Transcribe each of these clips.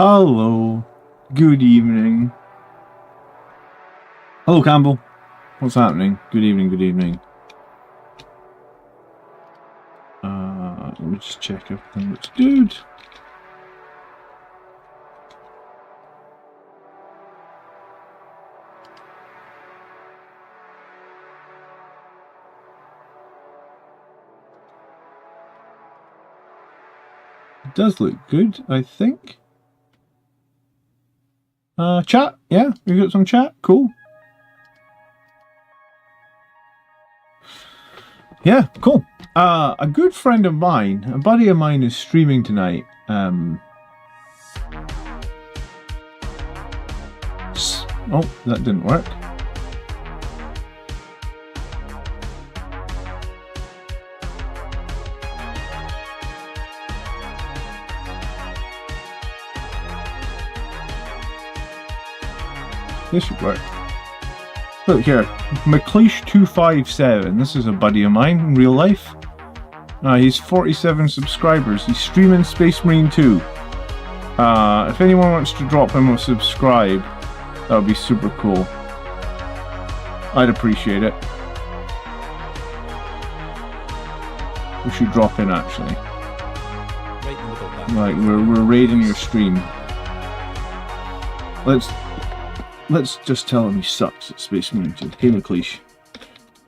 Hello. Good evening. Hello, Campbell. What's happening? Good evening, good evening. Let me just check everything looks good. It does look good, I think. Chat? Yeah, we got some chat? Cool. Yeah, cool. A good friend of mine, a buddy of mine is streaming tonight. Oh, that didn't work. This should work. Look here, McLeish257. This is a buddy of mine in real life. He's 47 subscribers. He's streaming Space Marine 2. If anyone wants to drop him a subscribe, that would be super cool. I'd appreciate it. We should drop in actually. Right in the middle back. Like we're raiding your stream. Let's just tell him he sucks at Space Marine 2. Hey McLeish,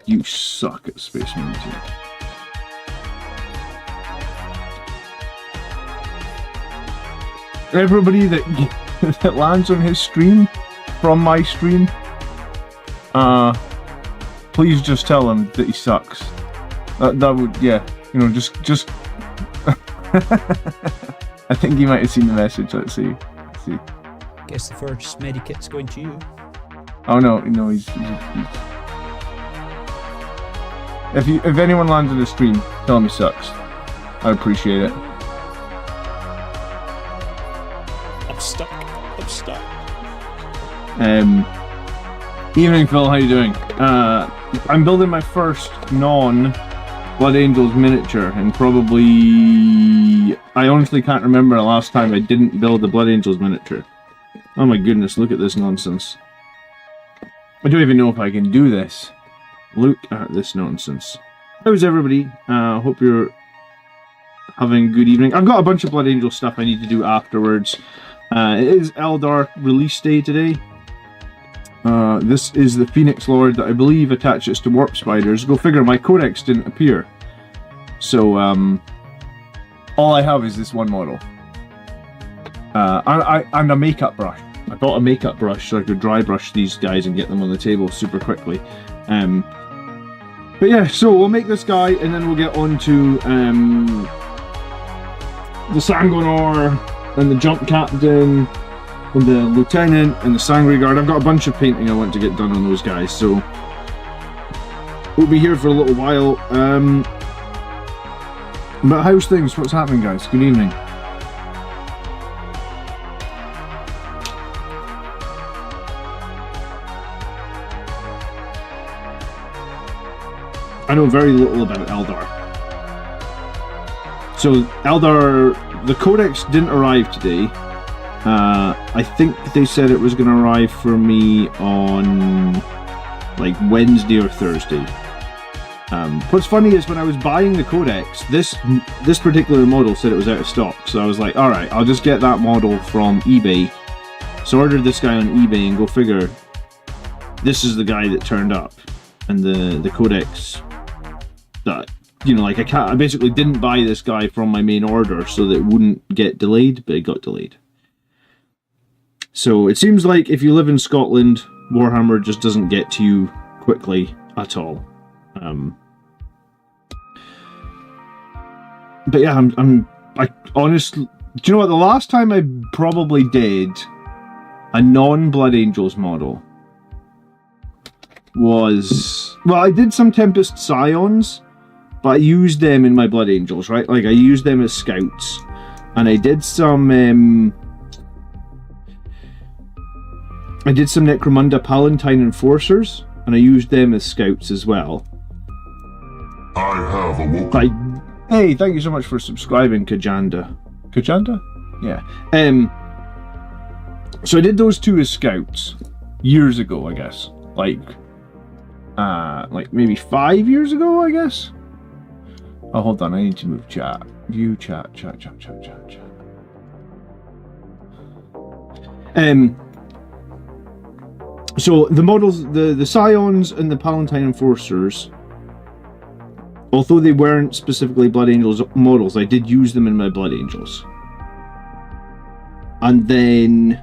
you suck at Space Marine 2. Everybody that lands on his stream from my stream, please just tell him that he sucks. That would, yeah, you know, just. I think he might have seen the message. Let's see. Guess the first medikit's going to you. Oh no, he's if anyone lands on the stream, tell him he sucks. I'd appreciate it. I'm stuck. Evening Phil, how you doing? I'm building my first non-Blood Angels miniature, and probably I honestly can't remember the last time I didn't build a Blood Angels miniature. Oh my goodness, look at this nonsense. I don't even know if I can do this. Look at this nonsense. How's everybody? Hope you're having a good evening. I've got a bunch of Blood Angel stuff I need to do afterwards. It is Eldar release day today. This is the Phoenix Lord that I believe attaches to Warp Spiders. Go figure, my codex didn't appear. So, all I have is this one model. And a makeup brush. I bought a makeup brush so I could dry brush these guys and get them on the table super quickly. But yeah, so we'll make this guy and then we'll get on to the Sanguinary and the Jump Captain and the Lieutenant and the Sanguinary Guard. I've got a bunch of painting I want to get done on those guys, so we'll be here for a little while. But how's things? What's happening, guys? Good evening. I know very little about Eldar. So Eldar, the codex didn't arrive today. I think they said it was going to arrive for me on like Wednesday or Thursday. What's funny is when I was buying the codex, this particular model said it was out of stock. So I was like, alright, I'll just get that model from eBay. So I ordered this guy on eBay and go figure, this is the guy that turned up. And the codex that, you know, like I basically didn't buy this guy from my main order so that it wouldn't get delayed, but it got delayed. So it seems like if you live in Scotland, Warhammer just doesn't get to you quickly at all. But yeah, I honestly, do you know what, the last time I probably did a non-Blood Angels model was, well, I did some Tempest Scions, but I used them in my Blood Angels, right? Like I used them as scouts, and I did some Necromunda Palatine Enforcers, and I used them as scouts as well. I have awoken. Hey, thank you so much for subscribing, Kajanda. Kajanda? Yeah. So I did those two as scouts years ago, I guess. Like maybe 5 years ago, I guess. Oh, hold on, I need to move chat. View chat. So the models, the Scions and the Palatine Enforcers, although they weren't specifically Blood Angels models, I did use them in my Blood Angels. And then,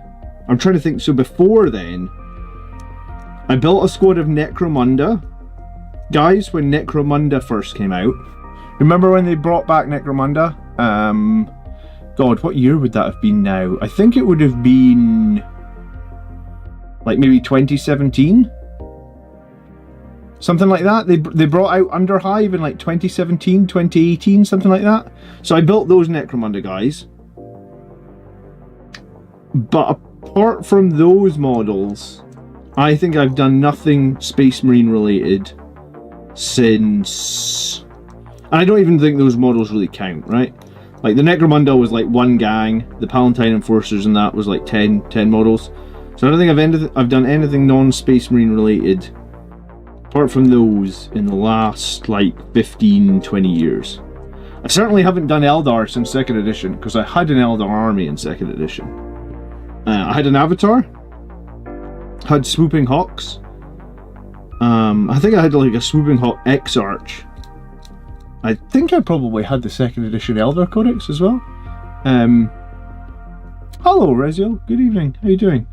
I'm trying to think, so before then, I built a squad of Necromunda guys when Necromunda first came out. Remember when they brought back Necromunda? God, what year would that have been now? I think it would have been like maybe 2017? Something like that. They brought out Underhive in like 2017, 2018, something like that. So I built those Necromunda guys. But apart from those models, I think I've done nothing Space Marine related since... And I don't even think those models really count, right? Like the Necromunda was like one gang, the Palatine Enforcers and that was like 10 models. So I don't think I've done anything non-Space Marine related apart from those in the last like 15-20 years. I certainly haven't done Eldar since 2nd edition, because I had an Eldar army in 2nd edition. I had an Avatar, had Swooping Hawks. I think I had like a Swooping Hawk X-Arch. I think I probably had the 2nd edition Eldar Codex as well. Hello Rezio, good evening, how you doing?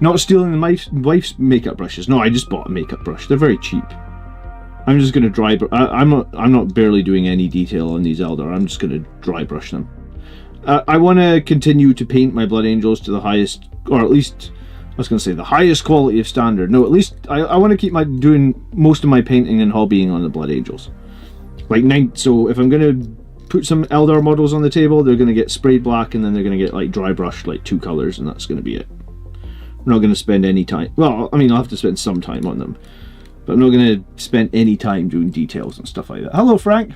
Not stealing my wife's makeup brushes. No, I just bought a makeup brush. They're very cheap. I'm just gonna dry. I'm not barely doing any detail on these Eldar. I'm just gonna dry brush them. I want to continue to paint my Blood Angels to the highest, or at least I was gonna say the highest quality of standard. No, at least I want to keep doing most of my painting and hobbying on the Blood Angels. Like so if I'm gonna put some Eldar models on the table, they're gonna get sprayed black, and then they're gonna get like dry brushed like 2 colors, and that's gonna be it. I'm not going to spend any time. Well, I mean, I'll have to spend some time on them, but I'm not going to spend any time doing details and stuff like that. Hello, Frank.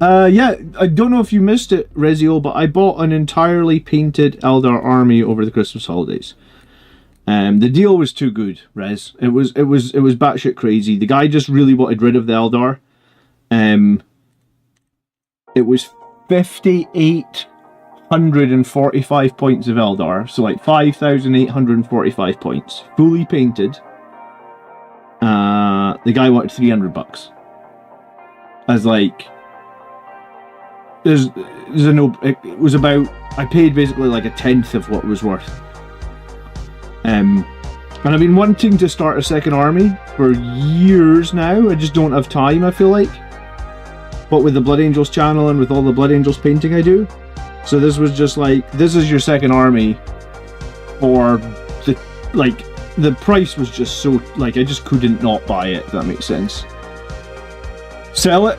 Yeah, I don't know if you missed it, Rezio, but I bought an entirely painted Eldar army over the Christmas holidays. The deal was too good, Rez. It was batshit crazy. The guy just really wanted rid of the Eldar. It was 5,845 points of Eldar, so like 5,845 points, fully painted. The guy wanted $300. I was like, it was about, I paid basically like a tenth of what it was worth. And I've been wanting to start a second army for years now. I just don't have time, I feel like. But with the Blood Angels channel and with all the Blood Angels painting I do. So this was just like, this is your second army for the price was just so, like, I just couldn't not buy it, if that makes sense. Sell it?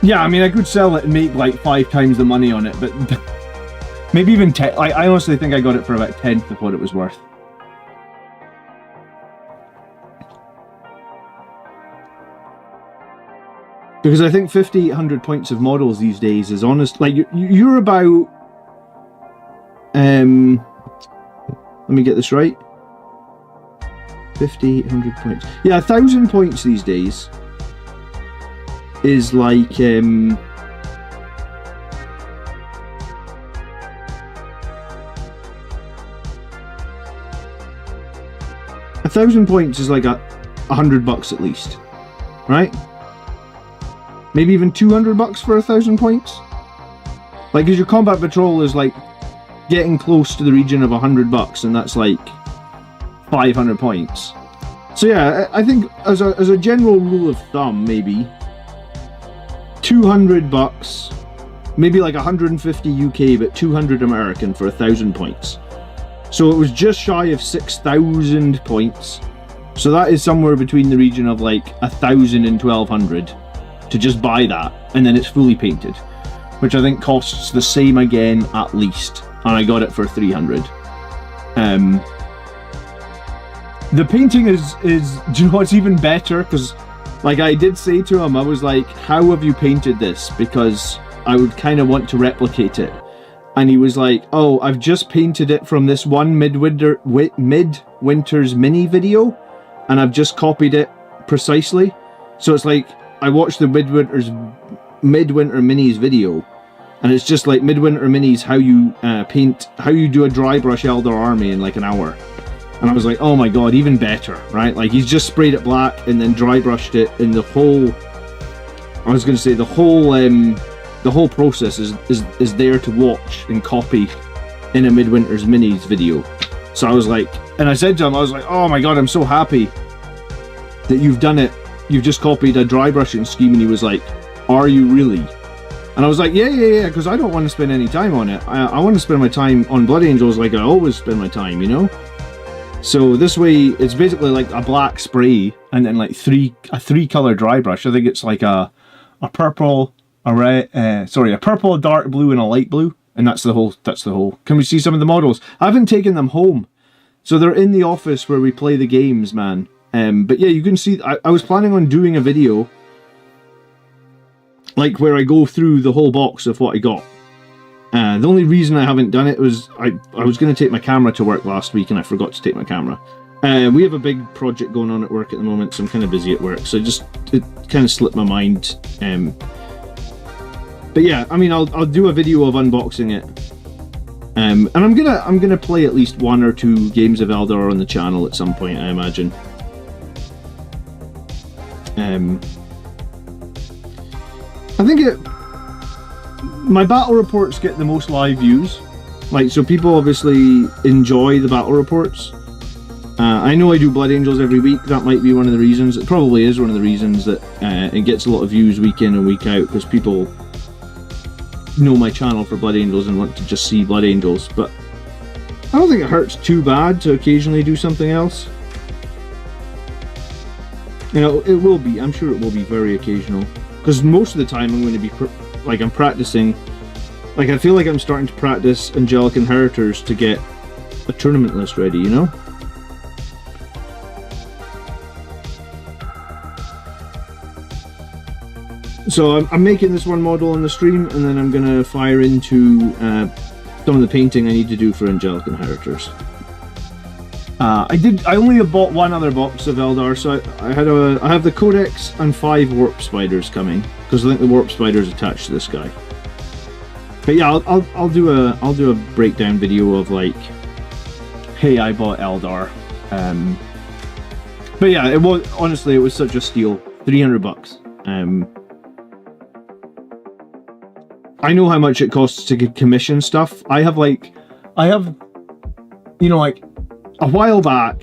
Yeah, I mean, I could sell it and make like 5 times the money on it, but maybe even 10. I honestly think I got it for about 1/10 of what it was worth. Because I think 5,800 points of models these days is honest. Like, you're about... let me get this right. 5,800 points. Yeah, 1,000 points these days is like... 1,000 points is like $100 at least, right? Maybe even $200 for 1,000 points. Like, because your combat patrol is like getting close to the region of $100, and that's like 500 points. So yeah, I think as a general rule of thumb, maybe $200, maybe like 150 UK, but 200 American for 1,000 points. So it was just shy of 6,000 points. So that is somewhere between the region of like 1,000 and 1,200 to just buy that, and then it's fully painted, which I think costs the same again at least, and I got it for 300. The painting is do you know what's even better? Because like I did say to him, I was like, how have you painted this? Because I would kind of want to replicate it. And he was like, oh, I've just painted it from this one Midwinter's mini video, and I've just copied it precisely. So it's like, I watched the Midwinter Minis video, and it's just like Midwinter Minis, how you paint, how you do a dry brush Eldar army in like an hour. And I was like, oh my god, even better, right? Like, he's just sprayed it black and then dry brushed it, and the whole, I was going to say, the whole process is there to watch and copy in a Midwinter's Minis video. So I was like, and I said to him, I was like, oh my god, I'm so happy that you've done it. You've just copied a dry brushing scheme. And he was like, are you really? And I was like, yeah, because I don't want to spend any time on it. I want to spend my time on Blood Angels like I always spend my time, you know? So this way, it's basically like a black spray and then like a three color dry brush. I think it's like a purple, a red, a purple, a dark blue, and a light blue. And that's the whole. Can we see some of the models? I haven't taken them home, so they're in the office where we play the games, man. But yeah, you can see. I was planning on doing a video, like where I go through the whole box of what I got. The only reason I haven't done it was I was going to take my camera to work last week and I forgot to take my camera. We have a big project going on at work at the moment, so I'm kind of busy at work. So it kind of slipped my mind. But yeah, I mean, I'll do a video of unboxing it. And I'm gonna play at least 1 or 2 games of Eldar on the channel at some point, I imagine. I think my battle reports get the most live views. Like, so people obviously enjoy the battle reports. I know I do Blood Angels every week. That might be one of the reasons. It probably is one of the reasons that it gets a lot of views week in and week out, because people know my channel for Blood Angels and want to just see Blood Angels. But I don't think it hurts too bad to occasionally do something else. You know, it will be. I'm sure it will be very occasional, because most of the time I'm going to be like, I'm practicing. Like, I feel like I'm starting to practice Angelic Inheritors to get a tournament list ready, you know? So I'm making this one model on the stream, and then I'm going to fire into some of the painting I need to do for Angelic Inheritors. I only have bought 1 other box of Eldar, so I have the Codex and 5 Warp Spiders coming, because I think the Warp Spider's attached to this guy. But yeah, I'll do a breakdown video of like, hey, I bought Eldar. But yeah, it was such a steal. $300. I know how much it costs to commission stuff. I have, you know, like, a while back,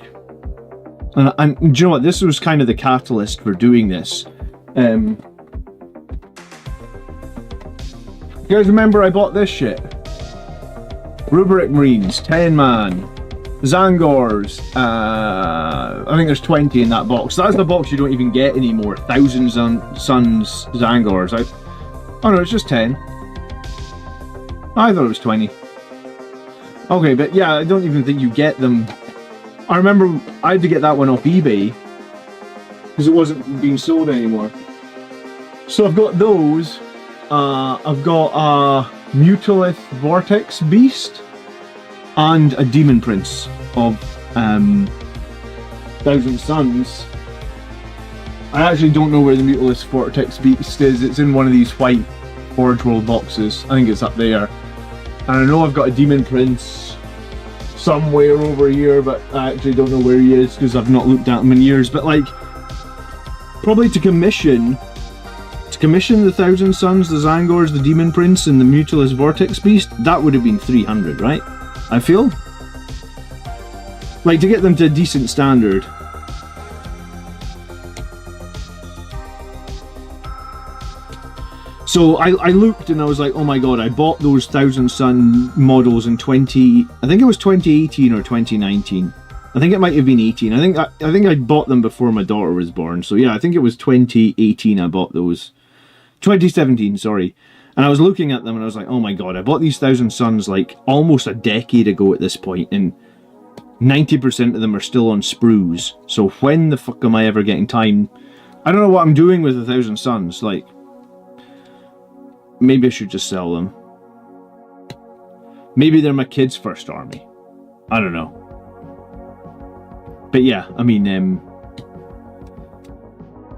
and do you know what? This was kind of the catalyst for doing this. You guys remember I bought this shit? Rubric Marines, 10 man, Zangors. I think there's 20 in that box. That's the box you don't even get anymore. Thousand Suns Zangors. Oh no, it's just 10. I thought it was 20. Okay, but yeah, I don't even think you get them. I remember I had to get that one off eBay because it wasn't being sold anymore. So I've got those. I've got a Mutilith Vortex Beast and a Demon Prince of Thousand Suns. I actually don't know where the Mutilith Vortex Beast is. It's in one of these white Forge World boxes. I think it's up there. And I know I've got a Demon Prince somewhere over here, but I actually don't know where he is because I've not looked at him in years. But like, probably to commission the Thousand Suns, the Zangors, the Demon Prince, and the Mutilus Vortex Beast, that would have been 300, right? I feel like, to get them to a decent standard. So I looked and I was like, oh my god, I bought those Thousand Sun models in I think it was 2018 or 2019. I think it might have been 18. I think I bought them before my daughter was born. So yeah, I think it was 2018 I bought those. 2017, sorry. And I was looking at them and I was like, oh my god, I bought these Thousand Suns like almost a decade ago at this point, and 90% of them are still on sprues. So when the fuck am I ever getting time? I don't know what I'm doing with the Thousand Suns. Like, maybe I should just sell them. Maybe they're my kid's first army. I don't know. But yeah, I mean,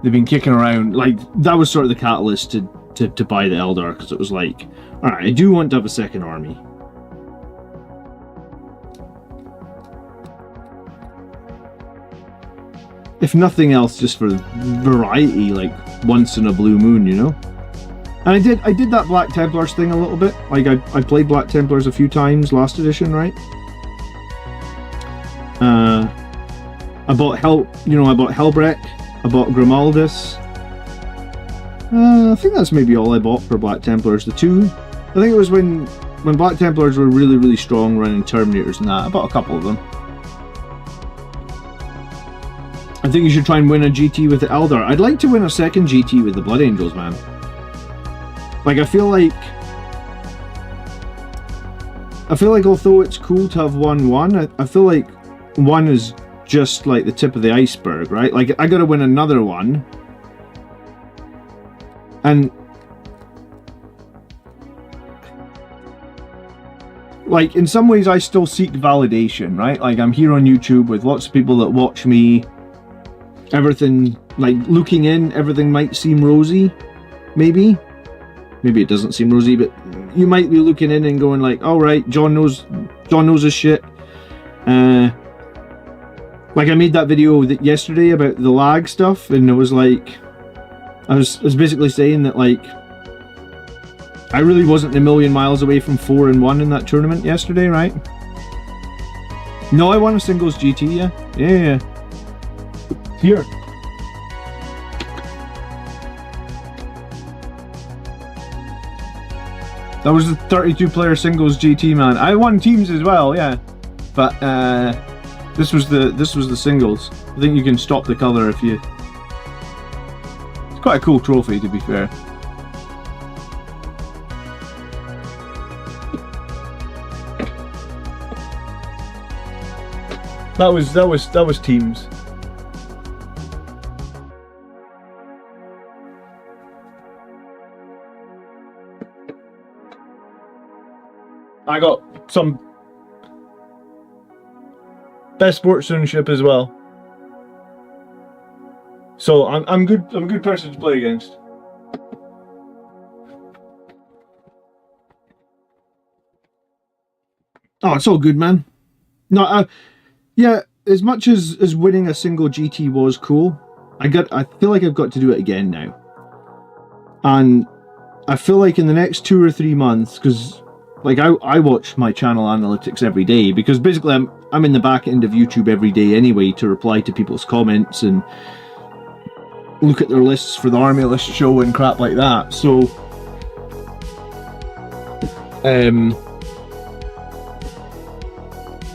they've been kicking around. Like, that was sort of the catalyst to buy the Eldar, because it was like, alright, I do want to have a second army. If nothing else, just for variety, like once in a blue moon, you know? And I did that Black Templars thing a little bit. Like, I played Black Templars a few times last edition, right? I bought Helbreck, I bought Grimaldus. I think that's maybe all I bought for Black Templars. The two, I think it was when Black Templars were really, really strong running Terminators and that. I bought a couple of them. I think you should try and win a GT with the Eldar. I'd like to win a second GT with the Blood Angels, man. Like, I feel like although it's cool to have 1-1, I feel like 1 is just like the tip of the iceberg, right? Like, I gotta win another one. And like, in some ways I still seek validation, right? Like, I'm here on YouTube with lots of people that watch me. Everything, like, looking in, everything might seem rosy, maybe it doesn't seem rosy, but you might be looking in and going like, all right, John knows his shit. Like, I made that video yesterday about the lag stuff, and it was like, I was basically saying that, like, I really wasn't a million miles away from 4-1 in that tournament yesterday, right? No, I won a singles GT, yeah. Here. That was the 32-player singles GT, man. I won teams as well, yeah. But this was the singles. I think you can stop the color if you. It's quite a cool trophy, to be fair. That was teams. I got some best sportsmanship as well, so I'm good. I'm a good person to play against. Oh, it's all good, man. No, yeah. As much as winning a single GT was cool, I feel like I've got to do it again now, and I feel like in the next 2 or 3 months, because. Like, I watch my channel analytics every day, because basically I'm in the back end of YouTube every day anyway to reply to people's comments and look at their lists for the army list show and crap like that. So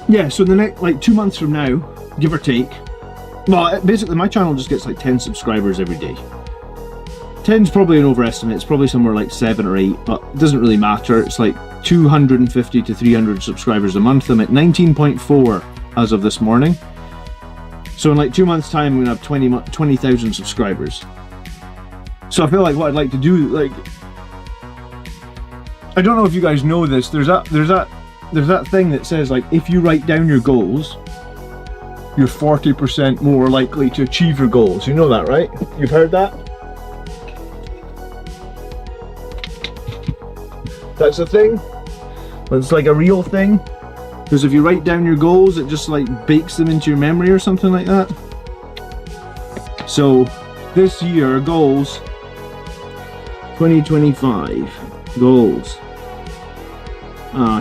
yeah, so the next, like, 2 months from now, give or take, well, basically my channel just gets like 10 subscribers every day. 10's probably an overestimate, it's probably somewhere like 7 or 8, but it doesn't really matter. It's like 250 to 300 subscribers a month. I'm at 19.4 as of this morning. So in like 2 months' time, I'm gonna have 20,000 subscribers. So I feel like what I'd like to do, like, I don't know if you guys know this, there's that thing that says, like, if you write down your goals, you're 40% more likely to achieve your goals. You know that, right? You've heard that? That's a thing. It's like a real thing. Because if you write down your goals, it just like bakes them into your memory or something like that. So this year, goals, 2025, goals.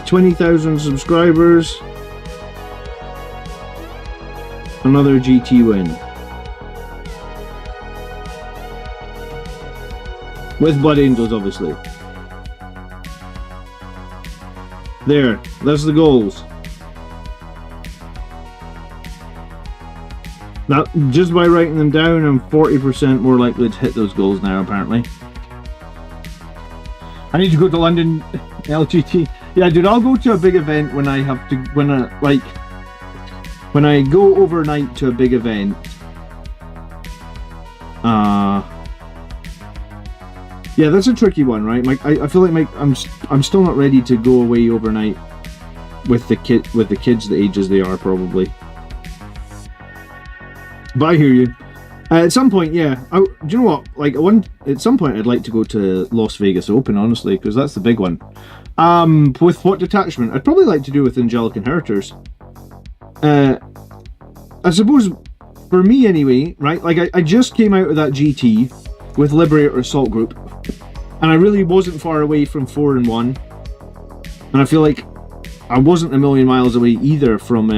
20,000 subscribers. Another GT win. With Blood Angels, obviously. There, that's the goals. Now, just by writing them down, I'm 40% more likely to hit those goals now, apparently. I need to go to London LGT. Yeah, dude, I'll go to a big event when I have to, when I go overnight to a big Yeah, that's a tricky one, right? Like, I feel like I'm still not ready to go away overnight with the kids the ages they are, probably. But I hear you. At some point, yeah. Do you know what? Like, at some point, I'd like to go to Las Vegas Open, honestly, because that's the big one. With what detachment? I'd probably like to do with Angelic Inheritors. I suppose, for me anyway, right? Like, I just came out of that GT with Liberator Assault Group, and I really wasn't far away from 4-1, and I feel like I wasn't a million miles away either from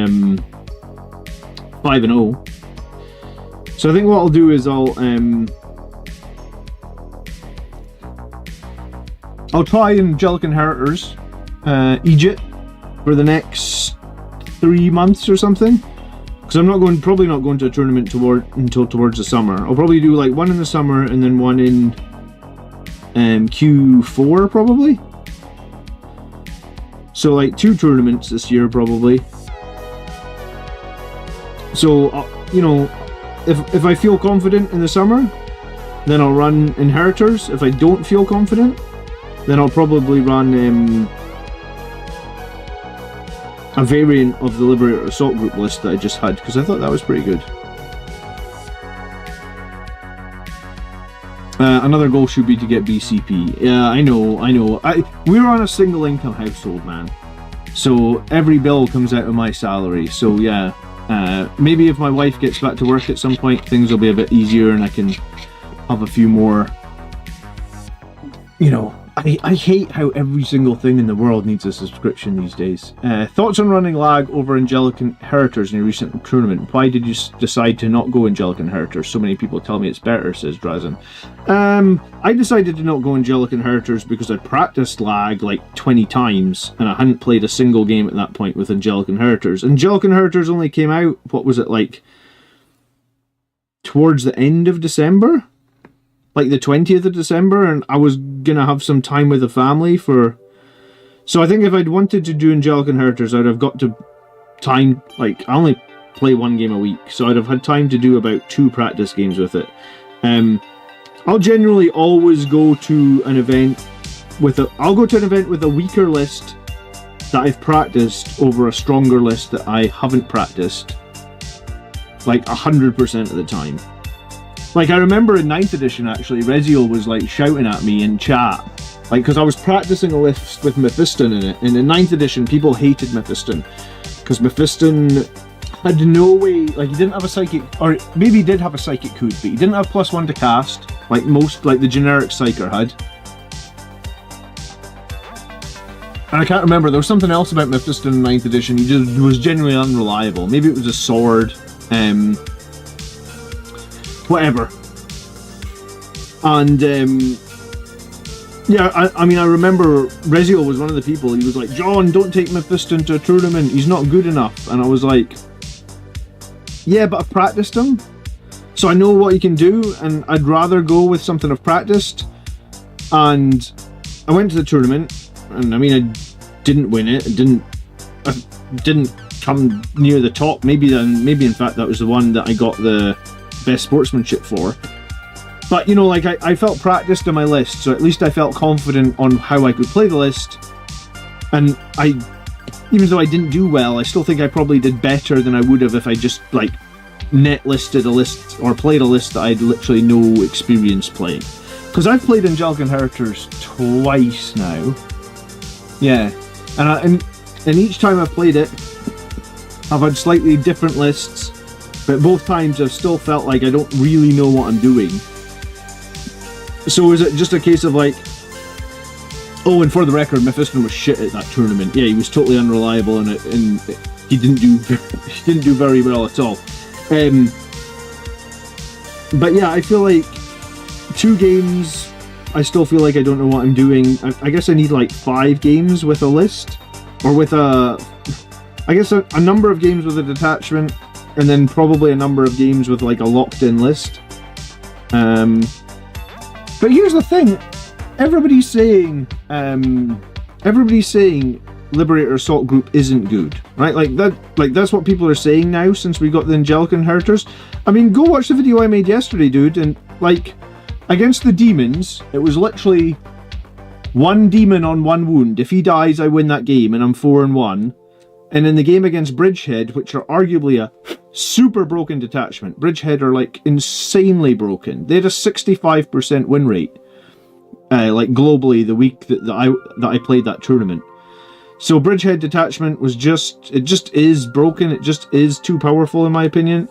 5-0. So I think what I'll do is I'll try Angelic Inheritors Egypt for the next 3 months or something, because I'm probably not going to a tournament until towards the summer. I'll probably do like one in the summer and then one in Q4 probably. So like 2 tournaments this year probably. So you know, if I feel confident in the summer, then I'll run Inheritors. If I don't feel confident, then I'll probably run a variant of the Liberator Assault Group list that I just had, because I thought that was pretty good. Another goal should be to get BCP. Yeah, I know. We're on a single income household, man. So every bill comes out of my salary. So yeah, maybe if my wife gets back to work at some point, things will be a bit easier and I can have a few more, you know. I hate how every single thing in the world needs a subscription these days. Thoughts on running lag over Angelic Inheritors in your recent tournament? Why did you decide to not go Angelic Inheritors? So many people tell me it's better, says Drazen. I decided to not go Angelic Inheritors because I'd practiced lag like 20 times and I hadn't played a single game at that point with Angelic Inheritors. Angelic Inheritors only came out, what was it, like towards the end of December? Like the 20th of December, and I was gonna have some time with the family for... So I think if I'd wanted to do Angelic Inheritors, I'd have got to time, like, I only play 1 game a week, so I'd have had time to do about 2 practice games with it. I'll generally always go to an event with a weaker list that I've practiced over a stronger list that I haven't practiced, like 100% of the time. Like, I remember in 9th edition, actually, Reziel was, like, shouting at me in chat. Like, because I was practicing a list with Mephiston in it. And in 9th edition, people hated Mephiston. Because Mephiston had no way... Like, he didn't have a psychic... Or maybe he did have a psychic could, but he didn't have +1 to cast. Like the generic Psyker had. And I can't remember. There was something else about Mephiston in 9th edition. He just was genuinely unreliable. Maybe it was a sword. Whatever. And yeah, I mean, I remember Reziel was one of the people. He was like, "John, don't take Mephiston to a tournament. He's not good enough." And I was like, "Yeah, but I've practiced him, so I know what he can do, and I'd rather go with something I've practiced." And I went to the tournament, and I mean, I didn't win it. I didn't come near the top. Maybe in fact that was the one that I got the best sportsmanship for. But you know, like, I felt practiced on my list, so at least I felt confident on how I could play the list. And even though I didn't do well, I still think I probably did better than I would have if I just like net listed a list or played a list that I'd literally no experience playing. Because I've played Angelic Inheritors twice now. Yeah, and each time I've played it, I've had slightly different lists. But both times I've still felt like I don't really know what I'm doing. So is it just a case of like... Oh, and for the record, Mephiston was shit at that tournament. Yeah, he was totally unreliable and he didn't do very well at all. But yeah, I feel like 2 games, I still feel like I don't know what I'm doing. I guess I need like 5 games with a list. Or with a number of games with a detachment. And then probably a number of games with like a locked-in list. But here's the thing: everybody's saying Liberator Assault Group isn't good, right? Like that's what people are saying now since we got the Angelic Inheritors. I mean, go watch the video I made yesterday, dude, and like against the demons, it was literally one demon on one wound. If he dies, I win that game, and I'm 4-1. And in the game against Bridgehead, which are arguably a super broken detachment, Bridgehead are like insanely broken. They had a 65% win rate, like globally, the week that I played that tournament. So Bridgehead detachment was it just is broken. It just is too powerful, in my opinion.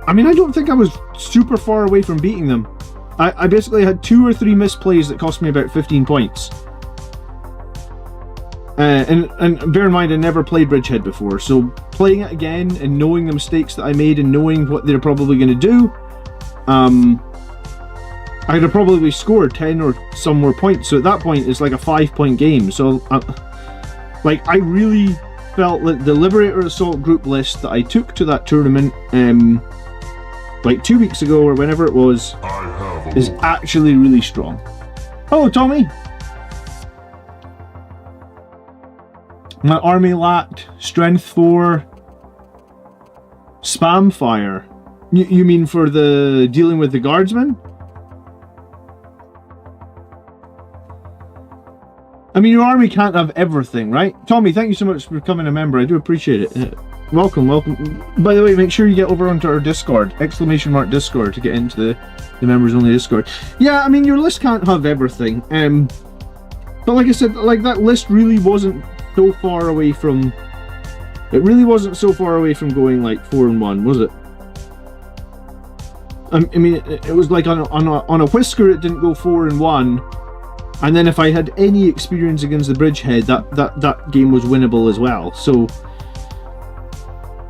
I mean, I don't think I was super far away from beating them. I basically had 2 or 3 misplays that cost me about 15 points. And bear in mind, I never played Bridgehead before, so playing it again and knowing the mistakes that I made and knowing what they're probably going to do, I'd have probably scored 10 or some more points. So at that point, it's like a 5-point game. So, like, I really felt that the Liberator Assault group list that I took to that tournament, like 2 weeks ago or whenever it was, is actually really strong. Hello, Tommy! My army lacked strength 4 spam fire. You mean for the dealing with the guardsmen? I mean, your army can't have everything, right? Tommy, thank you so much for becoming a member. I do appreciate it. Welcome. By the way, make sure you get over onto our Discord, !Discord, to get into the members only Discord. Yeah, I mean, your list can't have everything. But like I said, like that list really wasn't so far away from. It really wasn't so far away from going like 4-1, was it? I mean, it was like on a whisker, it didn't go 4-1. And then if I had any experience against the Bridgehead, that game was winnable as well. So,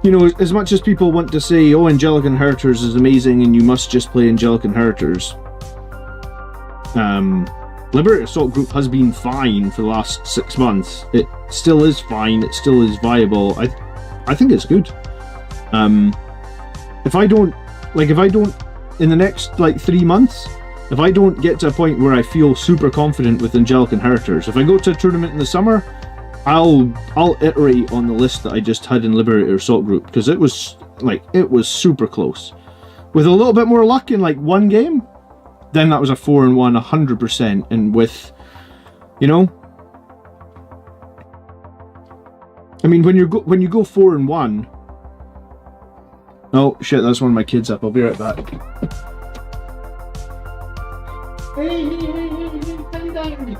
you know, as much as people want to say, oh, Angelic Inheritors is amazing and you must just play Angelic Inheritors, Liberator Assault Group has been fine for the last 6 months. It still is fine, it still is viable. I think it's good. If I don't, in the next, 3 months, if I don't get to a point where I feel super confident with Angelic Inheritors, if I go to a tournament in the summer, I'll iterate on the list that I just had in Liberator Assault Group, because it was super close. With a little bit more luck in one game, then that was a 4-1, 100%. And with, you know, I mean, when you go 4-1. Oh shit, that's one of my kids up. I'll be right back. Hey, come down.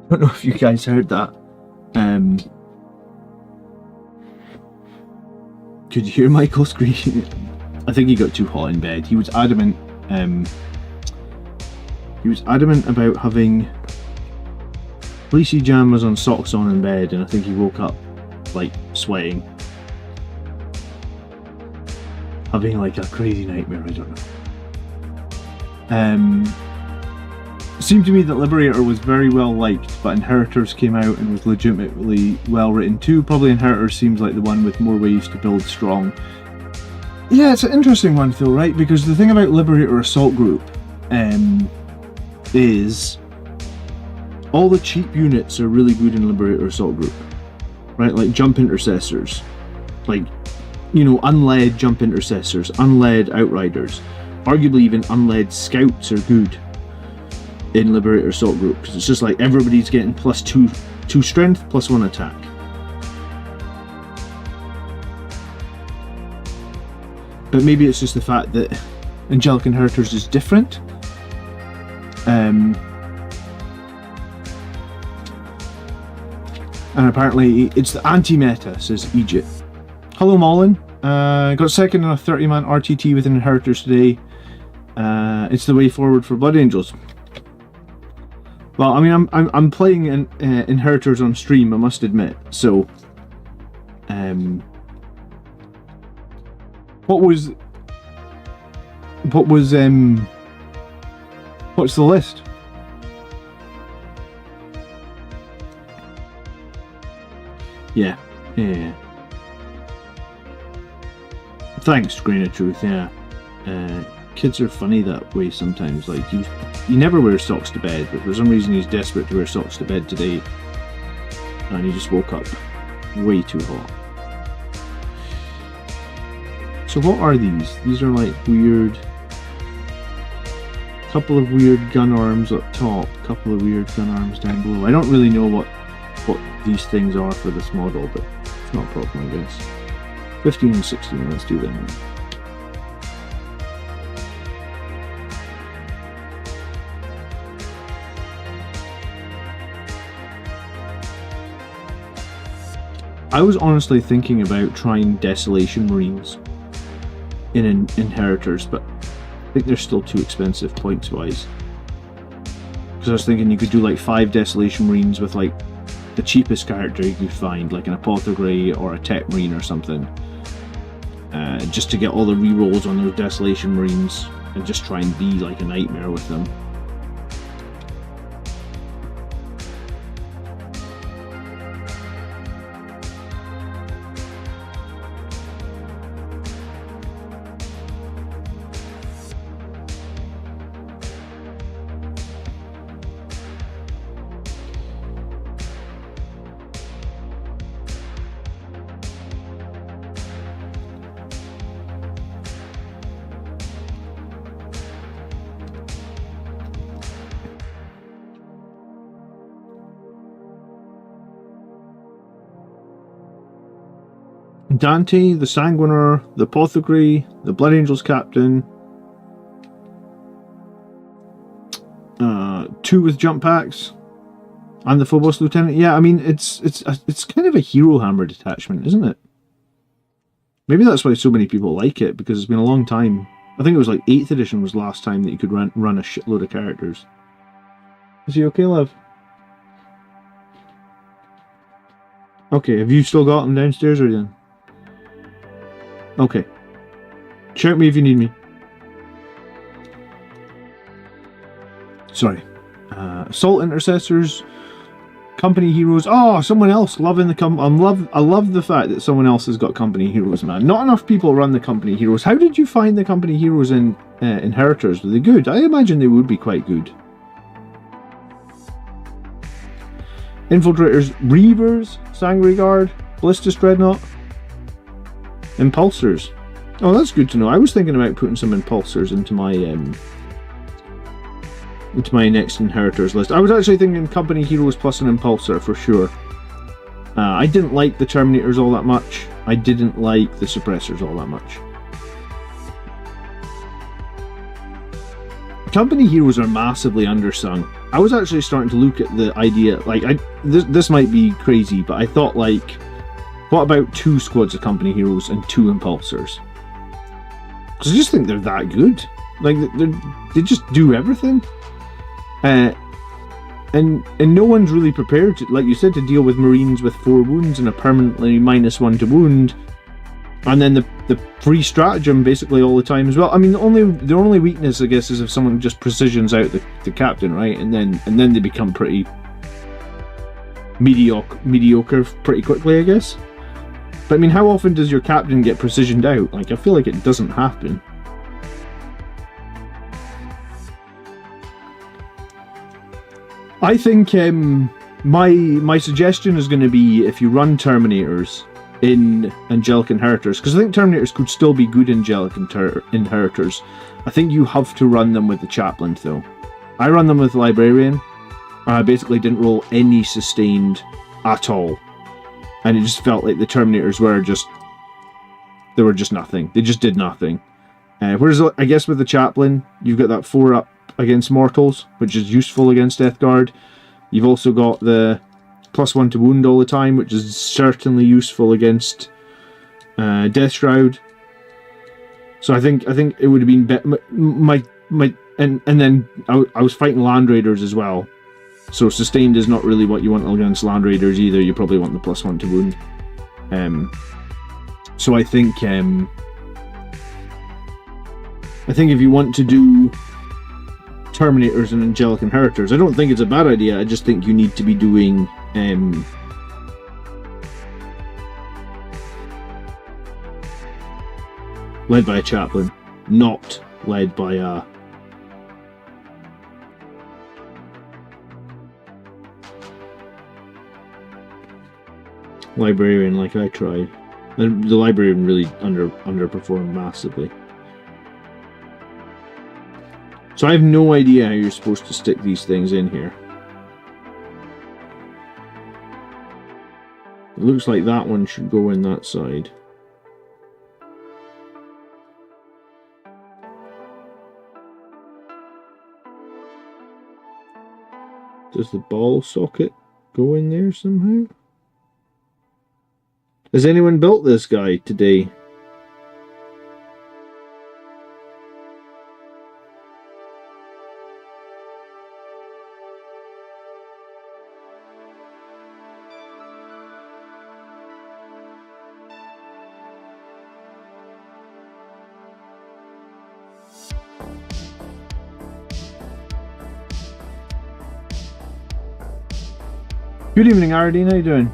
I don't know if you guys heard that. Could you hear Michael screaming? I think he got too hot in bed. He was adamant. He was adamant about having fleecy jammers and socks on in bed, and I think he woke up like sweating, having like a crazy nightmare. I don't know. It seemed to me that Liberator was very well liked, but Inheritors came out and was legitimately well written too. Probably Inheritors seems like the one with more ways to build strong. Yeah, it's an interesting one, Phil, right? Because the thing about Liberator Assault Group is all the cheap units are really good in Liberator Assault Group, right? Like jump intercessors, like, you know, unled jump intercessors, unled outriders, arguably even unled scouts are good in Liberator Assault Group, because it's just like everybody's getting +2 strength, +1 attack. But maybe it's just the fact that Angelic Inheritors is different. And apparently it's the anti-meta, says Egypt. Hello Mullen, got second in a 30-man RTT with Inheritors today. It's the way forward for Blood Angels. Well, I mean, I'm playing Inheritors on stream, I must admit. So, what's the list? Yeah. Thanks, Grain of Truth. Yeah. Kids are funny that way sometimes. Like he never wears socks to bed, but for some reason he's desperate to wear socks to bed today, and he just woke up way too hot. So what are these? These are like weird, couple of weird gun arms up top, couple of weird gun arms down below. I don't really know what these things are for this model, but it's not a problem, I guess. 15 and 16, let's do them. I was honestly thinking about trying Desolation Marines in Inheritors, but I think they're still too expensive points wise. Because I was thinking you could do like 5 Desolation Marines with like the cheapest character you could find, like an Apothecary or a Tech Marine or something, just to get all the rerolls on those Desolation Marines and just try and be like a nightmare with them. Dante, the Sanguinary, the Apothecary, the Blood Angels Captain, 2 with jump packs, and the Phobos Lieutenant. Yeah, I mean it's kind of a hero hammer detachment, isn't it? Maybe that's why so many people like it, because it's been a long time. I think it was like 8th edition was the last time that you could run a shitload of characters. Is he okay, love? Okay, have you still got him downstairs or then? Okay. Shout me if you need me. Sorry. Assault Intercessors, Company Heroes. Oh, someone else loving the I love the fact that someone else has got Company Heroes, man. Not enough people run the Company Heroes. How did you find the Company Heroes in Inheritors? Were they good? I imagine they would be quite good. Infiltrators, Reavers, Sanguinary Guard, Ballistus Dreadnought, Impulsors. Oh, that's good to know. I was thinking about putting some Impulsors into my next Inheritors list. I was actually thinking Company Heroes plus an Impulsor for sure. I didn't like the Terminators all that much. I didn't like the Suppressors all that much. Company Heroes are massively undersung. I was actually starting to look at the idea, like, this might be crazy, but I thought, like, what about 2 squads of company heroes and 2 impulsors? Because I just think they're that good. Like, they just do everything. And no one's really prepared, to, like you said, to deal with Marines with 4 wounds and a permanently -1 to wound. And then the free stratagem basically all the time as well. I mean, the only weakness, I guess, is if someone just precisions out the captain, right? And then they become pretty mediocre pretty quickly, I guess. But I mean, how often does your captain get precisioned out? Like, I feel like it doesn't happen. I think my suggestion is going to be if you run Terminators in Angelic Inheritors, because I think Terminators could still be good Angelic Inheritors. I think you have to run them with the Chaplain, though. I run them with Librarian, and I basically didn't roll any sustained at all. And it just felt like the Terminators were just nothing. They just did nothing. Whereas, I guess with the Chaplain, you've got that 4-up against Mortals, which is useful against Death Guard. You've also got the +1 to wound all the time, which is certainly useful against Death Shroud. So I think it would have been better. And then I was fighting Land Raiders as well. So sustained is not really what you want against Land Raiders either. You probably want the +1 to wound. So I think if you want to do Terminators and Angelic Inheritors, I don't think it's a bad idea. I just think you need to be doing led by a Chaplain, not led by a Librarian like I tried. The Librarian really underperformed massively. So I have no idea how you're supposed to stick these things in here. It looks like that one should go in that side. Does the ball socket go in there somehow? Has anyone built this guy today? Good evening, Ardine. How you doing?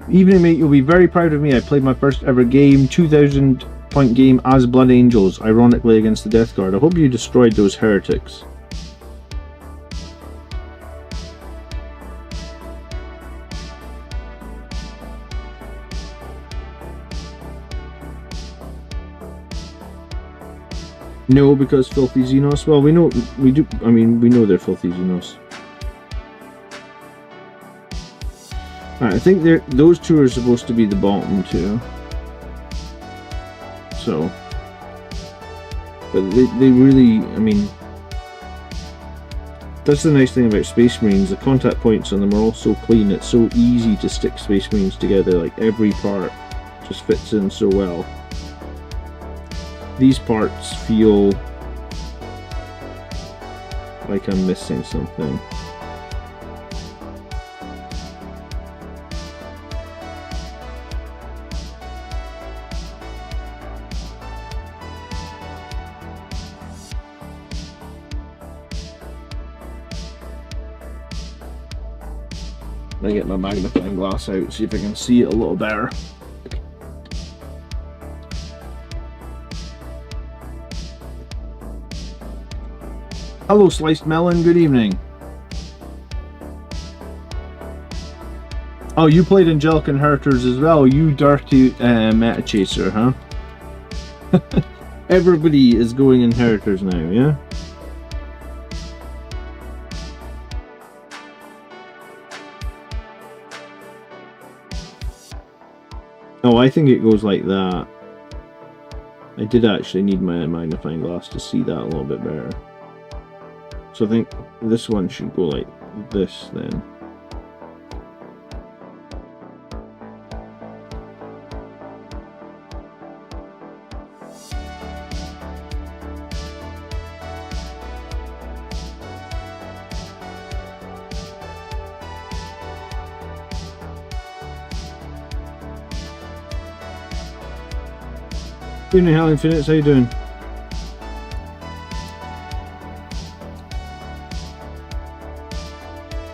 Evening, mate. You'll be very proud of me. I played my first ever game, 2,000 point game as Blood Angels, ironically against the Death Guard. I hope you destroyed those heretics. No, because Filthy Xenos. Well, we know they're Filthy Xenos. Alright, I think those 2 are supposed to be the bottom 2. So, but they really, I mean, that's the nice thing about Space Marines. The contact points on them are all so clean. It's so easy to stick Space Marines together. Like, every part just fits in so well. These parts feel like I'm missing something. I get my magnifying glass out, see if I can see it a little better. Hello, Sliced Melon, good evening. Oh, you played Angelic Inheritors as well, you dirty meta chaser, huh? Everybody is going Inheritors now, yeah? Oh, I think it goes like that. I did actually need my magnifying glass to see that a little bit better. So I think this one should go like this then. Evening, Hal Infinite, how you doing?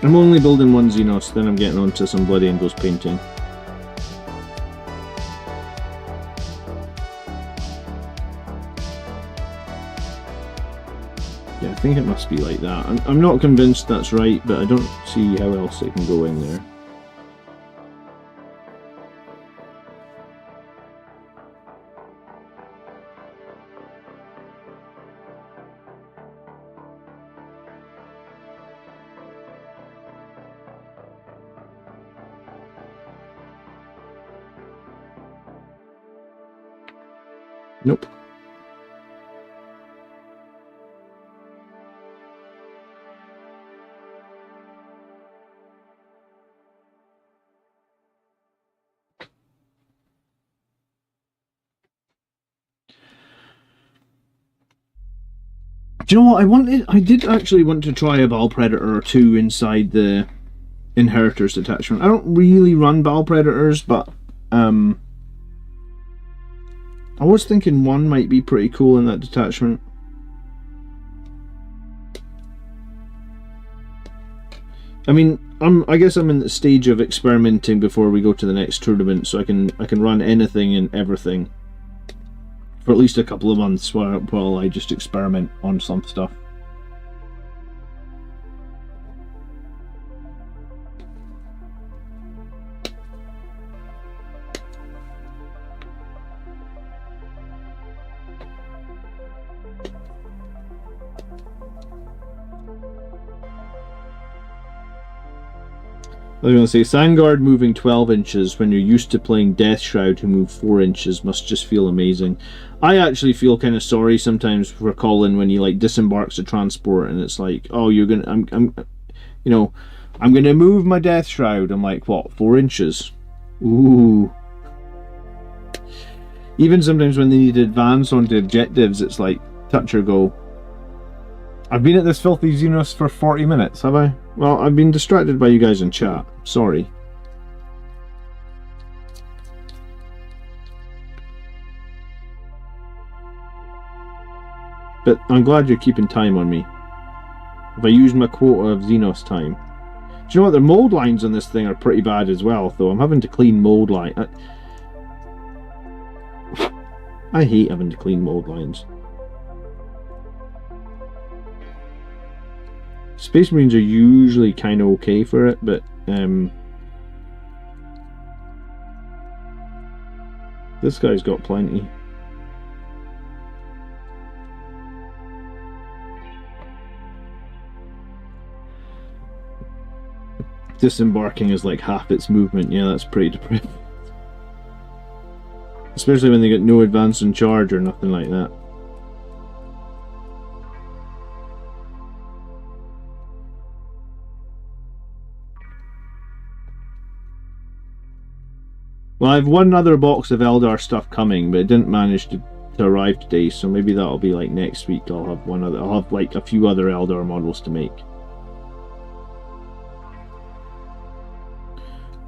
I'm only building one Xenos, then I'm getting onto some Blood Angels painting. Yeah, I think it must be like that. I'm not convinced that's right, but I don't see how else it can go in there. Nope. Do you know what I did actually want to try a Battle Predator or two inside the Inheritors detachment. I don't really run Battle Predators, but I was thinking one might be pretty cool in that detachment. I mean, I guess I'm in the stage of experimenting before we go to the next tournament, so I can run anything and everything for at least a couple of months while I just experiment on some stuff. I was going to say, Sandguard moving 12 inches when you're used to playing Death Shroud who move 4 inches must just feel amazing. I actually feel kind of sorry sometimes for Colin when he like disembarks a transport and it's like, oh, you're gonna, I'm gonna move my Death Shroud. I'm like, what, 4 inches? Ooh. Even sometimes when they need to advance onto objectives, it's like touch or go. I've been at this filthy Xenos for 40 minutes, have I? Well, I've been distracted by you guys in chat. Sorry. But I'm glad you're keeping time on me. If I use my quota of Xenos time. Do you know what? The mold lines on this thing are pretty bad as well, though. I'm having to clean mold line. I hate having to clean mold lines. Space Marines are usually kind of okay for it, but this guy's got plenty. Disembarking is like half its movement. Yeah, that's pretty depressing. Especially when they get no advance in charge or nothing like that. Well, I have one other box of Eldar stuff coming, but it didn't manage to arrive today, so maybe that'll be like next week. I'll have like a few other Eldar models to make.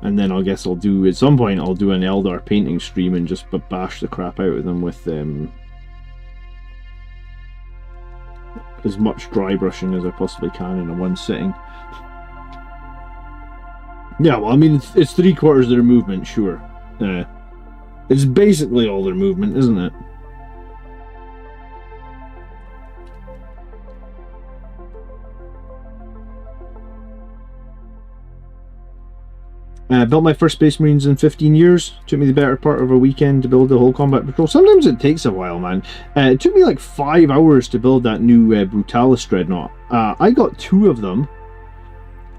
And then I guess I'll do, at some point, I'll do an Eldar painting stream and just bash the crap out of them with as much dry brushing as I possibly can in a one sitting. Yeah, well, I mean, it's 3/4 of their movement, sure. It's basically all their movement, isn't it? Built my first Space Marines in 15 years. Took me the better part of a weekend to build the whole combat patrol. Sometimes it takes a while, man. It took me like 5 hours to build that new Brutalis Dreadnought. I got 2 of them.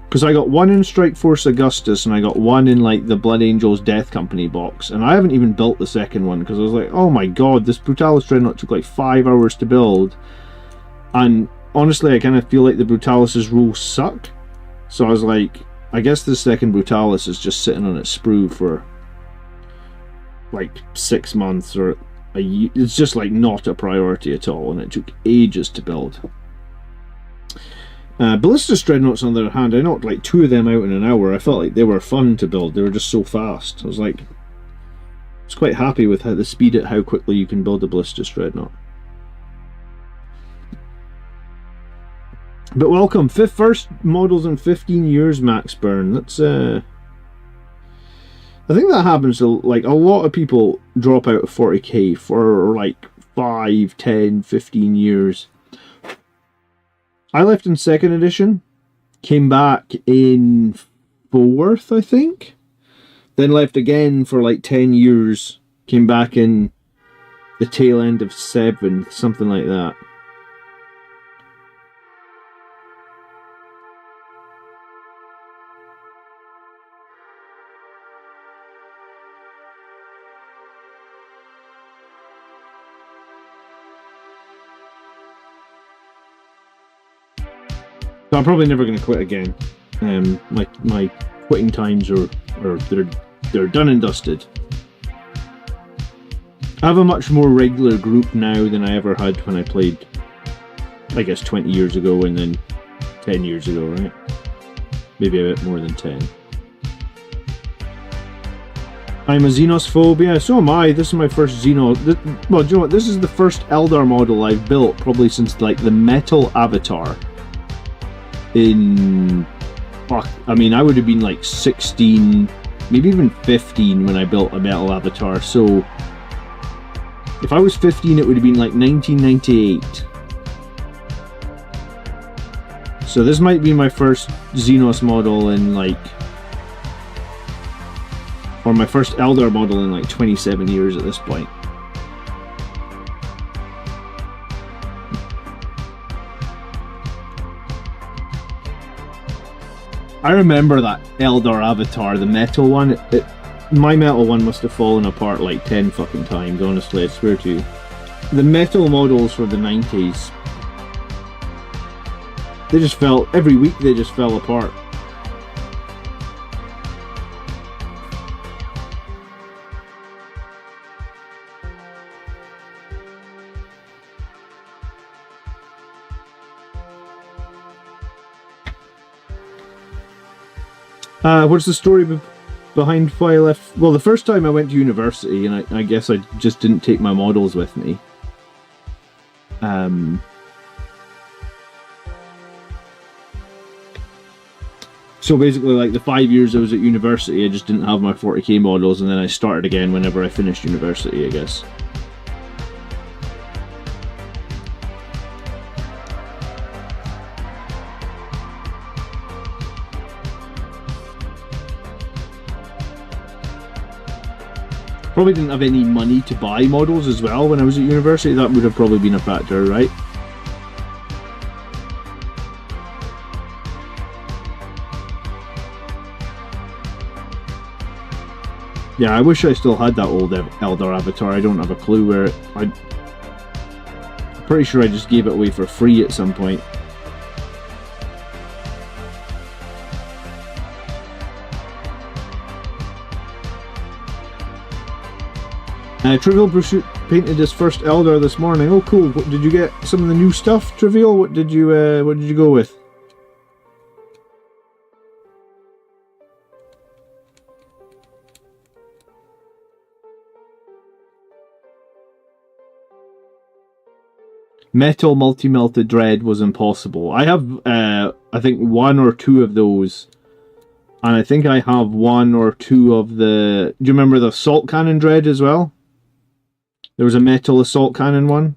Because I got one in Strike Force Augustus and I got one in like the Blood Angels Death Company box. And I haven't even built the second one because I was like, oh my god, this Brutalis Dreadnought took like 5 hours to build. And honestly, I kind of feel like the Brutalis' rules suck. So I was like, I guess the second Brutalis is just sitting on its sprue for like 6 months or a year. It's just like not a priority at all, and it took ages to build. Ballistus Dreadnoughts, on the other hand, I knocked like 2 of them out in an hour. I felt like they were fun to build. They were just so fast. I was quite happy with how the speed at how quickly you can build a Ballistus Dreadnought. But welcome, first models in 15 years, Max Burn. That's I think that happens to like a lot of people drop out of 40k for like 5, 10, 15 years. I left in 2nd edition, came back in 4th, I think. Then left again for like 10 years, came back in the tail end of 7th, something like that. So I'm probably never going to quit again. My quitting times are they're done and dusted. I have a much more regular group now than I ever had when I played, I guess 20 years ago and then 10 years ago, right? Maybe a bit more than 10. I'm a Xenos phobe. Yeah, so am I. This is my first Xenos. Well, do you know what? This is the first Eldar model I've built probably since like the Metal Avatar. I mean, I would have been like 16, maybe even 15 when I built a Metal Avatar, so if I was 15 it would have been like 1998. So this might be my first Xenos model in like, or my first Eldar model in like 27 years at this point. I remember that Eldar Avatar, the metal one. My metal one must have fallen apart like 10 fucking times, honestly, I swear to you. The metal models for the 90s, they just fell, every week they just fell apart. What's the story behind why I left? Well, the first time I went to university, and I guess I just didn't take my models with me. So basically, like the 5 years I was at university, I just didn't have my 40k models, and then I started again whenever I finished university, I guess. Probably didn't have any money to buy models as well when I was at university. That would have probably been a factor, right? Yeah, I wish I still had that old Eldar Avatar. I don't have a clue where I'm pretty sure I just gave it away for free at some point. Trivial Pursuit painted his first Eldar this morning. Oh, cool! What, did you get some of the new stuff, Trivial? What did you go with? Metal multi-melted dread was impossible. I have, I think 1 or 2 of those, and I think I have 1 or 2 of the. Do you remember the assault cannon dread as well? There was a metal assault cannon one.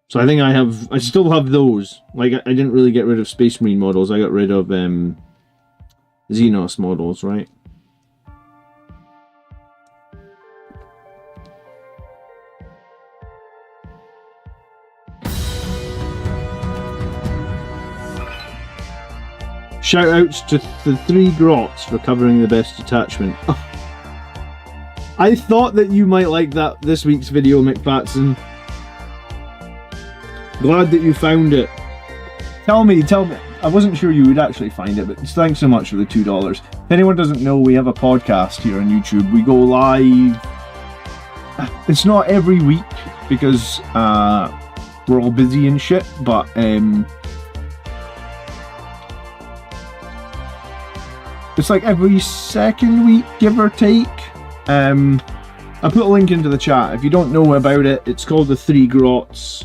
So I think I still have those. Like, I didn't really get rid of Space Marine models. I got rid of Xenos models, right? Shout outs to the 3 Grots for covering the best detachment. I thought that you might like this week's video, McFatson. Glad that you found it. Tell me. I wasn't sure you would actually find it, but thanks so much for the $2. If anyone doesn't know, we have a podcast here on YouTube. We go live. It's not every week because we're all busy and shit, but it's like every second week, give or take. I put a link into the chat. If you don't know about it, it's called the Three Grots.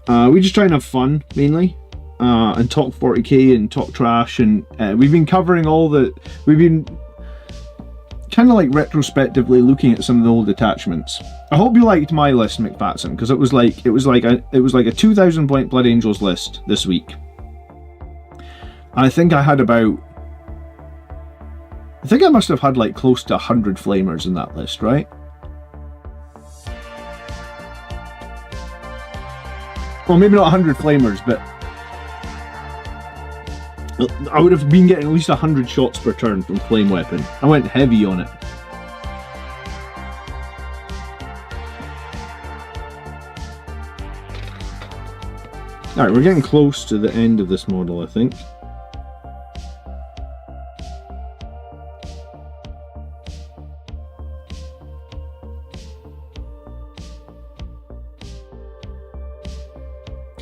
We just try and have fun, mainly. And talk 40k and talk trash, and we've been covering we've been kind of like retrospectively looking at some of the old attachments. I hope you liked my list, McFatson, because it was like a 2,000 point Blood Angels list this week. I think I must have had like close to 100 flamers in that list, right? Well, maybe not 100 flamers, but I would have been getting at least 100 shots per turn from flame weapon. I went heavy on it. Alright, we're getting close to the end of this model, I think.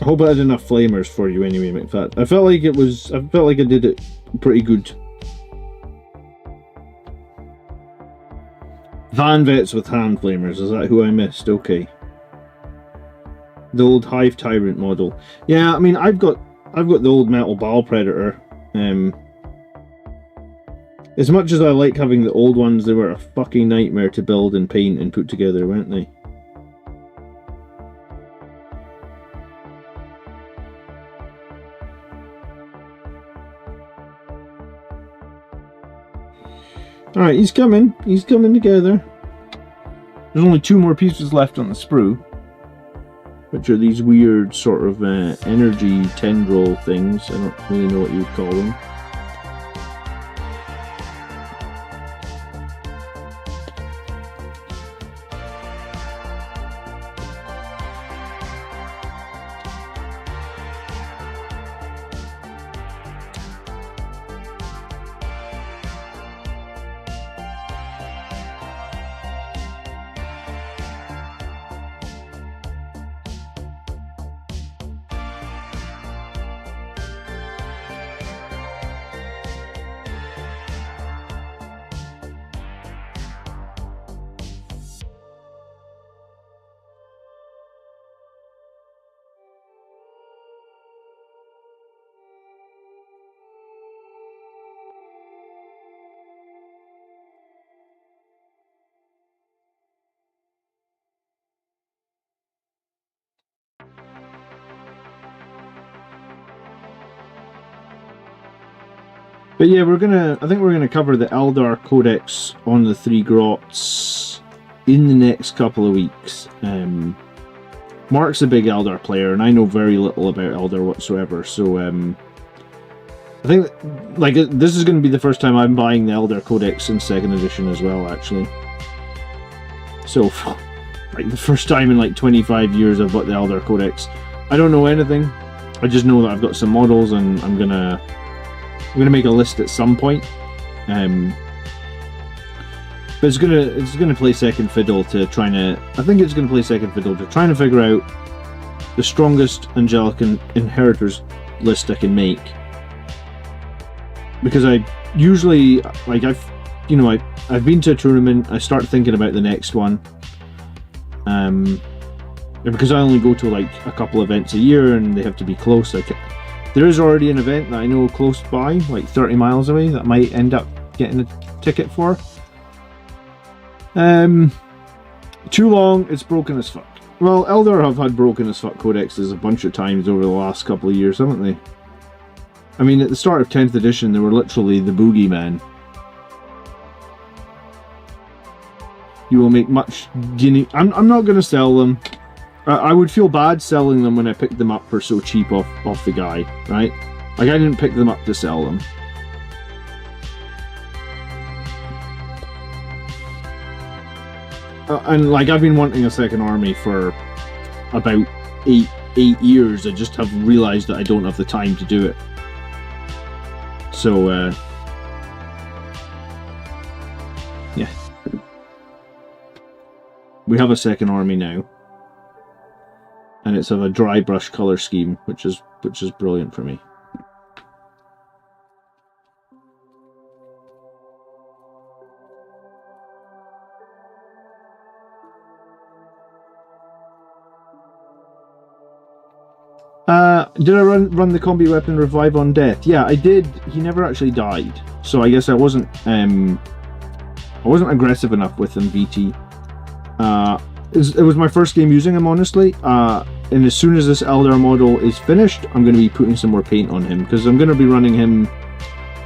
I hope I had enough flamers for you anyway, McFat. I felt like I did it pretty good. Van Vets with hand flamers, is that who I missed? Okay. The old Hive Tyrant model. Yeah, I mean I've got the old Metal Bile Predator. As much as I like having the old ones, they were a fucking nightmare to build and paint and put together, weren't they? Alright, he's coming together. There's only 2 more pieces left on the sprue, which are these weird sort of energy tendril things. I don't really know what you would call them. But yeah, I think we're gonna cover the Eldar Codex on the Three Grots in the next couple of weeks. Mark's a big Eldar player, and I know very little about Eldar whatsoever, so I think like this is going to be the first time I'm buying the Eldar Codex in 2nd edition as well, actually. So, like the first time in like 25 years I've bought the Eldar Codex. I don't know anything. I just know that I've got some models, and I'm gonna make a list at some point. But it's gonna play second fiddle to trying to. I think it's gonna play second fiddle to trying to figure out the strongest Angelic Inheritors list I can make. Because I usually I've been to a tournament. I start thinking about the next one. And because I only go to like a couple events a year, and they have to be close. There is already an event that I know close by, like 30 miles away, that I might end up getting a ticket for. Too long, it's broken as fuck. Well, Eldar have had broken as fuck codexes a bunch of times over the last couple of years, haven't they? I mean, at the start of 10th edition, they were literally the boogeyman. You will make much guinea... I'm not going to sell them. I would feel bad selling them when I picked them up for so cheap off the guy, right? Like, I didn't pick them up to sell them. And like, I've been wanting a second army for about 8 years. I just have realised that I don't have the time to do it. So, yeah. We have a second army now. And it's of a dry brush colour scheme, which is brilliant for me. Did I run the combi weapon revive on death? Yeah, I did. He never actually died, so I guess I wasn't aggressive enough with him. VT. It was my first game using him, honestly. And as soon as this Eldar model is finished, I'm going to be putting some more paint on him because I'm going to be running him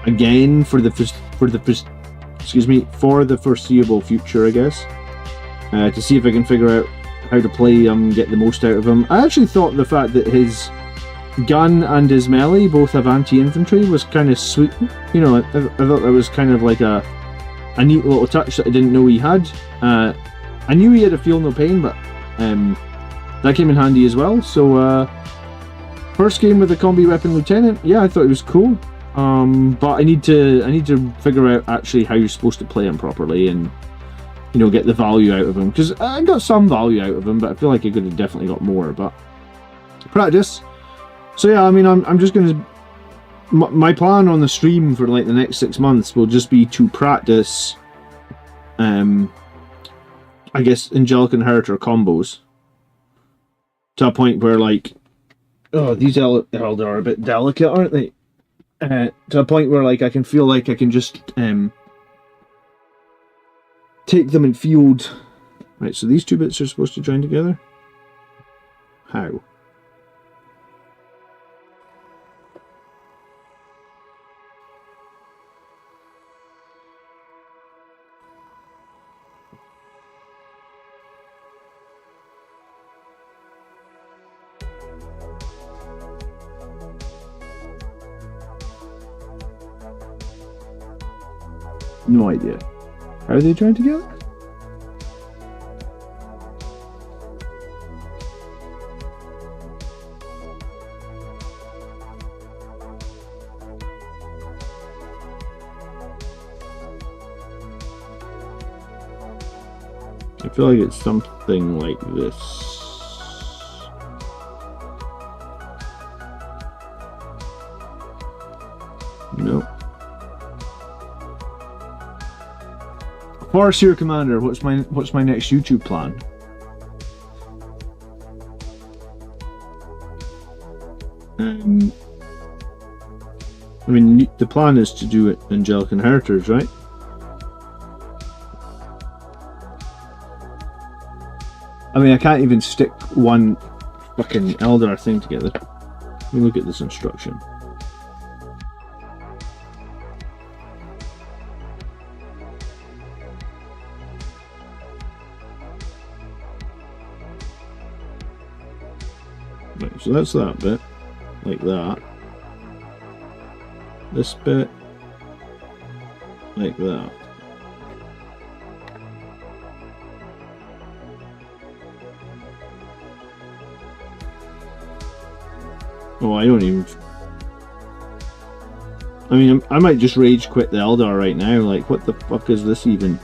again for the foreseeable future, I guess. To see if I can figure out how to play him, get the most out of him. I actually thought the fact that his gun and his melee both have anti-infantry was kind of sweet. You know, I thought that was kind of like a neat little touch that I didn't know he had. I knew he had a feel no pain, but that came in handy as well. So first game with the combi weapon lieutenant, yeah, I thought it was cool. But I need to figure out actually how you're supposed to play him properly and, you know, get the value out of him, because I got some value out of him, but I feel like I could have definitely got more. But practice. So yeah, I mean, I'm just gonna. My plan on the stream for like the next 6 months will just be to practice. I guess Angelic Inheritor combos to a point where, like, oh, these Eldar are a bit delicate, aren't they? To a point where, like, I can feel like I can just take them in field. Right, so these two bits are supposed to join together. How? No idea. How are they joined together? I feel like it's something like this. No. Farseer Commander, what's my next YouTube plan? I mean, the plan is to do it Angelic Inheritors, right? I mean, I can't even stick one fucking Eldar thing together. Let me look at this instruction. Right, so that's that bit, like that. This bit, like that. Oh, I don't even... I mean, I might just rage quit the Eldar right now. Like, what the fuck is this even?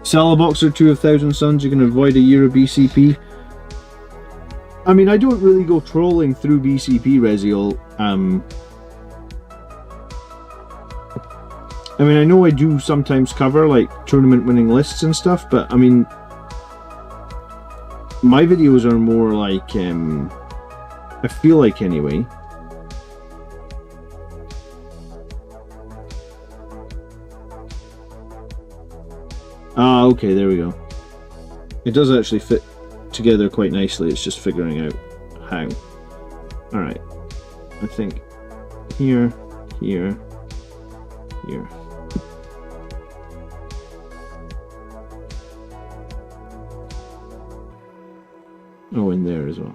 Sell a box or two of Thousand Suns, you can avoid a year of BCP. I mean, I don't really go trolling through BCP, Reziel. I mean, I know I do sometimes cover, like, tournament winning lists and stuff, but, I mean, my videos are more like, I feel like anyway. Ah, okay, there we go. It does actually fit together quite nicely, it's just figuring out how. Alright. I think here, here, here. Oh, in there as well.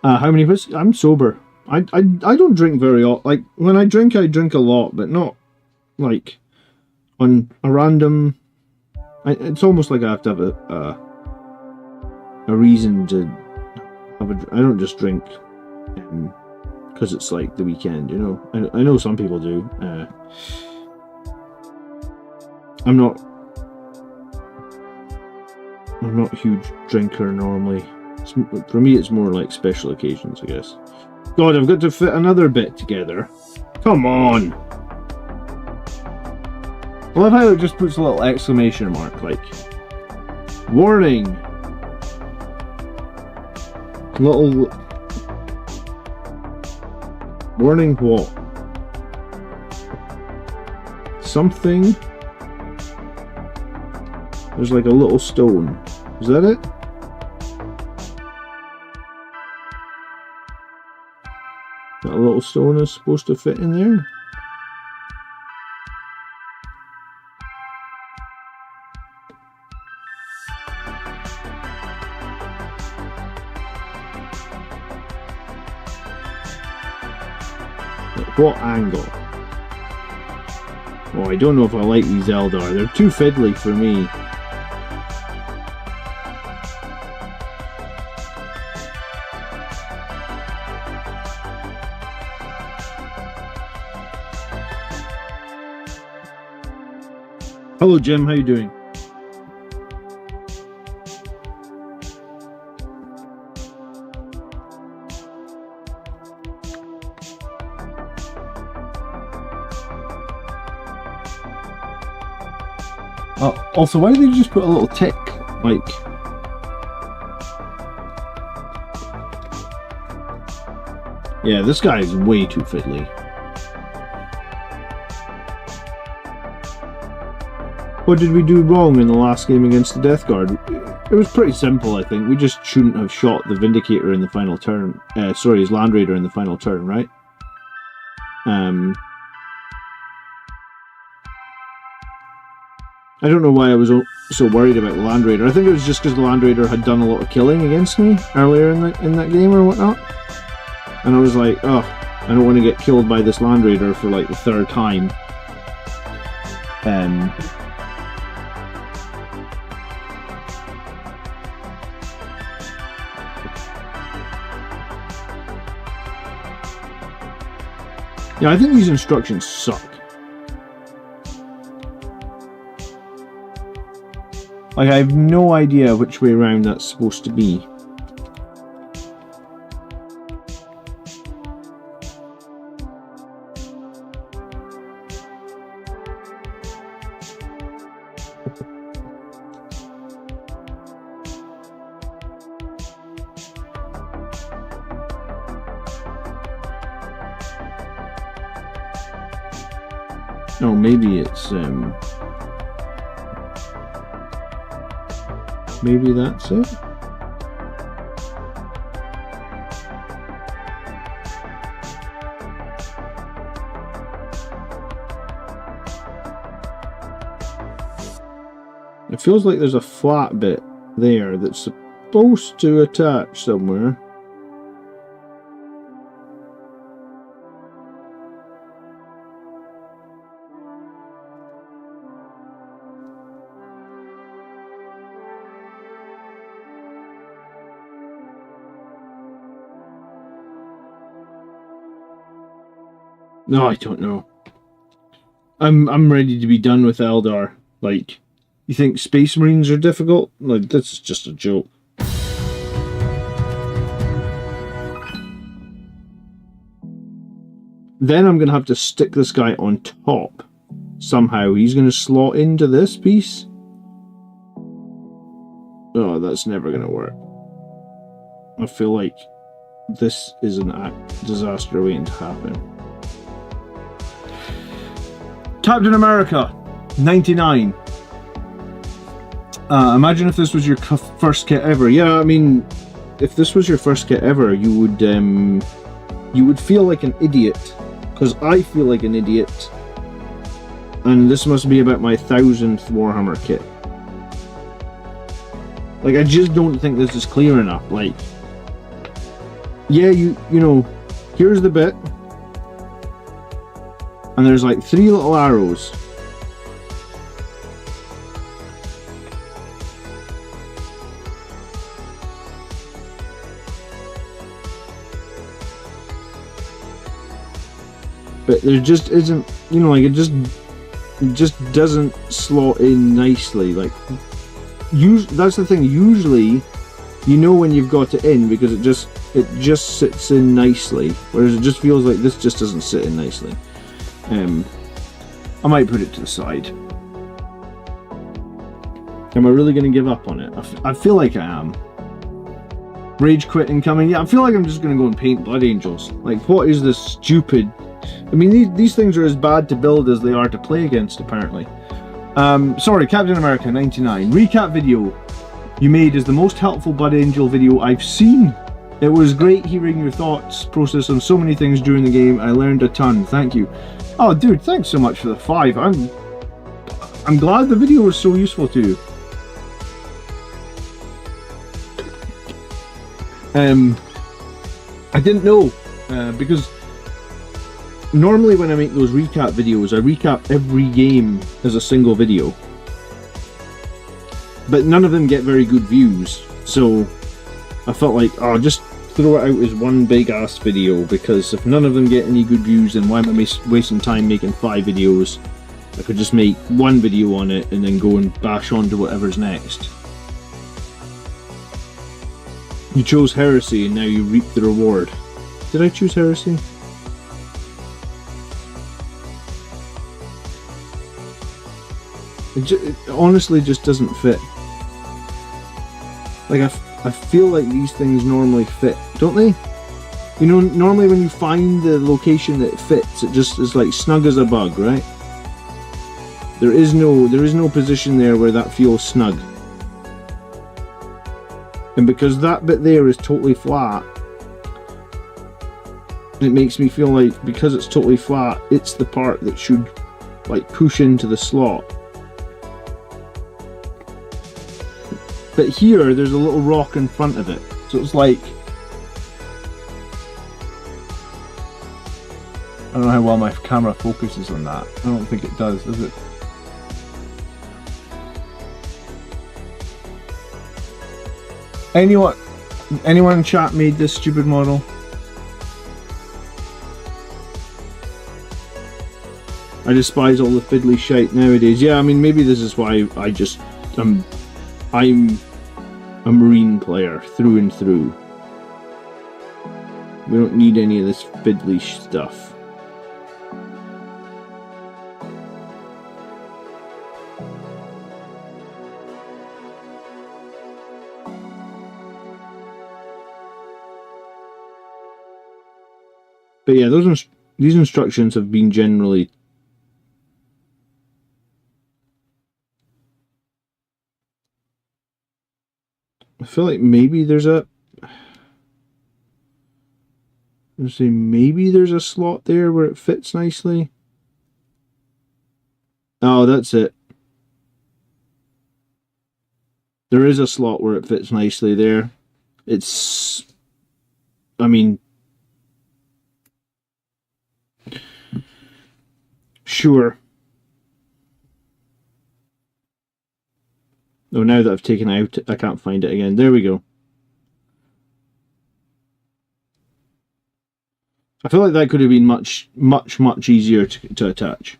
How many whiskey? I'm sober. I don't drink very often. Like, when I drink a lot, but not, like, on a random... it's almost like I have to have a reason to have I don't just drink because it's, like, the weekend, you know? I know some people do. I'm not a huge drinker normally. For me, it's more like special occasions, I guess. God, I've got to fit another bit together. Come on! I love how it just puts a little exclamation mark, like... Warning! Little... Warning what? Something... There's like a little stone. Is that it? That little stone is supposed to fit in there? At what angle? Oh, I don't know if I like these Eldar. They're too fiddly for me. Hello Jim, how you doing? Also, why did they just put a little tick? Like... Yeah, this guy is way too fiddly. What did we do wrong in the last game against the Death Guard? It was pretty simple, I think. We just shouldn't have shot the Vindicator in the final turn. Sorry, his Land Raider in the final turn, right? I don't know why I was so worried about the Land Raider. I think it was just because the Land Raider had done a lot of killing against me earlier in that game or whatnot. And I was like, oh, I don't want to get killed by this Land Raider for like the third time. Yeah, I think these instructions suck. Like, I have no idea which way around that's supposed to be. Oh, maybe it's, maybe that's it? It feels like there's a flat bit there that's supposed to attach somewhere. No, I don't know. I'm ready to be done with Eldar. Like, you think Space Marines are difficult? Like, this is just a joke. Then I'm gonna have to stick this guy on top. Somehow he's gonna slot into this piece. Oh, that's never gonna work. I feel like this is an disaster waiting to happen. Captain America, 99. Imagine if this was your first kit ever. Yeah, I mean, if this was your first kit ever, you would feel like an idiot. Because I feel like an idiot. And this must be about my 1000th Warhammer kit. Like, I just don't think this is clear enough. Like, yeah, you know, here's the bit, and there's like 3 little arrows. But there just isn't, you know, like it just doesn't slot in nicely. Like, that's the thing. Usually, you know when you've got it in because it just sits in nicely. Whereas it just feels like this just doesn't sit in nicely. I might put it to the side. Am I really going to give up on it? I feel like I am. Rage quit incoming. Yeah, I feel like I'm just going to go and paint Blood Angels. Like, what is this stupid... I mean, these things are as bad to build as they are to play against, apparently. Sorry, Captain America 99. Recap video you made is the most helpful Blood Angel video I've seen. It was great hearing your thoughts process on so many things during the game. I learned a ton. Thank you. Oh, dude, thanks so much for the 5. I'm glad the video was so useful to you. I didn't know because normally when I make those recap videos, I recap every game as a single video. But none of them get very good views, so I felt like, oh, just throw it out as one big ass video, because if none of them get any good views, then why am I wasting time making 5 videos? I could just make one video on it and then go and bash on to whatever's next. You chose heresy and now you reap the reward. Did I choose heresy? It honestly just doesn't fit. Like, I feel like these things normally fit, don't they? You know, normally when you find the location that it fits, it just is like snug as a bug, right? There is no position there where that feels snug. And because that bit there is totally flat, it makes me feel like, because it's totally flat, it's the part that should like push into the slot. But here, there's a little rock in front of it, so it's like... I don't know how well my camera focuses on that. I don't think it does it? Anyone in chat made this stupid model? I despise all the fiddly shite nowadays. Yeah, I mean, maybe this is why I'm a Marine player through and through. We don't need any of this fiddly stuff. But yeah, these instructions have been generally... I feel like maybe there's a... Let's see, maybe there's a slot there where it fits nicely. Oh, that's it. There is a slot where it fits nicely there. It's... I mean... Sure. Oh, now that I've taken it out, I can't find it again. There we go. I feel like that could have been much easier to attach.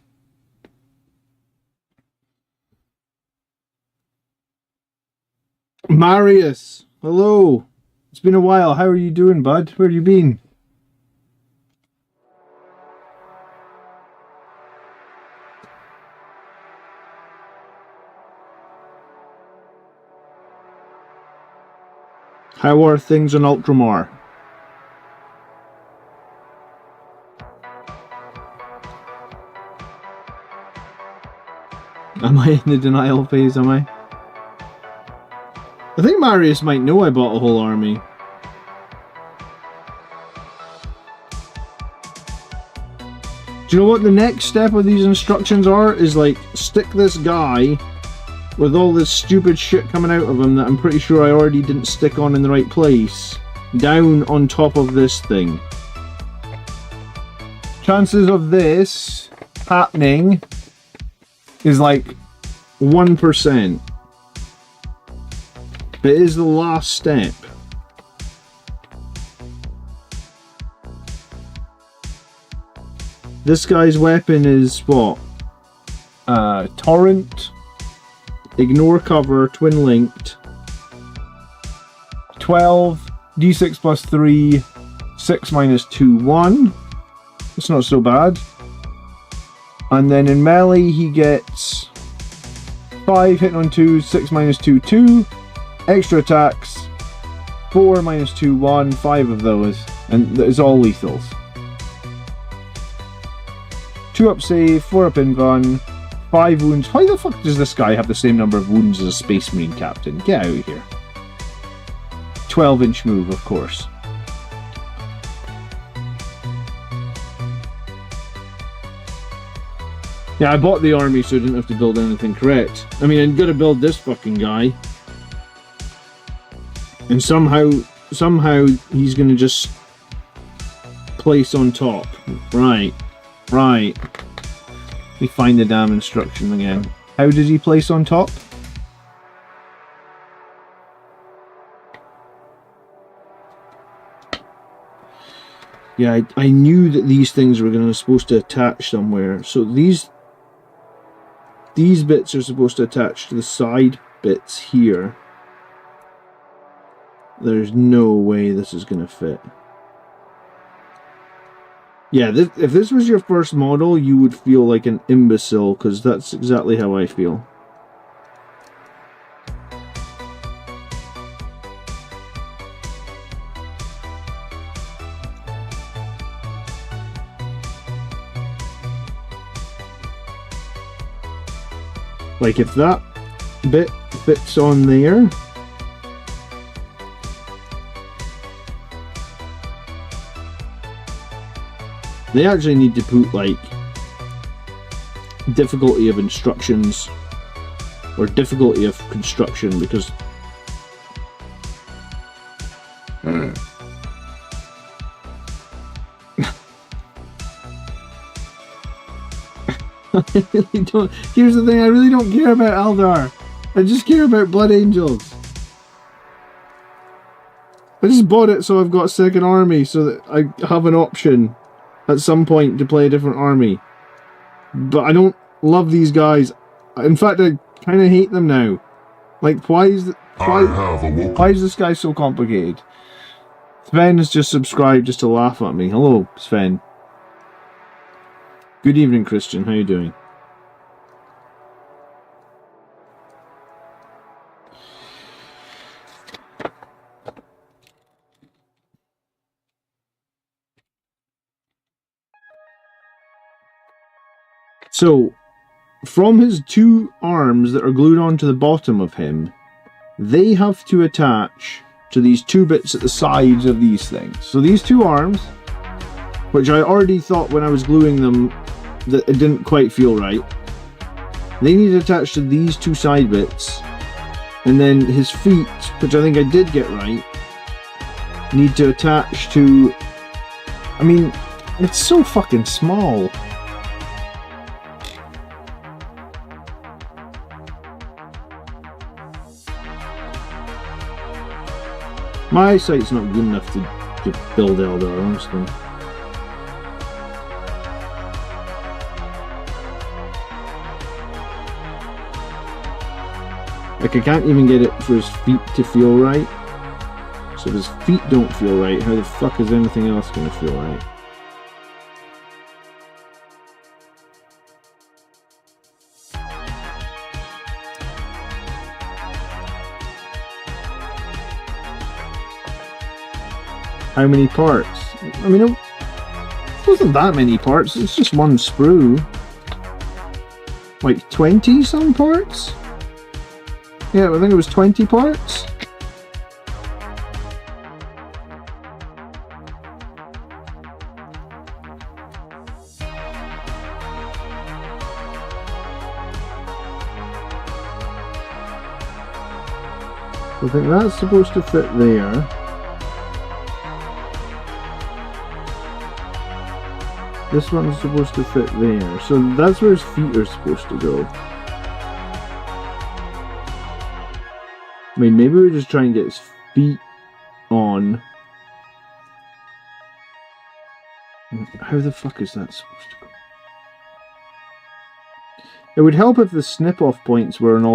Marius, hello. It's been a while. How are you doing, bud? Where have you been? How are things on Ultramar? Am I in the denial phase, am I? I think Marius might know I bought a whole army. Do you know what the next step of these instructions are? Is like, stick this guy with all this stupid shit coming out of him that I'm pretty sure I already didn't stick on in the right place down on top of this thing. Chances of this happening is like 1%. But it is the last step. This guy's weapon is what? Torrent, ignore cover, twin linked, 12, d6 plus 3, 6 minus 2, 1. It's not so bad. And then in melee he gets 5 hitting on 2, 6 minus 2, 2. Extra attacks, 4 minus 2, 1, 5 of those. And it's all lethals. 2 up save, 4 up invuln, 5 wounds. Why the fuck does this guy have the same number of wounds as a Space Marine captain? Get out of here. 12-inch move, of course. Yeah, I bought the army so I didn't have to build anything correct. I mean, I'm gonna build this fucking guy. And somehow he's gonna just place on top. Right. Right. Let me find the damn instruction again. How does he place on top? Yeah, I knew that these things were supposed to attach somewhere. So these bits are supposed to attach to the side bits here. There's no way this is going to fit. Yeah, if this was your first model, you would feel like an imbecile, because that's exactly how I feel. Like, if that bit fits on there, they actually need to put, like, difficulty of instructions or difficulty of construction, because I really don't. Here's the thing, I really don't care about Eldar. I just care about Blood Angels. I just bought it so I've got a second army, so that I have an option at some point to play a different army. But I don't love these guys. In fact, I kind of hate them now. Like, why is this guy so complicated? Sven has just subscribed just to laugh at me. Hello, Sven. Good evening, Christian. How you doing? So, from his 2 arms that are glued onto the bottom of him, they have to attach to these 2 bits at the sides of these things. So these 2 arms, which I already thought when I was gluing them that it didn't quite feel right, they need to attach to these 2 side bits, and then his feet, which I think I did get right, need to attach to... I mean, it's so fucking small. My eyesight's not good enough to build Eldar, honestly. Like, I can't even get it for his feet to feel right. So if his feet don't feel right, how the fuck is anything else gonna feel right? How many parts? I mean, it wasn't that many parts, it's just one sprue. Like 20 some parts? Yeah, I think it was 20 parts. I think that's supposed to fit there. This one's supposed to fit there. So that's where his feet are supposed to go. I mean, maybe we just try and get his feet on. How the fuck is that supposed to go? It would help if the snip-off points weren't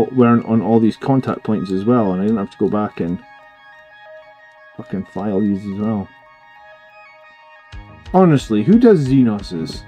on all these contact points as well, and I didn't have to go back and fucking file these as well. Honestly, who does Xenoses?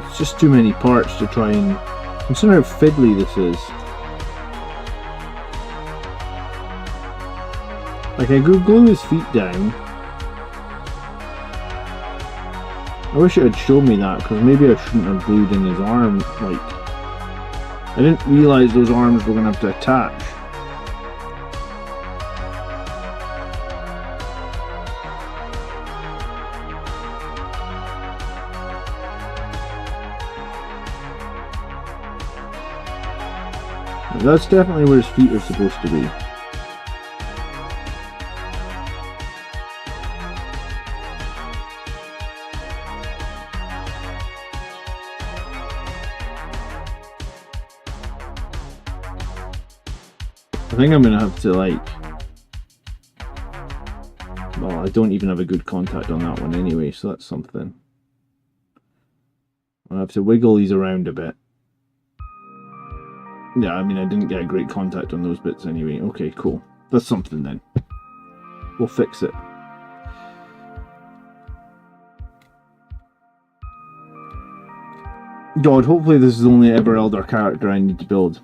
It's just too many parts to try and consider how fiddly this is. Like, I could glue his feet down. I wish it had shown me that, because maybe I shouldn't have glued in his arm. Like, I didn't realise those arms were going to have to attach. That's definitely where his feet are supposed to be. I think I'm gonna have to, like... Well, I don't even have a good contact on that one anyway, so that's something. I'll have to wiggle these around a bit. Yeah, I mean, I didn't get a great contact on those bits anyway. Okay, cool. That's something then. We'll fix it. God, hopefully this is the only ever Eldar character I need to build.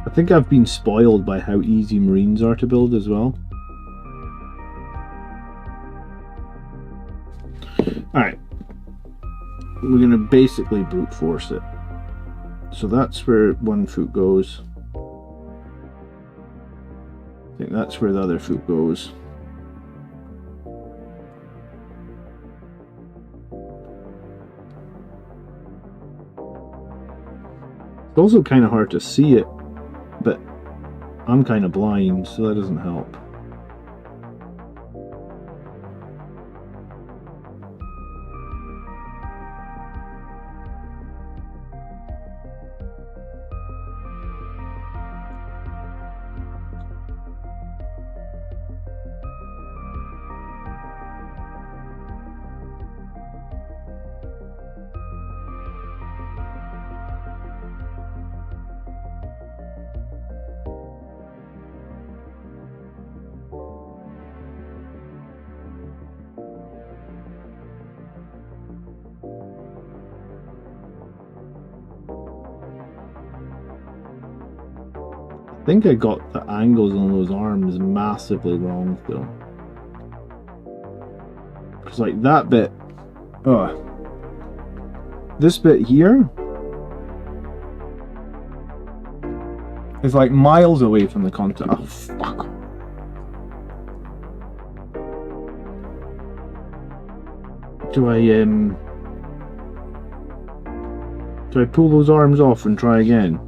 I think I've been spoiled by how easy Marines are to build as well. Alright. We're going to basically brute force it. So that's where one foot goes. I think that's where the other foot goes. It's also kind of hard to see it. But I'm kind of blind, so that doesn't help. I think I got the angles on those arms massively wrong though. Because like that bit, this bit here is like miles away from the contact. Oh fuck. Do I pull those arms off and try again?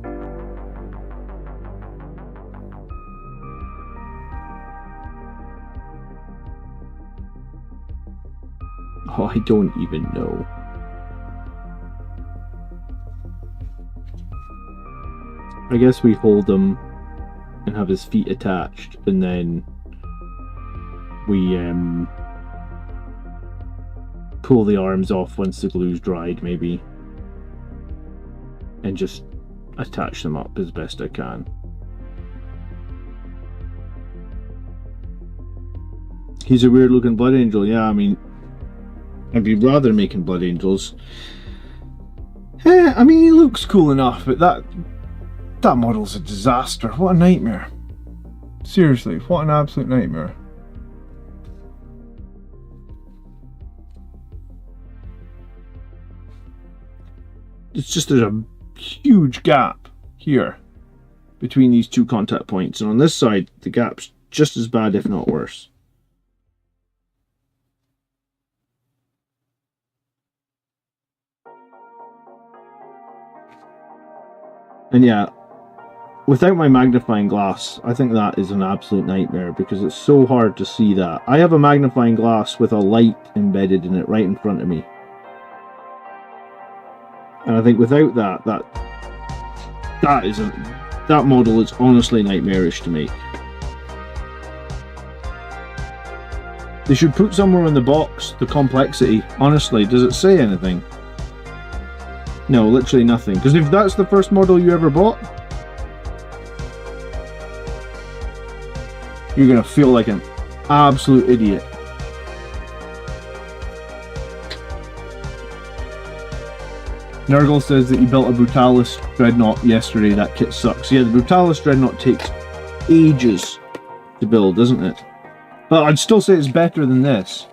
Oh, I don't even know. I guess we hold him and have his feet attached, and then we pull the arms off once the glue's dried, maybe, and just attach them up as best I can. He's a weird looking blood angel. Yeah, I mean, I'd be rather making blood angels. I mean, he looks cool enough, but that That model's a disaster. What a nightmare. Seriously, what an absolute nightmare. It's just there's a huge gap here between these two contact points, and on this side the gap's just as bad, if not worse. And yeah, without my magnifying glass, I think that is an absolute nightmare because it's so hard to see that. I have a magnifying glass with a light embedded in it right in front of me. And I think without that, that model is honestly nightmarish to make. They should put somewhere in the box the complexity. Honestly, does it say anything? No, literally nothing. Because if that's the first model you ever bought, you're going to feel like an absolute idiot. Nurgle says that he built a Brutalis Dreadnought yesterday. That kit sucks. Yeah, the Brutalis Dreadnought takes ages to build, doesn't it? But I'd still say it's better than this.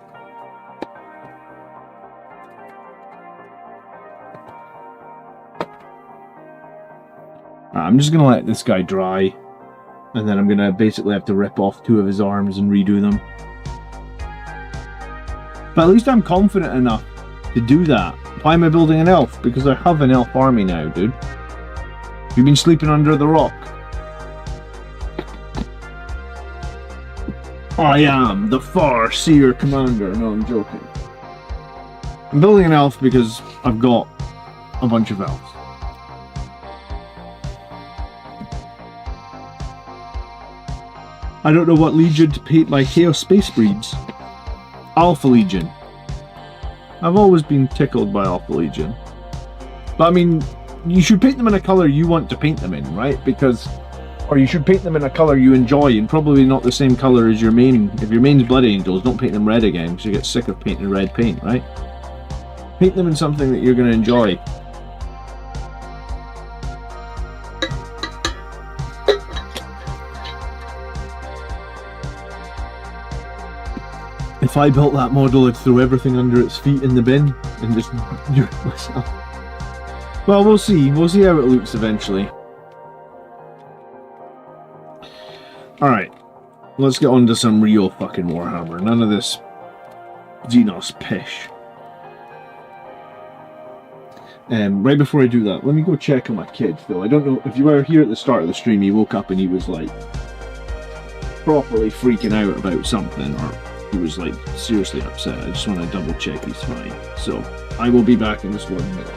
I'm just going to let this guy dry. And then I'm going to basically have to rip off 2 of his arms and redo them. But at least I'm confident enough to do that. Why am I building an elf? Because I have an elf army now, dude. You've been sleeping under the rock. I am the Farseer Commander. No, I'm joking. I'm building an elf because I've got a bunch of elves. I don't know what Legion to paint my Chaos Space breeds. Alpha Legion. I've always been tickled by Alpha Legion. But I mean, you should paint them in a colour you want to paint them in, right? Because, or you should paint them in a colour you enjoy, and probably not the same colour as your main. If your main's Blood Angels, don't paint them red again, because you get sick of painting red paint, right? Paint them in something that you're going to enjoy. If I built that model, I'd throw everything under its feet in the bin and just do it myself. Well, we'll see. We'll see how it looks eventually. Alright. Let's get on to some real fucking Warhammer. None of this Xenos pish. Right before I do that, let me go check on my kid, Phil. I don't know if you were here at the start of the stream, he woke up and he was like properly freaking out about something, or he was like seriously upset. I just want to double check he's fine. So I will be back in just 1 minute.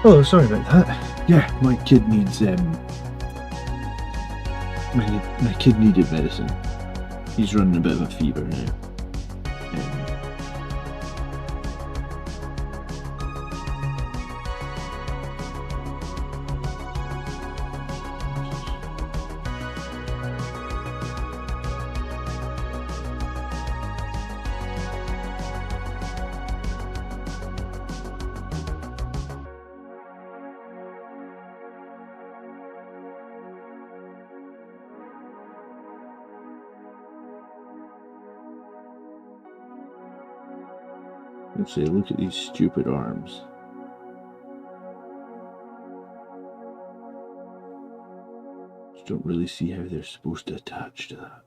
Oh, sorry about that. Yeah, my kid needs my kid needed medicine. He's running a bit of a fever now. Let's see, look at these stupid arms. Just don't really see how they're supposed to attach to that.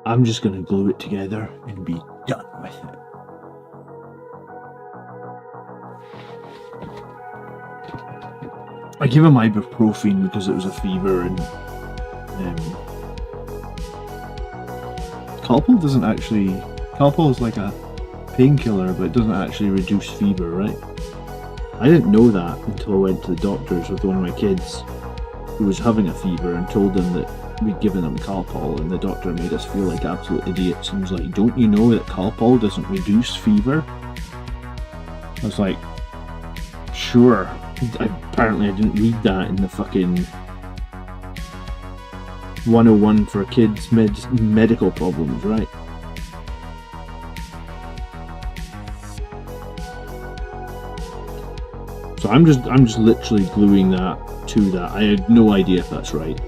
I'm just going to glue it together and be done with it. I gave him ibuprofen because it was a fever, and Calpol doesn't actually... Calpol is like a painkiller, but it doesn't actually reduce fever, right? I didn't know that until I went to the doctors with one of my kids who was having a fever and told them that we'd given him Calpol, and the doctor made us feel like absolute idiots and was like, don't you know that Calpol doesn't reduce fever? I was like, sure. Apparently I didn't read that in the fucking 101 for kids medical problems, right? So I'm just literally gluing that to that. I had no idea if that's right.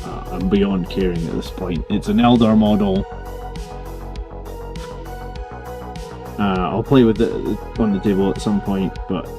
I'm beyond caring at this point. It's an Eldar model. I'll play with it on the table at some point, but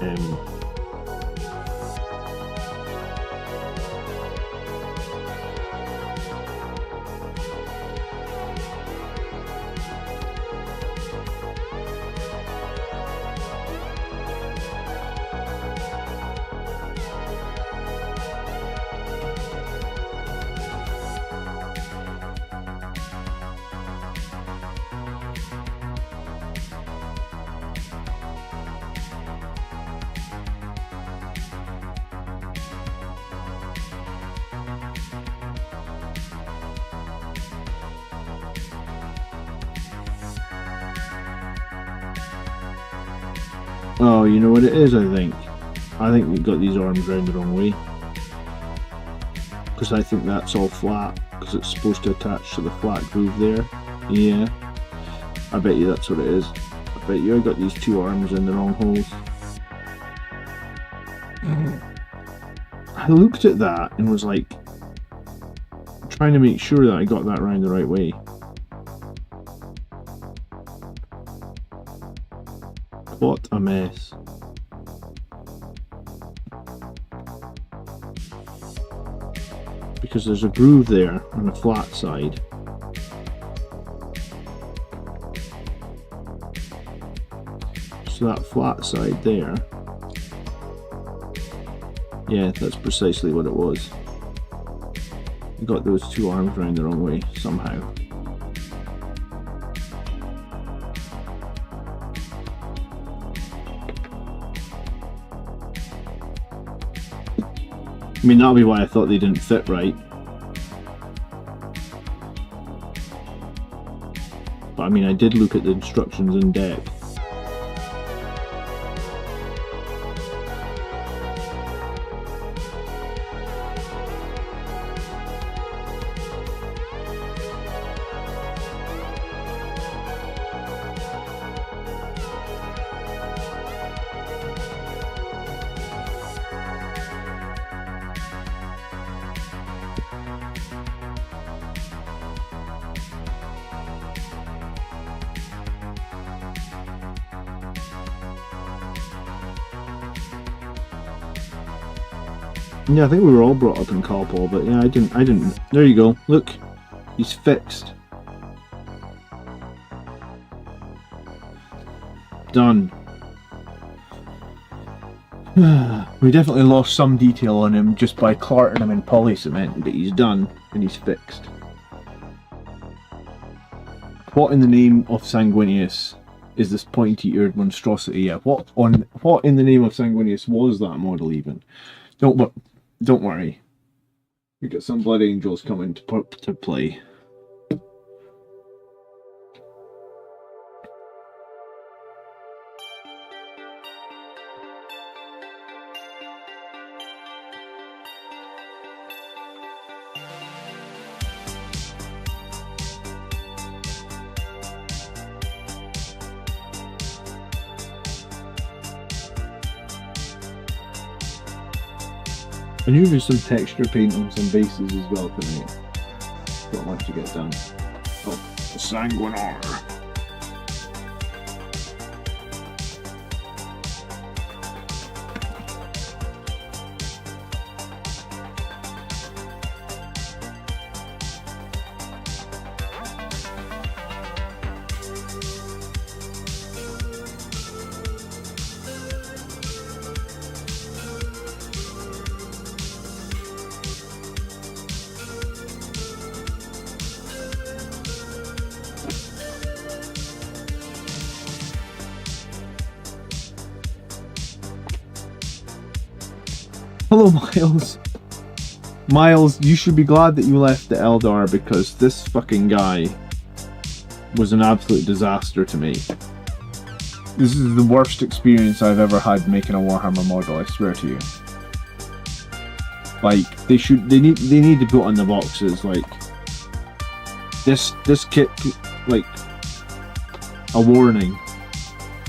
oh, you know what it is, I think? I think we've got these arms round the wrong way. Because I think that's all flat, because it's supposed to attach to the flat groove there. Yeah. I bet you that's what it is. I bet you I got these two arms in the wrong holes. I looked at that and was like, trying to make sure that I got that round the right way. What a mess. Because there's a groove there on the flat side. So that flat side there. Yeah, that's precisely what it was. I got those two arms round the wrong way somehow. I mean, that'll be why I thought they didn't fit right. But I mean, I did look at the instructions in depth. Yeah, I think we were all brought up in Calpol, but yeah, I didn't. There you go. Look, he's fixed. Done. We definitely lost some detail on him just by clarting him in poly cement, but he's done and he's fixed. What in the name of Sanguinius is this pointy-eared monstrosity? Yeah, what in the name of Sanguinius was that model even? Don't worry. We got some Blood Angels coming to play. I knew there was some texture paint on some bases as well tonight. Got much to get done. Oh, the Sanguinary. Hello, Miles. Miles, you should be glad that you left the Eldar because this fucking guy was an absolute disaster to me. This is the worst experience I've ever had making a Warhammer model, I swear to you. Like, they need to put on the boxes, like, this kit, like, a warning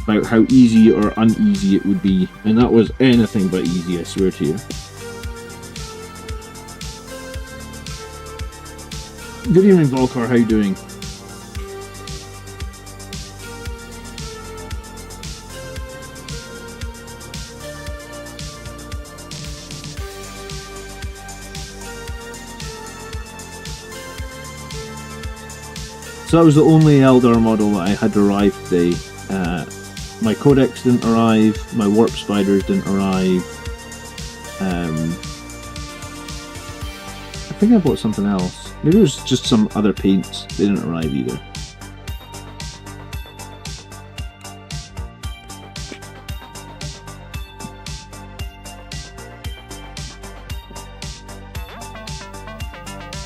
about how easy or uneasy it would be, and that was anything but easy, I swear to you. Good evening, Volkar, how you doing? So that was the only Eldar model that I had arrived today. My Codex didn't arrive, my Warp Spiders didn't arrive. I think I bought something else. Maybe it was just some other paints. They didn't arrive either.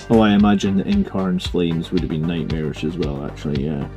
Oh, I imagine the Incarn's Flames would have been nightmarish as well, actually, yeah.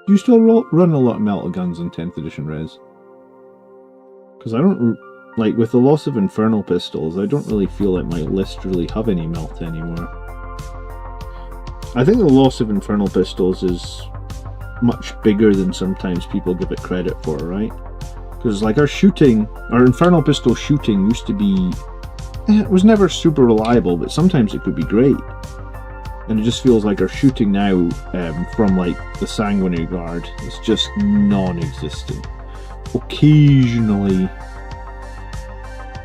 Do you still run a lot of melta guns in 10th edition res? Because I don't, like, with the loss of Infernal Pistols, I don't really feel like my list really have any melta anymore. I think the loss of Infernal Pistols is much bigger than sometimes people give it credit for, right? Because, like, our Infernal Pistol shooting used to be, it was never super reliable, but sometimes it could be great. And it just feels like our shooting now from, like, the Sanguinary Guard is just non-existent. Occasionally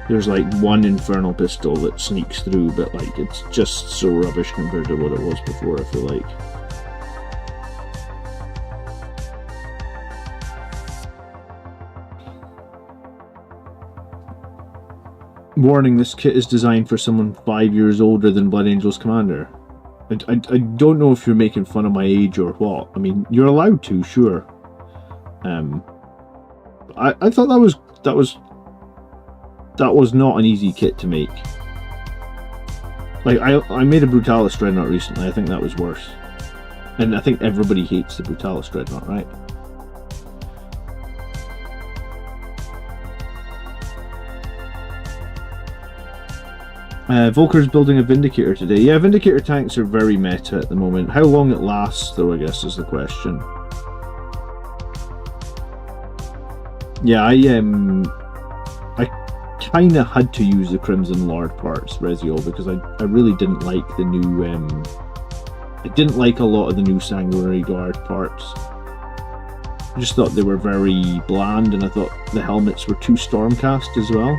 there's, like, one Infernal Pistol that sneaks through, but, like, it's just so rubbish compared to what it was before, I feel like. Warning, this kit is designed for someone 5 years older than Blood Angel's Commander. I don't know if you're making fun of my age or what. I mean, you're allowed to, sure. I thought that was not an easy kit to make. Like, I made a Brutalis Dreadnought recently. I think that was worse. And I think everybody hates the Brutalis Dreadnought, right? Volker's building a Vindicator today. Yeah, Vindicator tanks are very meta at the moment. How long it lasts, though, I guess, is the question. Yeah, I kind of had to use the Crimson Lord parts, Rezio, because I really didn't like the new... I didn't like a lot of the new Sanguinary Guard parts. I just thought they were very bland, and I thought the helmets were too Stormcast as well.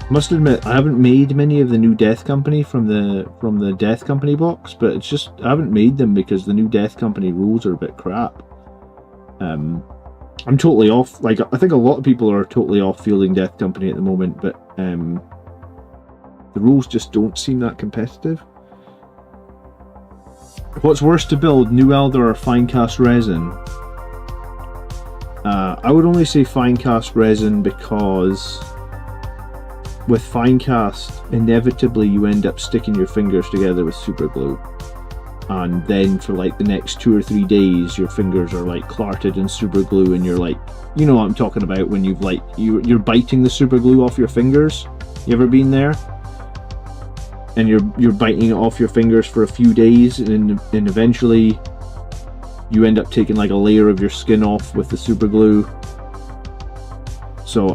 Must admit, I haven't made many of the new Death Company from the Death Company box, but it's just I haven't made them because the new Death Company rules are a bit crap. I'm totally off. Like, I think a lot of people are totally off fielding Death Company at the moment, but the rules just don't seem that competitive. What's worse to build, New Eldar or Finecast Resin? I would only say Finecast Resin because with Finecast, inevitably you end up sticking your fingers together with super glue. And then for like the next 2 or 3 days, your fingers are like clarted in super glue, and you're like, you know what I'm talking about when you've like, you're biting the super glue off your fingers. You ever been there? And you're biting it off your fingers for a few days, and eventually you end up taking like a layer of your skin off with the super glue. So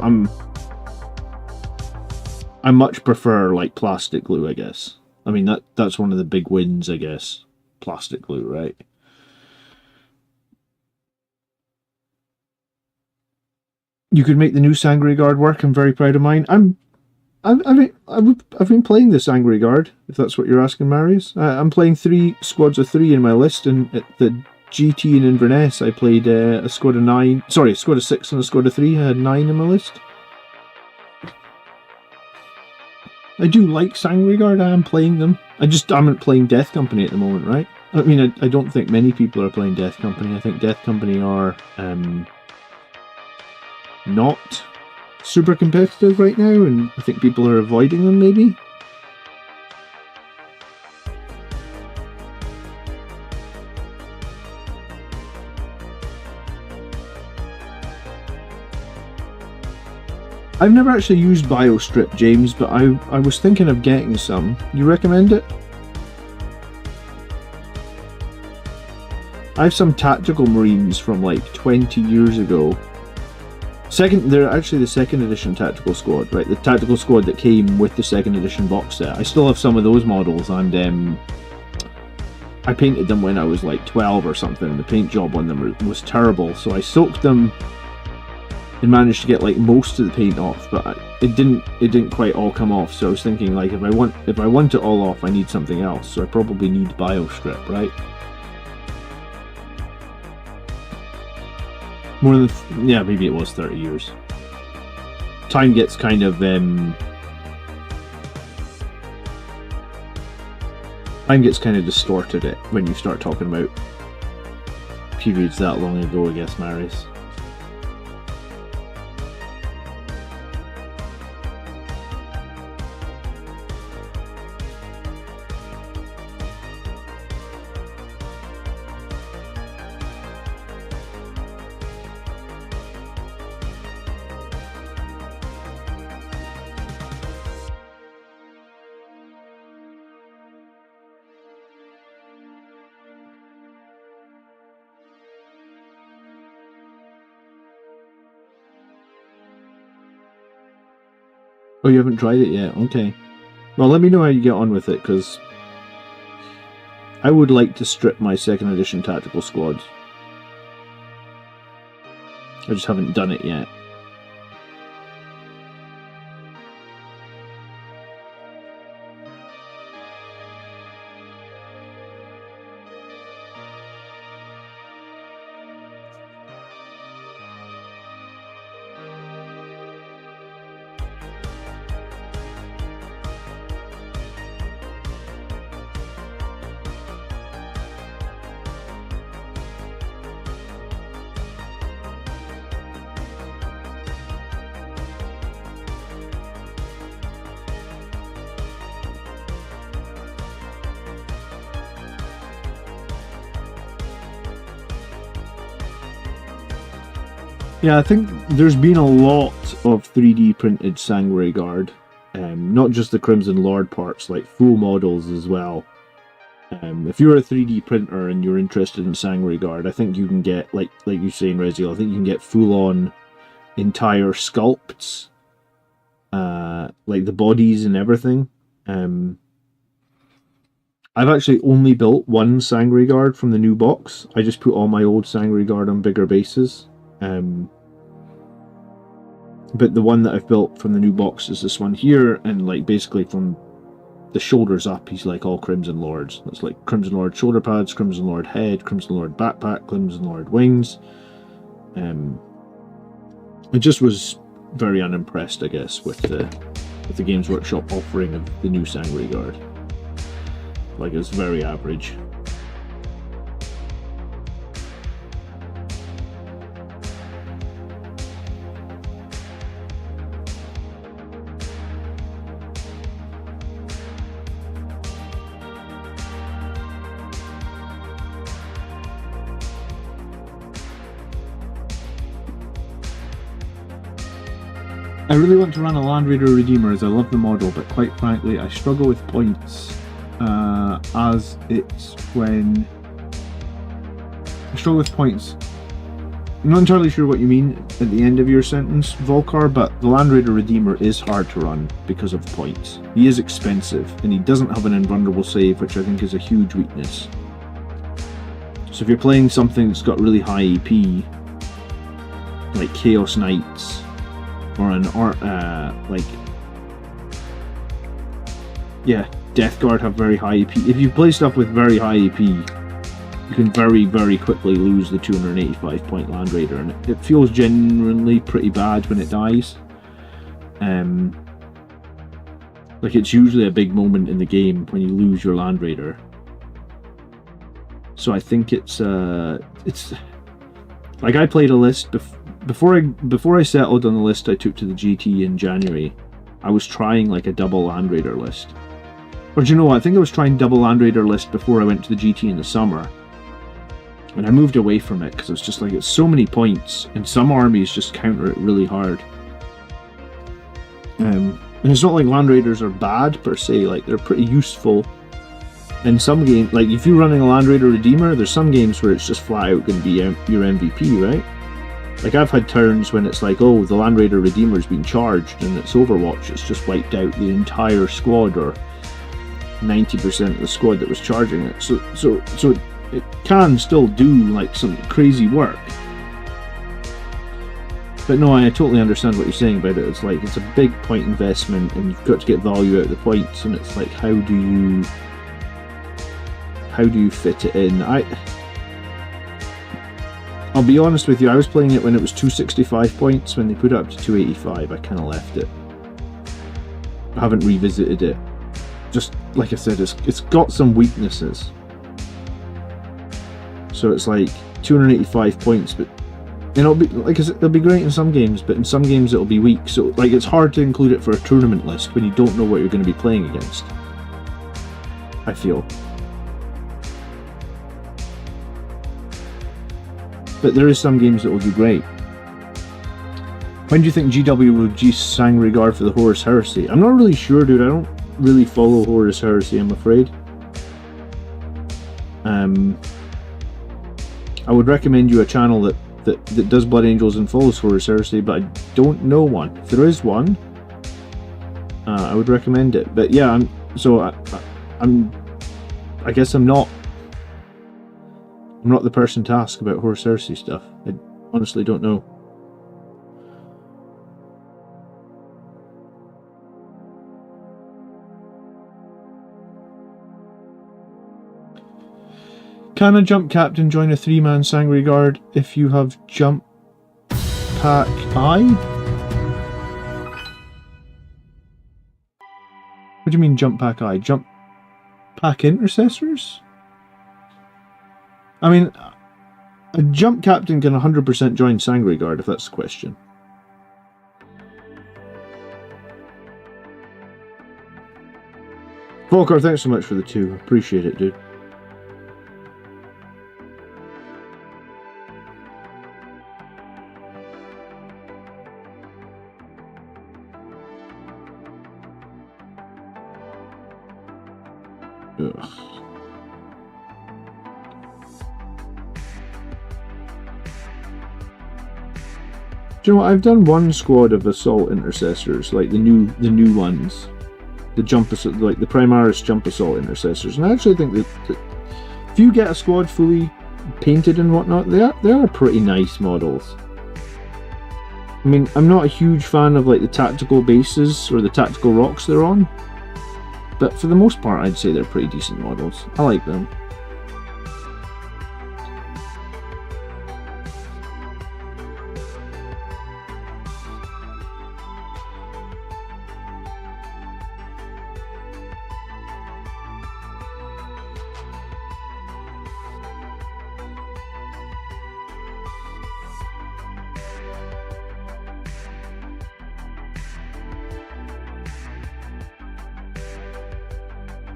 I much prefer like plastic glue, I guess. I mean, that's one of the big wins, I guess. Plastic glue, right? You could make the new Sanguinary Guard work. I'm very proud of mine. I've been playing the Sanguinary Guard, if that's what you're asking, Marius. I'm playing 3 squads of 3 in my list, and at the GT in Inverness, I played a squad of 9. Sorry, a squad of 6 and a squad of 3. I had 9 in my list. I do like Sanguinary Guard. I am playing them. I just am not playing Death Company at the moment, right? I mean, I don't think many people are playing Death Company. I think Death Company are not super competitive right now, and I think people are avoiding them, maybe. I've never actually used BioStrip, James, but I was thinking of getting some. You recommend it? I have some tactical marines from like 20 years ago. They're actually the 2nd edition tactical squad, right? The tactical squad that came with the 2nd edition box set. I still have some of those models, and I painted them when I was like 12 or something. The paint job on them was terrible, so I soaked them and managed to get like most of the paint off, but it didn't quite all come off. So I was thinking, like, if I want it all off, I need something else. So I probably need BioStrip, right? More than yeah, maybe it was 30 years. Time gets kind of distorted it when you start talking about periods that long ago, I guess, Marius. Oh, you haven't tried it yet? Okay. Well, let me know how you get on with it, because I would like to strip my 2nd edition tactical squads. I just haven't done it yet. Yeah, I think there's been a lot of 3D printed Sanguinary Guard. Not just the Crimson Lord parts, like full models as well. If you're a 3D printer and you're interested in Sanguinary Guard, I think you can get, like you say in Reziel, I think you can get full-on entire sculpts, like the bodies and everything. I've actually only built one Sanguinary Guard from the new box. I just put all my old Sanguinary Guard on bigger bases. But the one that I've built from the new box is this one here, and like basically from the shoulders up, he's like all Crimson Lords. It's like Crimson Lord shoulder pads, Crimson Lord head, Crimson Lord backpack, Crimson Lord wings. I just was very unimpressed, I guess, with the Games Workshop offering of the new Sanguinary Guard. Like, it's very average. I really want to run a Land Raider Redeemer as I love the model, but quite frankly I struggle with points as it's when... I struggle with points. I'm not entirely sure what you mean at the end of your sentence, Volcar, but the Land Raider Redeemer is hard to run because of points. He is expensive, and he doesn't have an invulnerable save, which I think is a huge weakness. So if you're playing something that's got really high AP, like Chaos Knights, or an Death Guard have very high AP. If you play stuff with very high AP, you can very, very quickly lose the 285 point Land Raider, and it feels genuinely pretty bad when it dies. Like, it's usually a big moment in the game when you lose your Land Raider. So I think it's like, I played a list before I settled on the list I took to the GT in January. I was trying like a double Land Raider list. Or do you know what? I think I was trying double Land Raider list before I went to the GT in the summer. And I moved away from it because it's just like, it's so many points, and some armies just counter it really hard. And it's not like Land Raiders are bad per se, like they're pretty useful. In some games, like if you're running a Land Raider Redeemer, there's some games where it's just flat out going to be your MVP, right? Like, I've had turns when it's like, oh, the Land Raider Redeemer's been charged, and it's Overwatch, it's just wiped out the entire squad, or 90% of the squad that was charging it. So it can still do like some crazy work. But no, I totally understand what you're saying about it. It's like, it's a big point investment, and you've got to get value out of the points, and it's like, how do you fit it in? I'll be honest with you, I was playing it when it was 265 points. When they put it up to 285, I kind of left it. I haven't revisited it. Just like I said, it's got some weaknesses. So it's like 285 points, but it'll be like, it'll be great in some games, but in some games it'll be weak. So like, it's hard to include it for a tournament list when you don't know what you're going to be playing against, I feel. But there is some games that will do great. When do you think GW will release Sanguinary Guard for the Horus Heresy? I'm not really sure, dude. I don't really follow Horus Heresy, I'm afraid. I would recommend you a channel that does Blood Angels and follows Horus Heresy, but I don't know one. If there is one, I would recommend it. But yeah, I guess I'm not the person to ask about Horus Heresy stuff. I honestly don't know. Can a jump captain join a 3-man Sanguinary Guard if you have jump pack I? What do you mean jump pack I? Jump pack intercessors? I mean, a jump captain can 100% join Sanguinary Guard, if that's the question. Volker, thanks so much for the 2. Appreciate it, dude. Ugh. Do you know what? I've done one squad of assault intercessors, like the new ones, the like the Primaris jump assault intercessors, and I actually think that if you get a squad fully painted and whatnot, they are pretty nice models. I mean, I'm not a huge fan of like the tactical bases or the tactical rocks they're on, but for the most part, I'd say they're pretty decent models. I like them.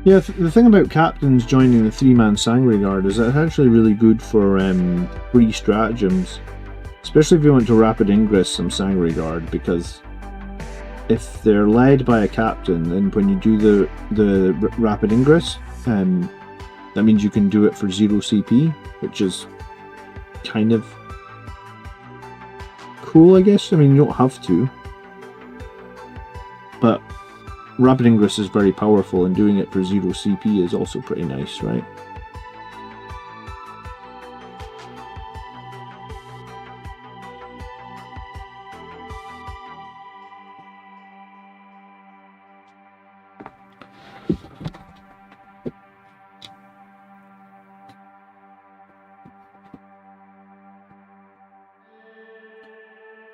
Yeah, the thing about captains joining the 3-man Sanguinary Guard is that it's actually really good for free stratagems, especially if you want to rapid ingress some Sanguinary Guard, because if they're led by a captain, then when you do the rapid ingress, that means you can do it for 0 CP, which is kind of cool, I guess. I mean, you don't have to, but rapid ingress is very powerful, and doing it for 0 CP is also pretty nice, right?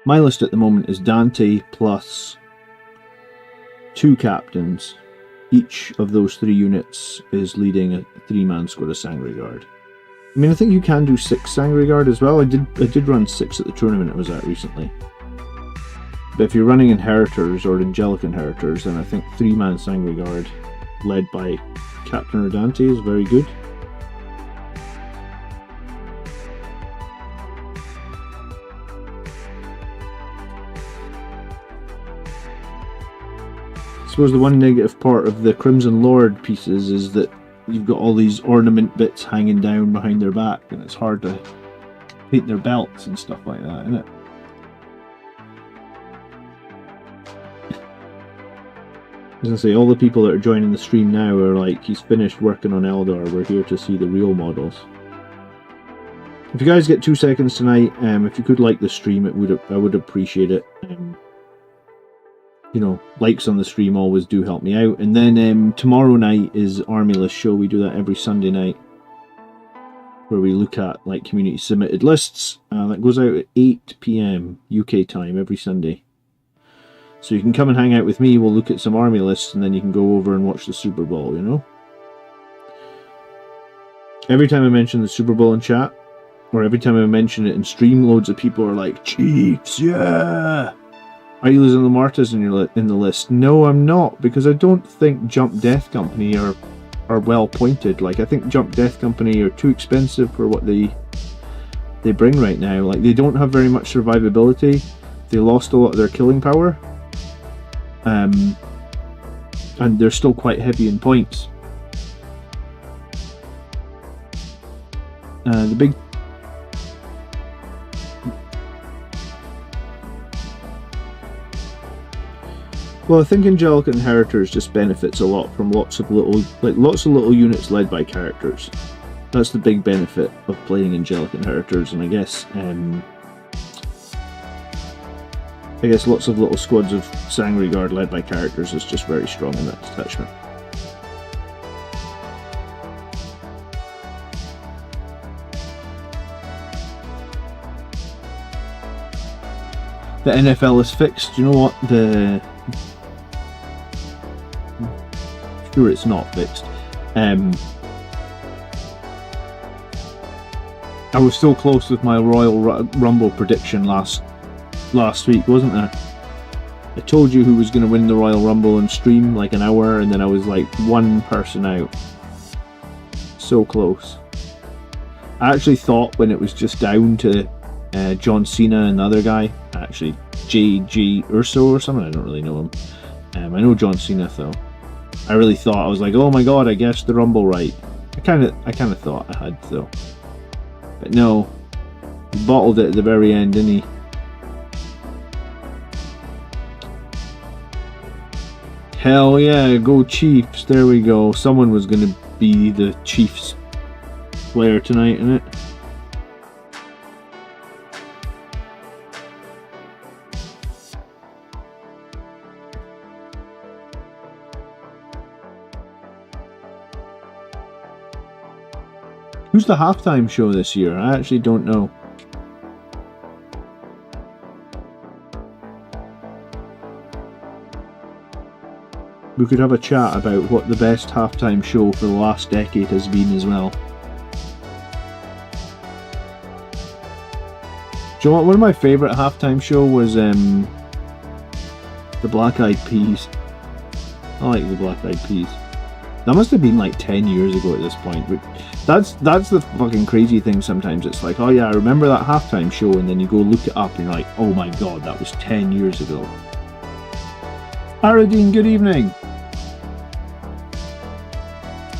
My list at the moment is Dante plus 2 captains. Each of those 3 units is leading a 3-man squad of Sanguinary Guard. I mean, I think you can do 6 Sanguinary Guard as well. I did run 6 at the tournament I was at recently. But if you're running Inheritors or Angelic Inheritors, then I think 3-man Sanguinary Guard led by Captain or Dante is very good. I suppose the one negative part of the Crimson Lord pieces is that you've got all these ornament bits hanging down behind their back, and it's hard to paint their belts and stuff like that, isn't it? As I say, all the people that are joining the stream now are like, he's finished working on Eldar, we're here to see the real models. If you guys get 2 seconds tonight, if you could like the stream, I would appreciate it. You know, likes on the stream always do help me out. And then tomorrow night is Army List Show. We do that every Sunday night, where we look at like community submitted lists. That goes out at 8 PM UK time every Sunday. So you can come and hang out with me. We'll look at some Army lists, and then you can go over and watch the Super Bowl, you know? Every time I mention the Super Bowl in chat, or every time I mention it in stream, loads of people are like, Chiefs, yeah! Are you losing the Martas in the list? No, I'm not, because I don't think Jump Death Company are well pointed. Like, I think Jump Death Company are too expensive for what they bring right now. Like, they don't have very much survivability. They lost a lot of their killing power. And they're still quite heavy in points. The big... Well, I think Angelic Inheritors just benefits a lot from lots of little units led by characters. That's the big benefit of playing Angelic Inheritors, and I guess lots of little squads of Sanguinary Guard led by characters is just very strong in that detachment. The NFL is fixed. You know what? Sure, it's not fixed. I was so close with my Royal Rumble prediction last week, wasn't I? I told you who was going to win the Royal Rumble on stream like an hour, and then I was like 1 person out. So close. I actually thought when it was just down to John Cena and the other guy, actually J.G. Urso or something, I don't really know him. I know John Cena though. I really thought, I was like, oh my god, I guessed the Rumble right. I kind of thought I had, though. But no, he bottled it at the very end, didn't he? Hell yeah, go Chiefs. There we go. Someone was going to be the Chiefs player tonight, isn't it? Who's the halftime show this year? I actually don't know. We could have a chat about what the best halftime show for the last decade has been as well. Do you know what? One of my favourite halftime show was the Black Eyed Peas. I like the Black Eyed Peas. That must have been like 10 years ago at this point. But that's the fucking crazy thing sometimes. It's like, oh yeah, I remember that halftime show, and then you go look it up and you're like, oh my god, that was 10 years ago. Aradine, good evening.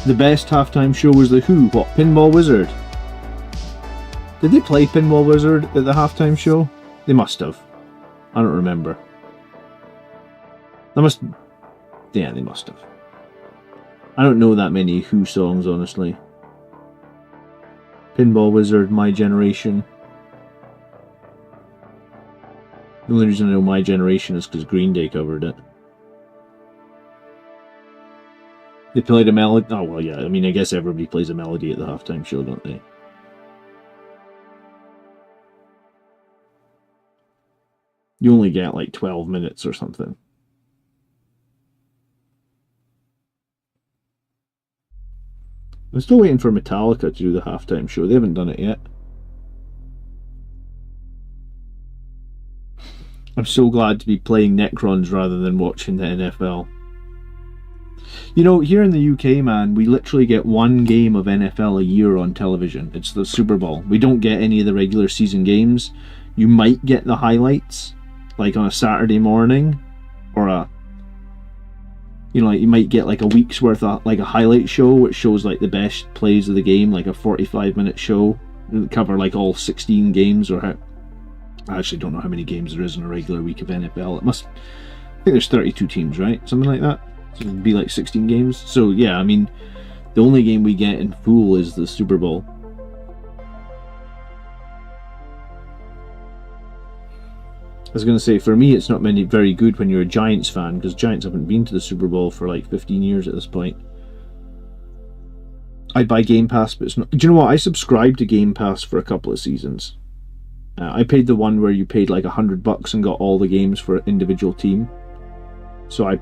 The best halftime show was The Who. What, Pinball Wizard? Did they play Pinball Wizard at the halftime show? They must have. I don't remember. Yeah, they must have. I don't know that many Who songs, honestly. Pinball Wizard, My Generation. The only reason I know My Generation is because Green Day covered it. They played a melody. Oh, well, yeah. I mean, I guess everybody plays a melody at the halftime show, don't they? You only get like 12 minutes or something. I'm still waiting for Metallica to do the halftime show. They haven't done it yet. I'm so glad to be playing Necrons rather than watching the NFL. You know, here in the UK, man, we literally get one game of NFL a year on television. It's the Super Bowl. We don't get any of the regular season games. You might get the highlights, like on a Saturday morning, or a, you know, like you might get like a week's worth of like a highlight show, which shows like the best plays of the game, like a 45-minute show, cover like all 16 games, or how, I actually don't know how many games there is in a regular week of NFL. It must, I think there's 32 teams, right? Something like that. So it'd be like 16 games. So yeah, I mean, the only game we get in full is the Super Bowl. I was going to say, for me, it's not very good when you're a Giants fan, because Giants haven't been to the Super Bowl for like 15 years at this point. I'd buy Game Pass, but it's not. Do you know what? I subscribed to Game Pass for a couple of seasons. I paid the one where you paid like $100 and got all the games for an individual team. So I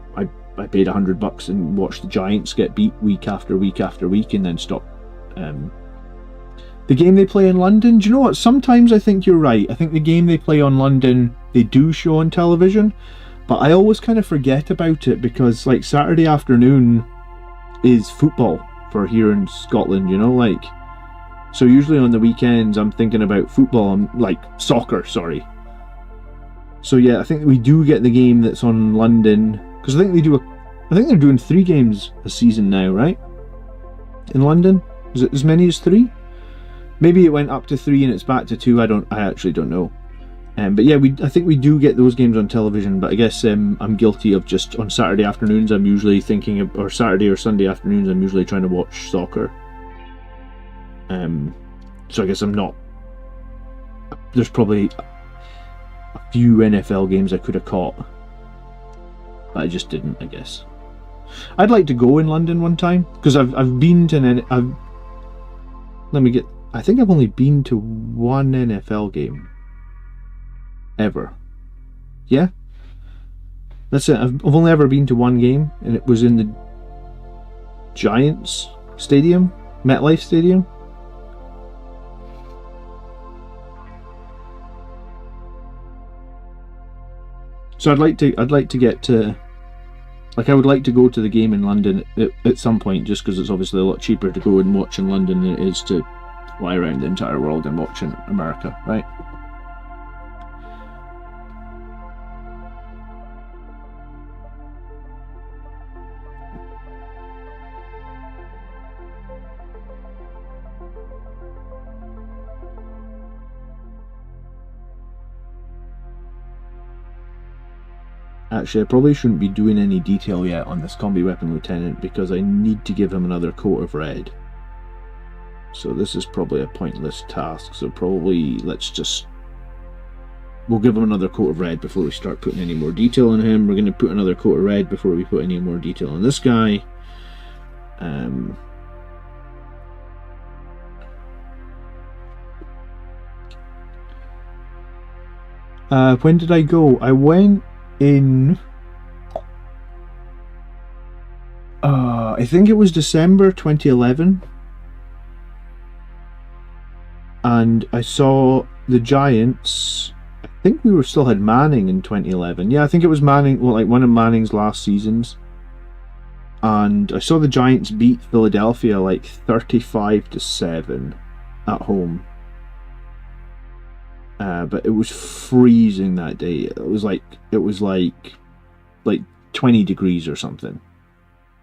paid $100 and watched the Giants get beat week after week after week, and then stop. The game they play in London, do you know what? Sometimes I think you're right. I think the game they play on London, they do show on television, but I always kind of forget about it, because like Saturday afternoon is football for here in Scotland, you know, like, so usually on the weekends I'm thinking about football, I'm like soccer, sorry. So yeah, I think we do get the game that's on London, because I think they're doing 3 games a season now, right? In London? Is it as many as 3? Maybe it went up to 3 and it's back to 2. I actually don't know. But yeah, I think we do get those games on television. But I guess I'm guilty of just on Saturday afternoons. I'm usually thinking of, or Saturday or Sunday afternoons, I'm usually trying to watch soccer. So I guess I'm not. There's probably a few NFL games I could have caught, but I just didn't, I guess. I'd like to go in London one time, because I've been to I think I've only been to one NFL game ever. Yeah, that's it. I've only ever been to one game, and it was in the Giants Stadium, MetLife Stadium. So I'd like to get to, like, I would like to go to the game in London at some point, just because it's obviously a lot cheaper to go and watch in London than it is to fly around the entire world and watch in America, right? Actually, I probably shouldn't be doing any detail yet on this combi weapon lieutenant because I need to give him another coat of red. So this is probably a pointless task, so probably we'll give him another coat of red before we start putting any more detail on him. We're going to put another coat of red before we put any more detail on this guy. When did I go? I went in... I think it was December 2011. And I saw the Giants... I think we still had Manning in 2011. Yeah, I think it was Manning, well, like one of Manning's last seasons. And I saw the Giants beat Philadelphia like 35-7 at home. But it was freezing that day. It was like 20 degrees or something.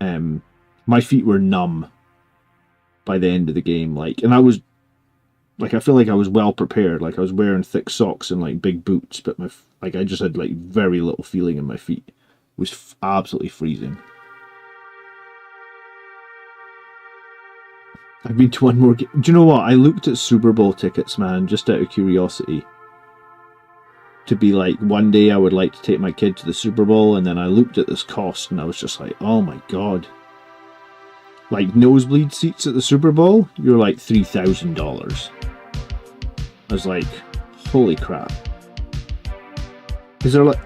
My feet were numb by the end of the game. Like, and I was like, I feel like I was well prepared. Like I was wearing thick socks and like big boots, but I just had like very little feeling in my feet. It was absolutely freezing. I've been to one more game. Do you know what? I looked at Super Bowl tickets, man, just out of curiosity. To be like, one day I would like to take my kid to the Super Bowl, and then I looked at this cost and I was just like, oh my god. Like nosebleed seats at the Super Bowl, you're like $3,000. I was like, holy crap. Is there like...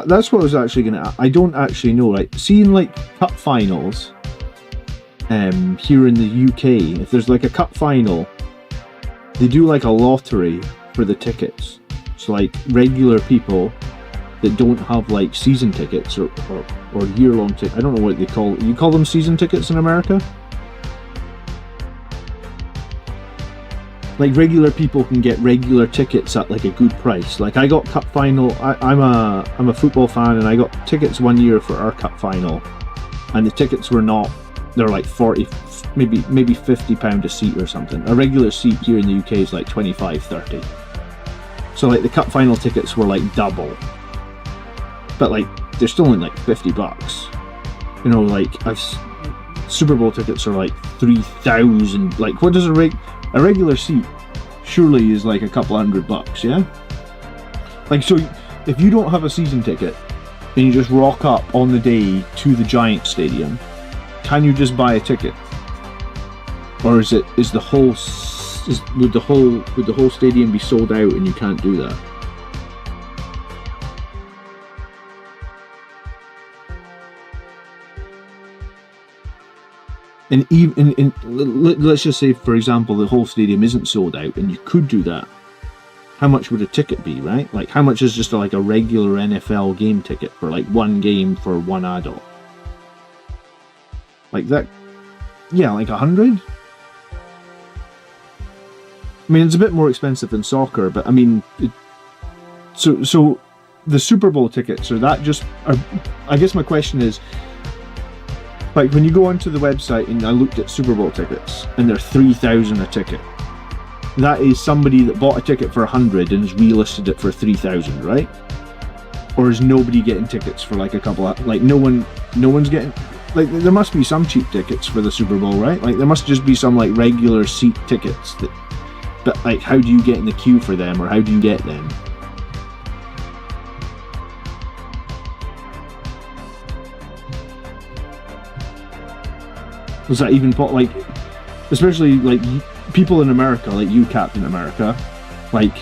that's what I was actually gonna... I don't actually know, like, seeing like cup finals here in the UK, if there's like a cup final, they do like a lottery for the tickets. So like regular people that don't have like season tickets or year-long tickets, I don't know what they call, you call them season tickets in America? Like regular people can get regular tickets at like a good price. Like I got cup final, I'm a football fan, and I got tickets one year for our cup final, and the tickets were not, they're like 40, maybe £50 a seat or something. A regular seat here in the UK is like 25-30. So like the cup final tickets were like double, but like they're still only like $50. You know, like Super Bowl tickets are like 3,000. Like what does a regular seat surely is like a couple $100, yeah? Like, so if you don't have a season ticket and you just rock up on the day to the Giant Stadium, can you just buy a ticket? Or would the whole stadium be sold out and you can't do that? And even let's just say, for example, the whole stadium isn't sold out and you could do that. How much would a ticket be, right? Like how much is just like a regular NFL game ticket for like one game for one adult? Like that, yeah, like 100? I mean, it's a bit more expensive than soccer, but I mean, so the Super Bowl tickets, are that just, I guess my question is, like when you go onto the website and I looked at Super Bowl tickets and they're $3,000 a ticket, that is somebody that bought a ticket for 100 and has relisted it for 3,000, right? Or is nobody getting tickets for like a couple of, like no one's getting, like there must be some cheap tickets for the Super Bowl, right? Like there must just be some like regular seat tickets that, but like how do you get in the queue for them, or how do you get them? Was that even like, especially like people in America, like you, Captain America, like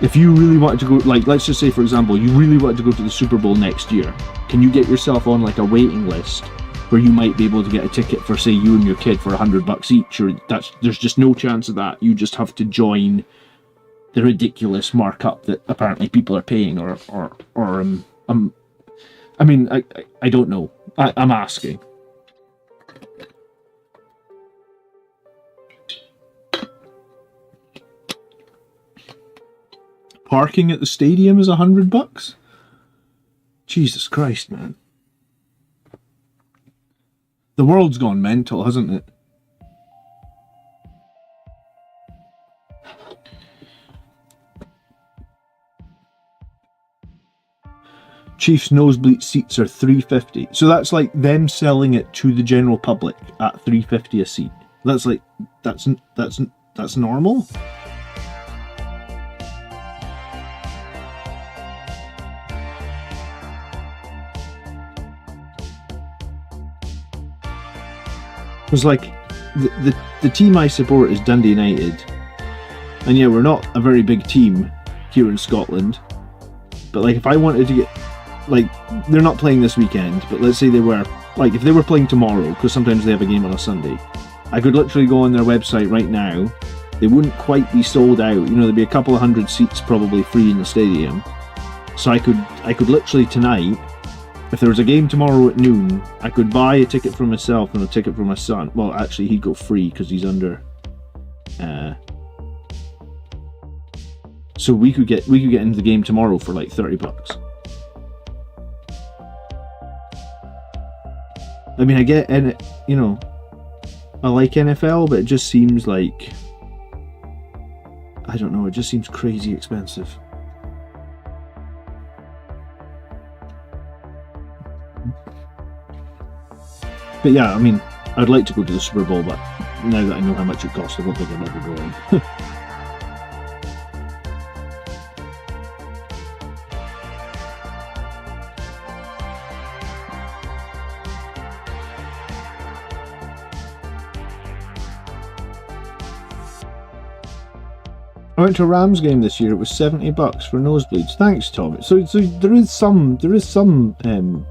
if you really wanted to go, like let's just say for example, you really wanted to go to the Super Bowl next year, can you get yourself on like a waiting list where you might be able to get a ticket for, say, you and your kid for $100 each, or there's just no chance of that? You just have to join the ridiculous markup that apparently people are paying, or I mean, I don't know. I'm asking. Parking at the stadium is $100? Jesus Christ, man. The world's gone mental, hasn't it? Chiefs nosebleed seats are $3.50. So that's like them selling it to the general public at $3.50 a seat. That's like that's normal. Because like the team I support is Dundee United, and yeah, we're not a very big team here in Scotland. But like, if I wanted to get, like, they're not playing this weekend, but let's say they were, like, if they were playing tomorrow, because sometimes they have a game on a Sunday, I could literally go on their website right now. They wouldn't quite be sold out. You know, there'd be a couple of hundred seats probably free in the stadium. So I could literally tonight, if there was a game tomorrow at noon, I could buy a ticket for myself and a ticket for my son. Well, actually, he'd go free because he's under. So we could get into the game tomorrow for like $30. I mean, I get, and you know, I like NFL, but it just seems like, I don't know, it just seems crazy expensive. But yeah, I mean, I'd like to go to the Super Bowl, but now that I know how much it costs, I don't think I'm ever going. I went to a Rams game this year. It was $70 for nosebleeds. Thanks, Tom. So there is some. And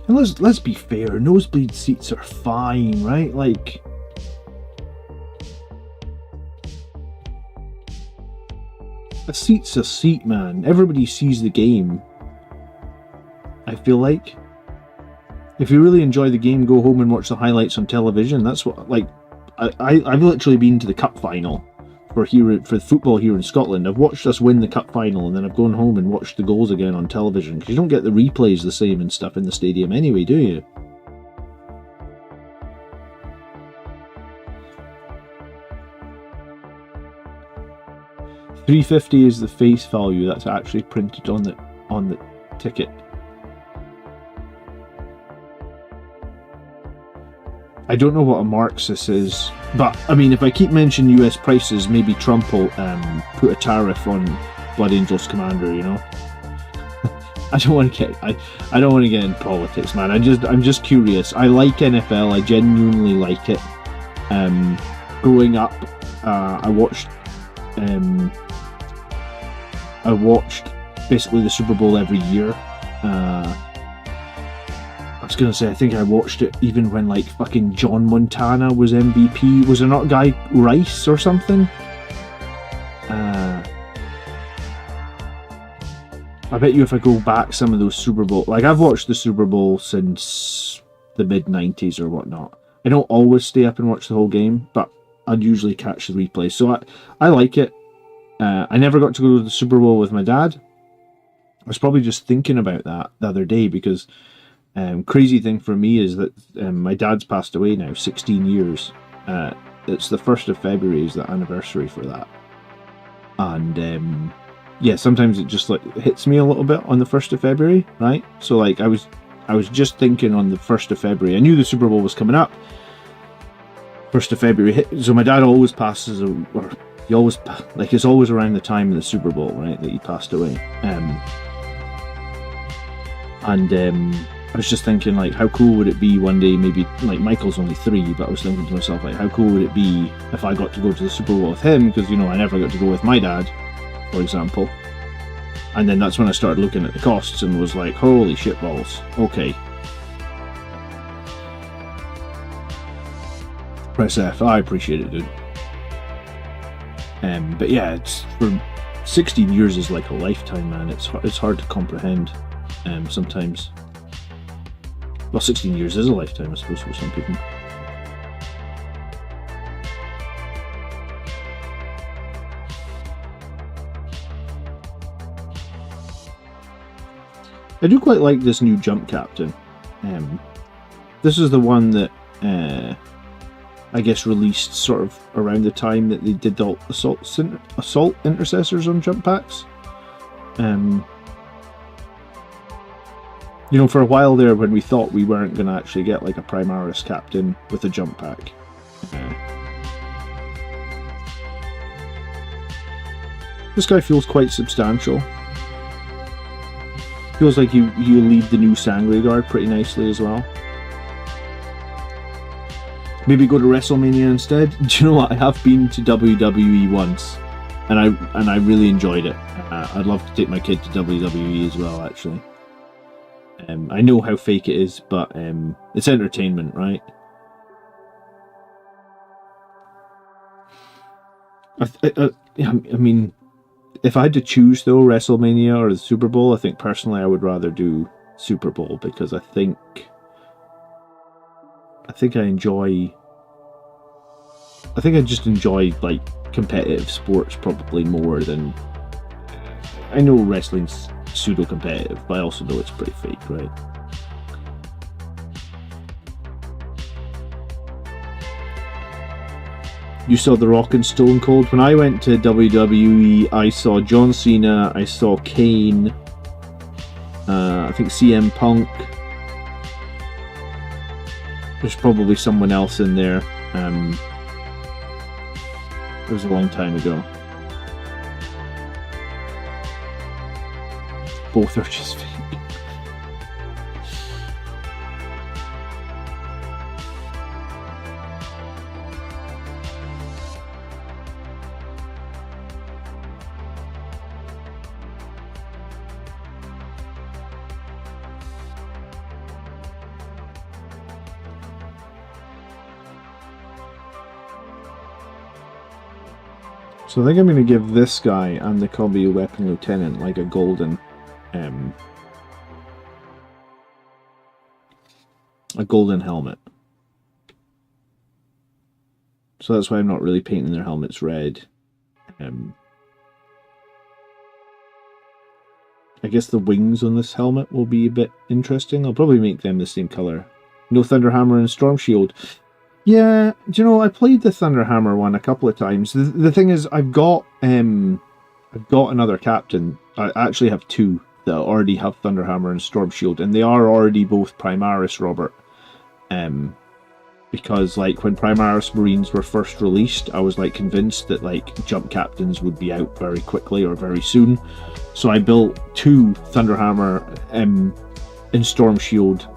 let's be fair, nosebleed seats are fine, right? Like, a seat's a seat, man. Everybody sees the game. I feel like, if you really enjoy the game, go home and watch the highlights on television. That's what, like, I've literally been to the cup final for football here in Scotland. I've watched us win the cup final, and then I've gone home and watched the goals again on television, because you don't get the replays the same and stuff in the stadium anyway, do you? $3.50 is the face value that's actually printed on the ticket. I don't know what a Marxist is, but I mean, if I keep mentioning US prices, maybe Trump will put a tariff on Blood Angels Commander, you know? I don't want to get in politics, man. I'm just curious. I like NFL. I genuinely like it. Growing up, I watched basically the Super Bowl every year. I was going to say, I think I watched it even when, like, fucking John Montana was MVP. Was there not a guy, Rice or something? I bet you if I go back some of those Super Bowl... Like, I've watched the Super Bowl since the mid-90s or whatnot. I don't always stay up and watch the whole game, but I'd usually catch the replay. So I like it. I never got to go to the Super Bowl with my dad. I was probably just thinking about that the other day, because... crazy thing for me is that my dad's passed away now, 16 years. It's the 1st of February is the anniversary for that. And yeah, sometimes it just like hits me a little bit on the 1st of February, right? So like I was just thinking on the 1st of February. I knew the Super Bowl was coming up. 1st of February hit, so my dad always passes, or he always, like, it's always around the time of the Super Bowl, right, that he passed away. I was just thinking, like, how cool would it be one day, maybe, like, Michael's only 3, but I was thinking to myself, like, how cool would it be if I got to go to the Super Bowl with him, because, you know, I never got to go with my dad, for example. And then that's when I started looking at the costs and was like, holy shit balls, okay. Press F, I appreciate it, dude. But yeah, it's, for 16 years is like a lifetime, man. It's hard to comprehend, sometimes. Well, 16 years is a lifetime, I suppose, for some people. I do quite like this new Jump Captain. This is the one that I guess released sort of around the time that they did the assault intercessors on jump packs. You know, for a while there, when we thought we weren't going to actually get like a Primaris captain with a jump pack. This guy feels quite substantial. Feels like you lead the new Sanguinary Guard pretty nicely as well. Maybe go to WrestleMania instead. Do you know what? I have been to WWE once, and I really enjoyed it. I'd love to take my kid to WWE as well, actually. I know how fake it is, but it's entertainment, right? I mean, if I had to choose though, WrestleMania or the Super Bowl, I think personally I would rather do Super Bowl, because I think I just enjoy like competitive sports probably more than... I know wrestling's pseudo-competitive, but I also know it's pretty fake, right? You saw The Rock and Stone Cold. When I went to WWE, I saw John Cena, I saw Kane, I think CM Punk. There's probably someone else in there. It was a long time ago. Both are just fake. So I think I'm going to give this guy and the Combi Weapon Lieutenant like a golden helmet. So that's why I'm not really painting their helmets red. I guess the wings on this helmet will be a bit interesting. I'll probably make them the same color. No Thunderhammer and Storm Shield. Yeah, do you know, I played the Thunderhammer one a couple of times. The thing is, I've got another captain. I actually have two that already have Thunderhammer and Storm Shield, and they are already both Primaris, Robert. Because like when Primaris Marines were first released, I was like convinced that like jump captains would be out very quickly or very soon. So I built two Thunderhammer and Storm Shield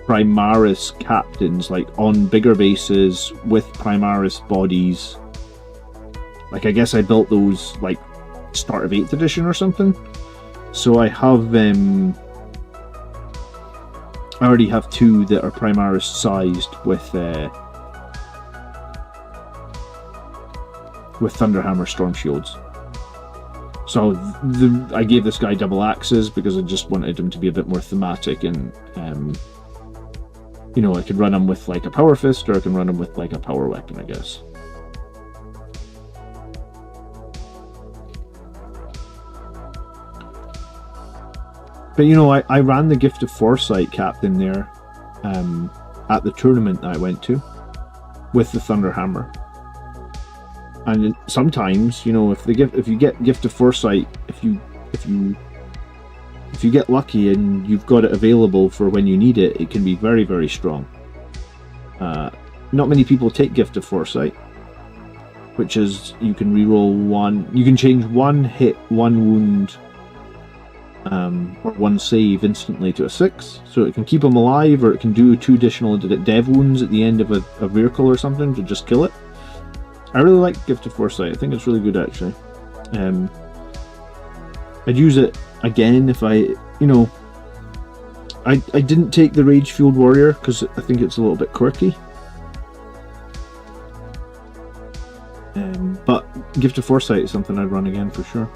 Primaris captains, like on bigger bases with Primaris bodies. Like I guess I built those like start of 8th edition or something. So I have I already have two that are Primaris sized with Thunderhammer Storm Shields. So I gave this guy double axes because I just wanted him to be a bit more thematic, and you know, I could run him with like a power fist, or I can run him with like a power weapon, I guess. But you know, I ran the Gift of Foresight captain there at the tournament that I went to with the Thunderhammer. And sometimes, you know, if you get Gift of Foresight, if you get lucky and you've got it available for when you need it, it can be very, very strong. Not many people take Gift of Foresight, which is you can reroll one. You can change one hit, one wound, or one save instantly to a 6, so it can keep them alive, or it can do 2 additional dev wounds at the end of a vehicle or something to just kill it. I really like Gift of Foresight. I think it's really good, actually. I'd use it again if I, you know, I didn't take the Rage Fueled Warrior because I think it's a little bit quirky. But Gift of Foresight is something I'd run again for sure.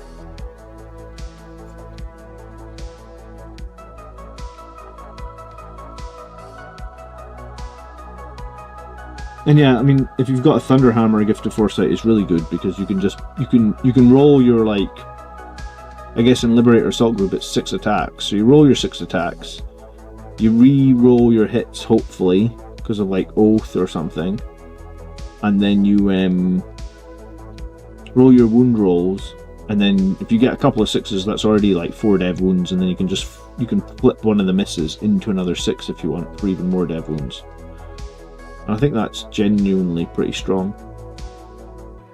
And yeah, I mean, if you've got a Thunderhammer, a Gift of Foresight is really good because you can roll your, like, I guess in Liberator Assault Group it's 6 attacks. So you roll your 6 attacks, you re-roll your hits hopefully because of like Oath or something, and then you roll your wound rolls, And then if you get a couple of 6s, that's already like 4 dev wounds, and then you can flip one of the misses into another 6 if you want for even more dev wounds. And I think that's genuinely pretty strong.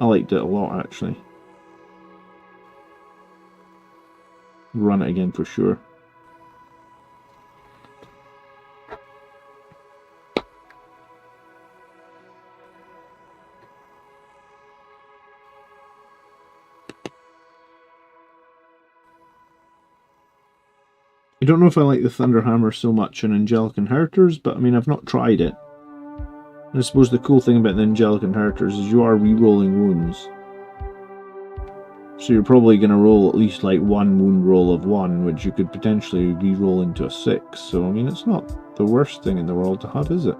I liked it a lot, actually. Run it again for sure. I don't know if I like the Thunderhammer so much in Angelic Inheritors, but I mean, I've not tried it. And I suppose the cool thing about the Angelic Inheritors is you are re-rolling wounds. So you're probably going to roll at least like 1 wound roll of 1, which you could potentially re-roll into a 6. So I mean, it's not the worst thing in the world to have, is it?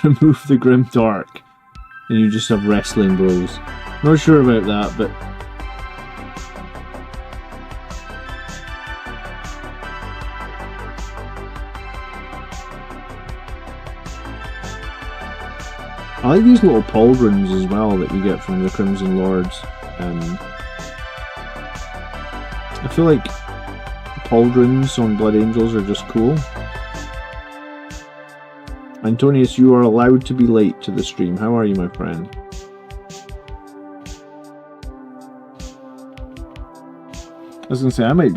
Remove the Grim Dark, and you just have Wrestling Bros. Not sure about that, but I like these little pauldrons as well that you get from the Crimson Lords. I feel like pauldrons on Blood Angels are just cool. Antonius, you are allowed to be late to the stream. How are you, my friend? I was gonna say I might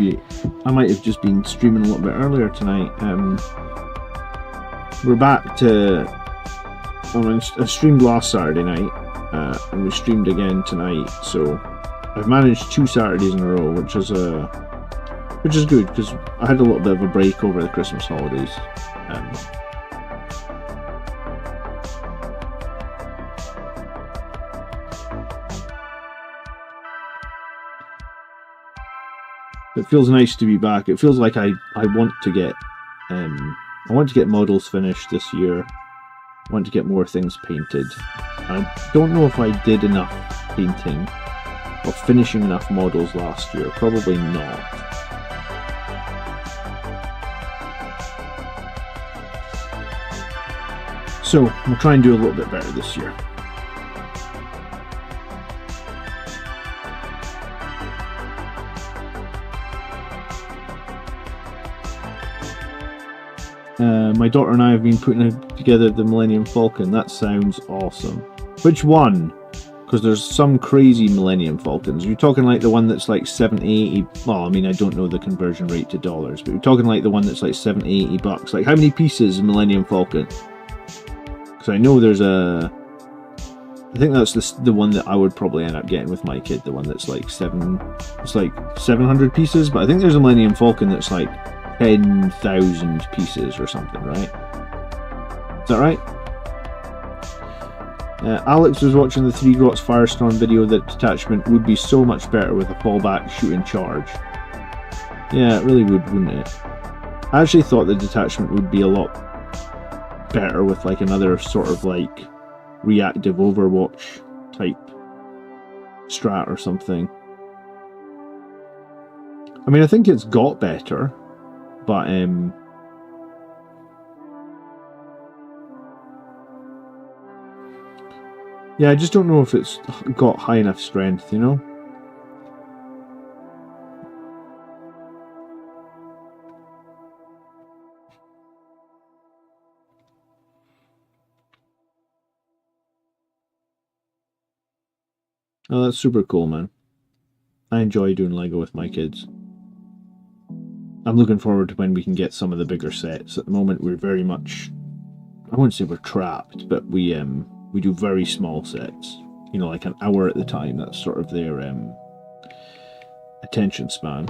have just been streaming a little bit earlier tonight. We're back to. I streamed last Saturday night, and we streamed again tonight. So I've managed 2 Saturdays in a row, which is good because I had a little bit of a break over the Christmas holidays. It feels nice to be back. It feels like I want to get models finished this year. I want to get more things painted. I don't know if I did enough painting or finishing enough models last year. Probably not. So we'll try and do a little bit better this year. My daughter and I have been putting together the Millennium Falcon. That sounds awesome. Which one? Because there's some crazy Millennium Falcons. You're talking like the one that's like 70, 80... Well, I mean, I don't know the conversion rate to dollars, but you're talking like the one that's like 70, 80 bucks. Like, how many pieces of Millennium Falcon? Because I know there's a... I think that's the one that I would probably end up getting with my kid. The one that's like 700 pieces. But I think there's a Millennium Falcon that's like 10,000 pieces or something, right? Is that right? Alex was watching the 3 Grots Firestorm video that detachment would be so much better with a fallback shoot and charge. Yeah, it really would, wouldn't it? I actually thought the detachment would be a lot better with like another sort of like reactive Overwatch type strat or something. I mean, I think it's got better, but yeah, I just don't know if it's got high enough strength, you know? Oh, that's super cool, man. I enjoy doing Lego with my kids. I'm looking forward to when we can get some of the bigger sets. At the moment, we're very much... I wouldn't say we're trapped, but we do very small sets. You know, like an hour at the time. That's sort of their attention span.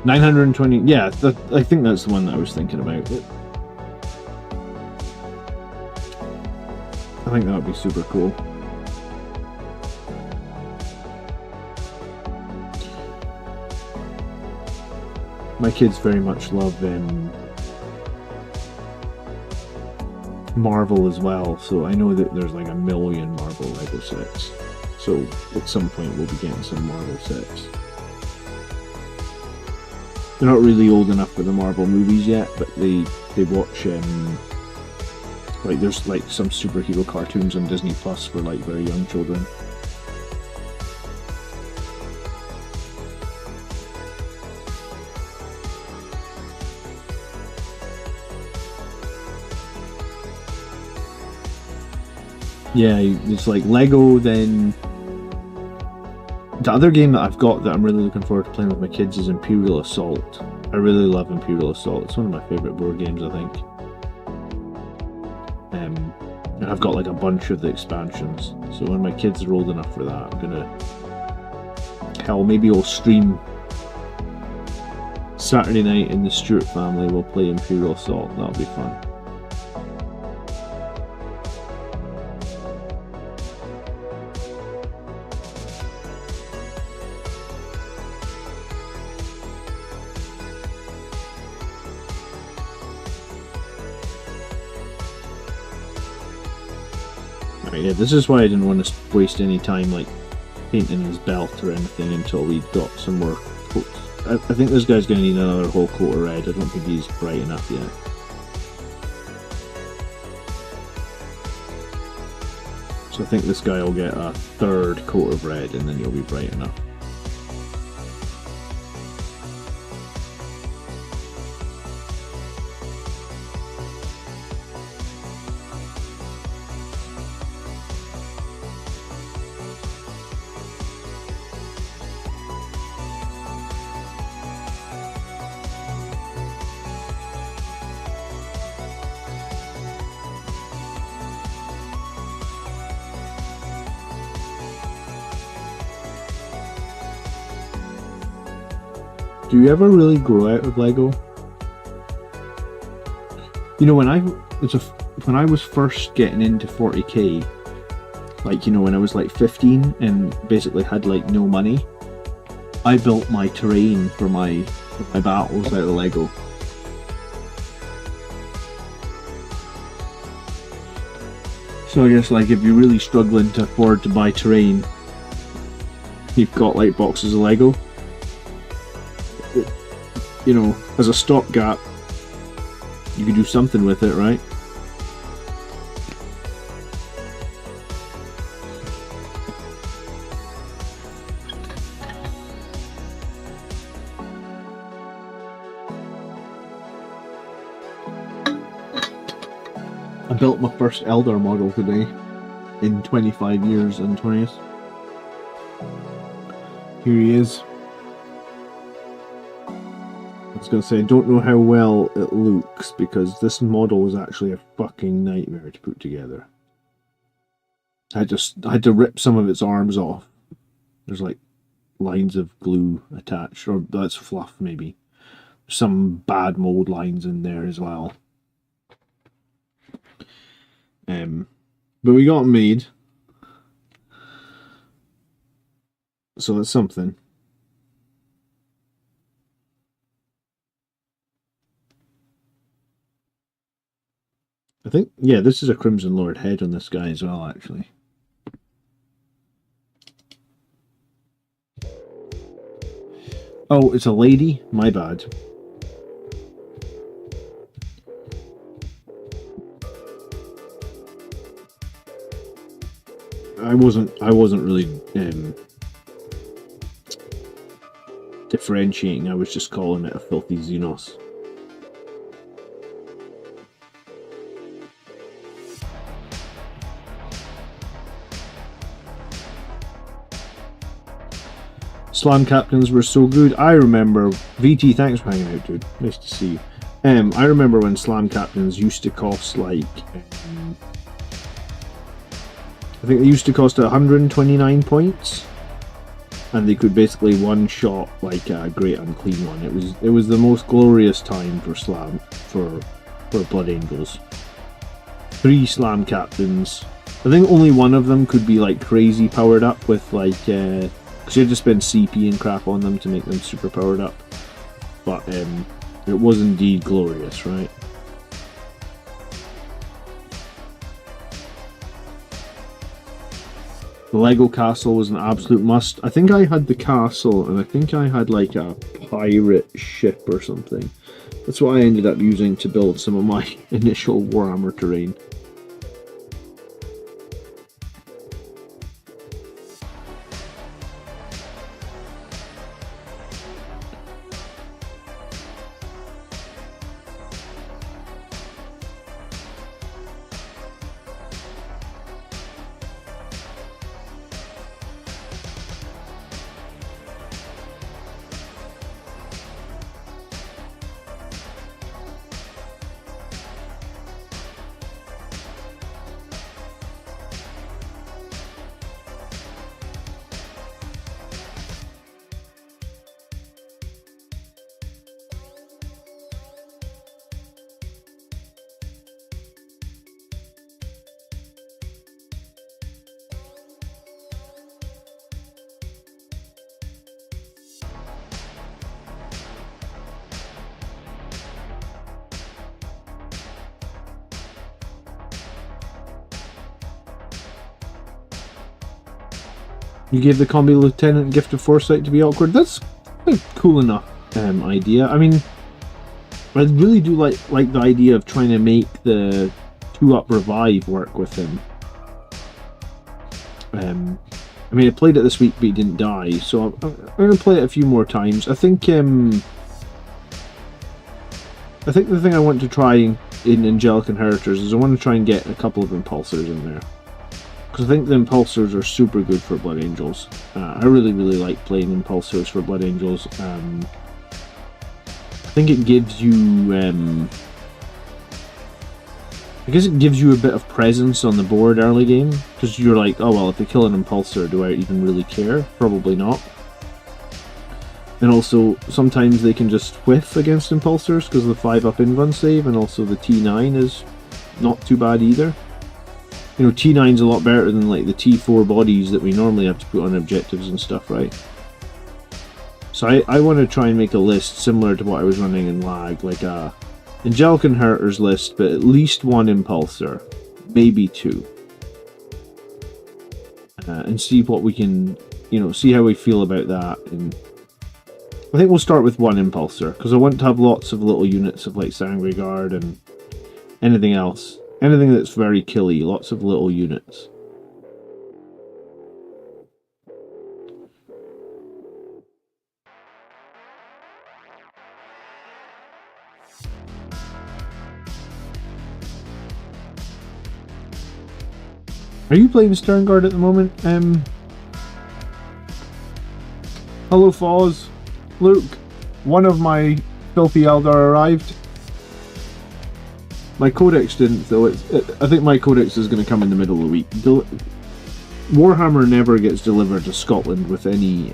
920. Yeah, I think that's the one that I was thinking about. I think that would be super cool. My kids very much love Marvel as well, so I know that there's like a million Marvel Lego sets. So at some point we'll be getting some Marvel sets. They're not really old enough for the Marvel movies yet, but they watch like there's like some superhero cartoons on Disney Plus for like very young children. Yeah, it's like Lego, then the other game that I've got that I'm really looking forward to playing with my kids is Imperial Assault. I really love Imperial Assault. It's one of my favourite board games, I think. And I've got like a bunch of the expansions. So when my kids are old enough for that, I'm gonna... Hell, maybe I'll stream Saturday night in the Stewart family. We'll play Imperial Assault. That'll be fun. Yeah, this is why I didn't want to waste any time like painting his belt or anything until we got some more coats. I think this guy's going to need another whole coat of red. I don't think he's bright enough yet. So I think this guy will get a third coat of red and then he'll be bright enough. Do you ever really grow out of Lego? You know, when I was first getting into 40k, like, you know, when I was like 15 and basically had like no money, I built my terrain for my battles out of Lego. So I guess like if you're really struggling to afford to buy terrain, you've got like boxes of Lego. You know, as a stopgap, you could do something with it, right? I built my first Eldar model today in 25 years, Antonius. Here he is. I was going to say, I don't know how well it looks because this model is actually a fucking nightmare to put together. I had to rip some of its arms off. There's like lines of glue attached, or that's fluff maybe. There's some bad mold lines in there as well. But we got them made. So that's something. I think, yeah, this is a Crimson Lord head on this guy as well, actually. Oh, it's a lady? My bad. I wasn't really differentiating. I was just calling it a filthy Xenos. Slam captains were so good. I remember, VT, thanks for hanging out, dude. Nice to see you. I remember when slam captains used to cost like, I think they used to cost 129 points. and they could basically one-shot like a Great Unclean One. It was the most glorious time for Blood Angels. 3 slam captains. I think only one of them could be like crazy powered up with like because you had to spend CP and crap on them to make them super powered up. But it was indeed glorious, right? The Lego castle was an absolute must. I think I had the castle, and I think I had like a pirate ship or something. That's what I ended up using to build some of my initial Warhammer terrain. You gave the combi lieutenant gift of foresight to be awkward. That's a cool enough idea. I mean, I really do like the idea of trying to make the 2-up revive work with him. I mean, I played it this week, but he didn't die, so I'm going to play it a few more times. I think the thing I want to try in Angelic Inheritors is I want to try and get a couple of impulsors in there. Because I think the impulsors are super good for Blood Angels. I really like playing impulsors for Blood Angels. I think it gives you... I guess it gives you a bit of presence on the board early game. Because you're like, oh well, if they kill an impulsor, do I even really care? Probably not. And also, sometimes they can just whiff against impulsors because of the 5-up invuln save, and also the T9 is not too bad either. You know, T9's a lot better than like the T4 bodies that we normally have to put on objectives and stuff, right? So I want to try and make a list similar to what I was running in Lag, like a Angelic Inheritors list, but at least 1 impulsor, maybe 2. And see what we can, you know, see how we feel about that. And I think we'll start with 1 impulsor, because I want to have lots of little units of like Sanguinary Guard and anything else. Anything that's very killy, lots of little units. Are you playing Sternguard at the moment? Hello, Foz. Luke, one of my filthy Eldar arrived. My codex didn't, though. I think my codex is going to come in the middle of the week. Warhammer never gets delivered to Scotland with any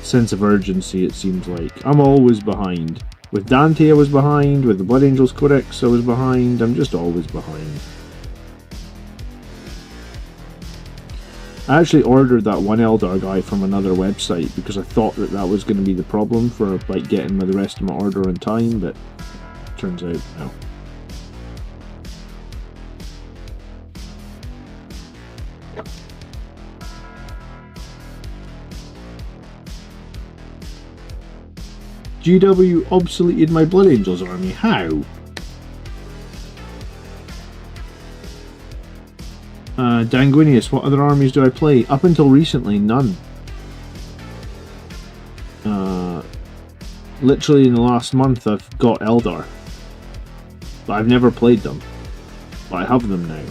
sense of urgency, it seems like. I'm always behind. With Dante I was behind, with the Blood Angels Codex I was behind, I'm just always behind. I actually ordered that one Eldar guy from another website because I thought that was going to be the problem for like getting the rest of my order on time, but turns out no. GW obsoleted my Blood Angels army. How? Danguinius, what other armies do I play? Up until recently, none. Literally in the last month I've got Eldar. But I've never played them. But I have them now.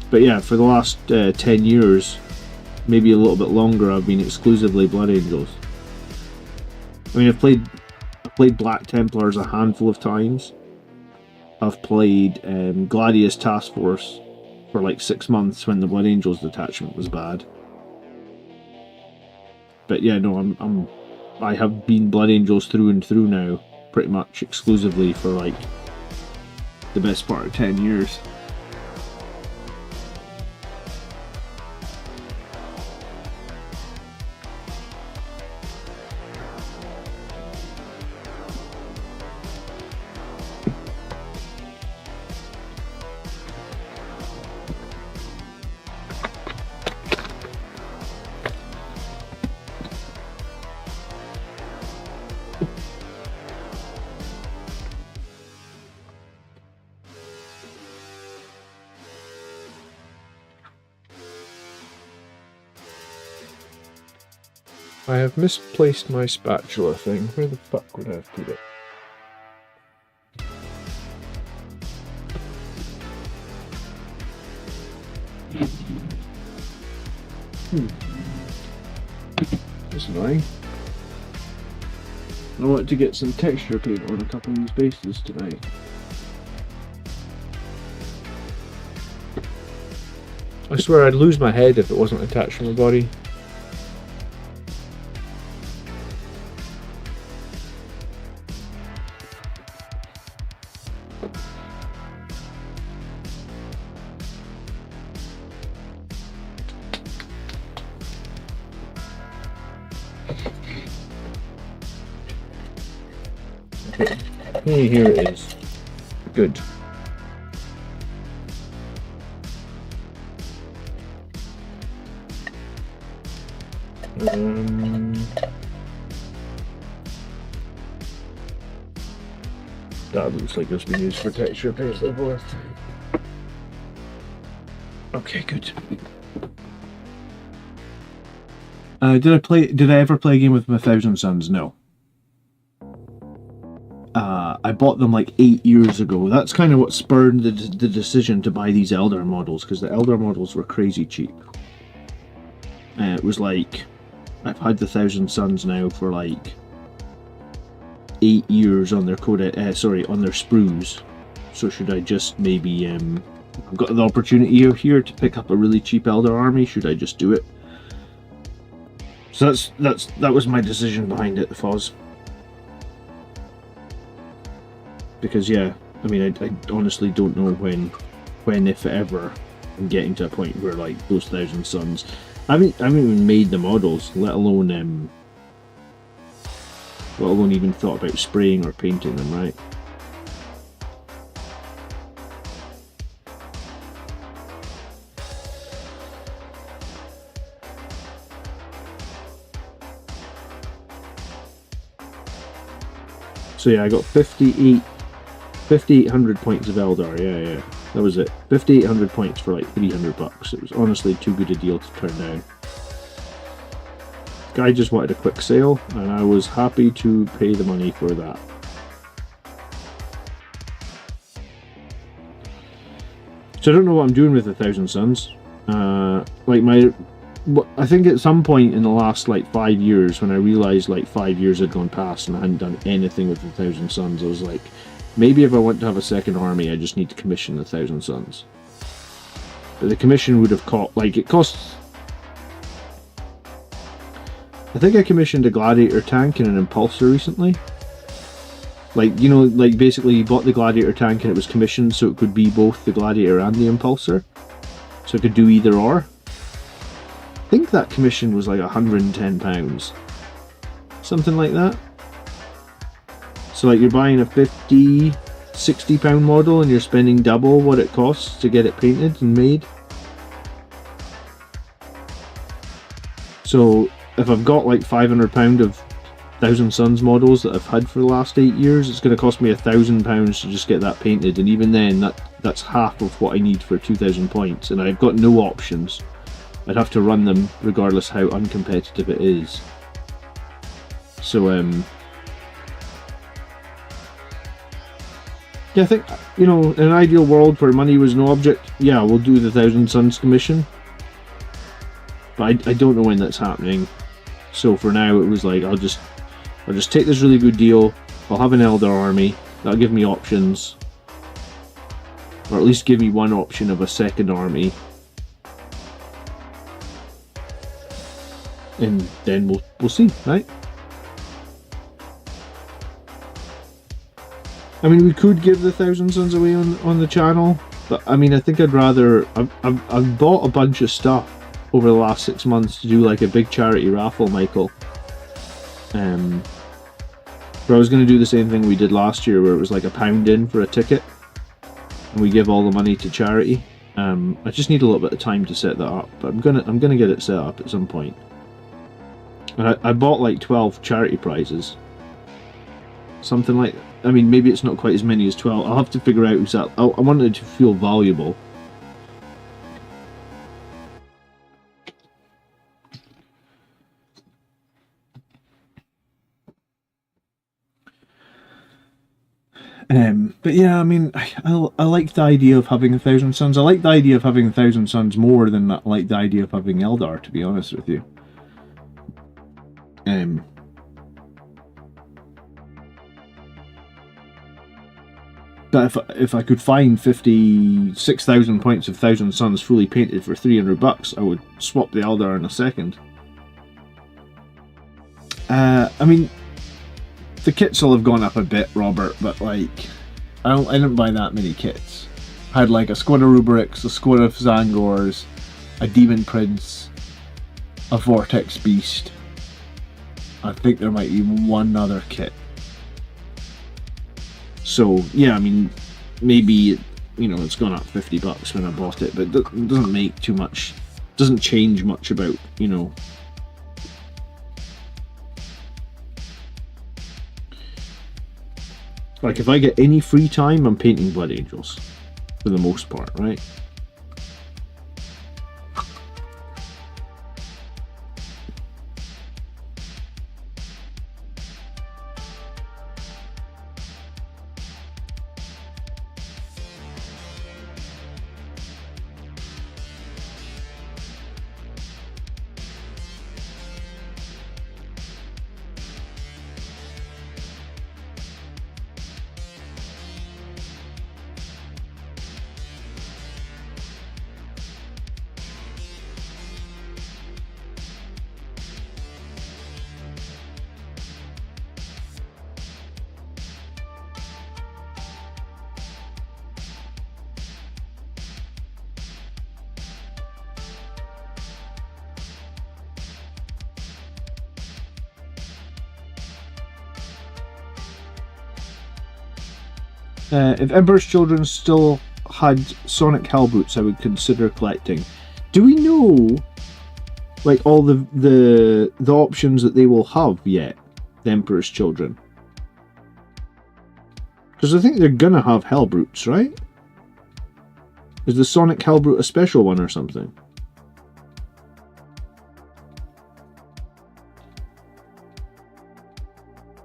But yeah, for the last 10 years, maybe a little bit longer, I've been exclusively Blood Angels. I mean, I've played Black Templars a handful of times. I've played Gladius Task Force for like 6 months when the Blood Angels detachment was bad. But yeah, no, I have been Blood Angels through and through now, pretty much exclusively for like the best part of 10 years. I have misplaced my spatula thing. Where the fuck would I have put it? That's annoying. I want to get some texture paint on a couple of these bases tonight. I swear I'd lose my head if it wasn't attached to my body. Hey, here it is. Good. That looks like it's been used for texture paste before. Okay, good. Did I ever play a game with 1,000 Suns? No. I bought them like 8 years ago. That's kind of what spurred the decision to buy these Eldar models, because the Eldar models were crazy cheap. It was like, I've had the 1,000 Suns now for like 8 years on their on their sprues. So should I just maybe, I've got the opportunity here to pick up a really cheap Eldar army, should I just do it? So that was my decision behind it, Foz. Because yeah, I mean, I honestly don't know when, if ever, I'm getting to a point where like those 1,000 Suns, I haven't even made the models, let alone even thought about spraying or painting them, right? So yeah, I got 5,800 points of Eldar, yeah. That was it. 5,800 points for like $300. It was honestly too good a deal to turn down. Guy just wanted a quick sale, and I was happy to pay the money for that. So I don't know what I'm doing with 1,000 Suns. I think at some point in the last like 5 years, when I realised like 5 years had gone past and I hadn't done anything with 1,000 Suns, I was like, maybe if I want to have a second army, I just need to commission 1,000 Suns. But the commission would have it costs... I think I commissioned a Gladiator tank and an Impulsor recently. Like, you know, like basically you bought the Gladiator tank and it was commissioned so it could be both the Gladiator and the Impulsor. So it could do either or. I think that commission was like £110. Something like that. So like you're buying a £50-60 model and you're spending double what it costs to get it painted and made. So if I've got like £500 of 1,000 Suns models that I've had for the last 8 years, it's going to cost me £1,000 to just get that painted, and even then that's half of what I need for 2,000 points, and I've got no options. I'd have to run them regardless how uncompetitive it is. So yeah, I think, you know, in an ideal world where money was no object, yeah, we'll do the 1,000 Suns commission. But I don't know when that's happening. So for now, it was like, I'll just take this really good deal. I'll have an Eldar army. That'll give me options. Or at least give me one option of a second army. And then we'll see, right? I mean, we could give the 1,000 Suns away on the channel, but I mean, I think I'd rather... I've bought a bunch of stuff over the last 6 months to do like a big charity raffle, Michael. But I was going to do the same thing we did last year, where it was like £1 in for a ticket, and we give all the money to charity. I just need a little bit of time to set that up, but I'm gonna get it set up at some point. And I bought like 12 charity prizes, something like. I mean, maybe it's not quite as many as 12. I'll have to figure out exactly. I wanted it to feel valuable. But yeah, I mean, I like the idea of having 1,000 Suns. I like the idea of having 1,000 Suns more than I like the idea of having Eldar, to be honest with you. But if I could find 56,000 points of 1,000 Suns fully painted for $300, I would swap the Eldar in a second. I mean, the kits will have gone up a bit, Robert, but like, I didn't buy that many kits. I had like a squad of Rubrics, a squad of Zangors, a Demon Prince, a Vortex Beast. I think there might be one other kit. So yeah, I mean, maybe, you know, it's gone up $50 when I bought it, but it doesn't make too much, doesn't change much about, you know. Like, if I get any free time, I'm painting Blood Angels, for the most part, right? If Emperor's Children still had Sonic Hellboots, I would consider collecting. Do we know, like, all the options that they will have yet, the Emperor's Children? Because I think they're gonna have Hellbrutes, right? Is the Sonic Hellbrute a special one or something?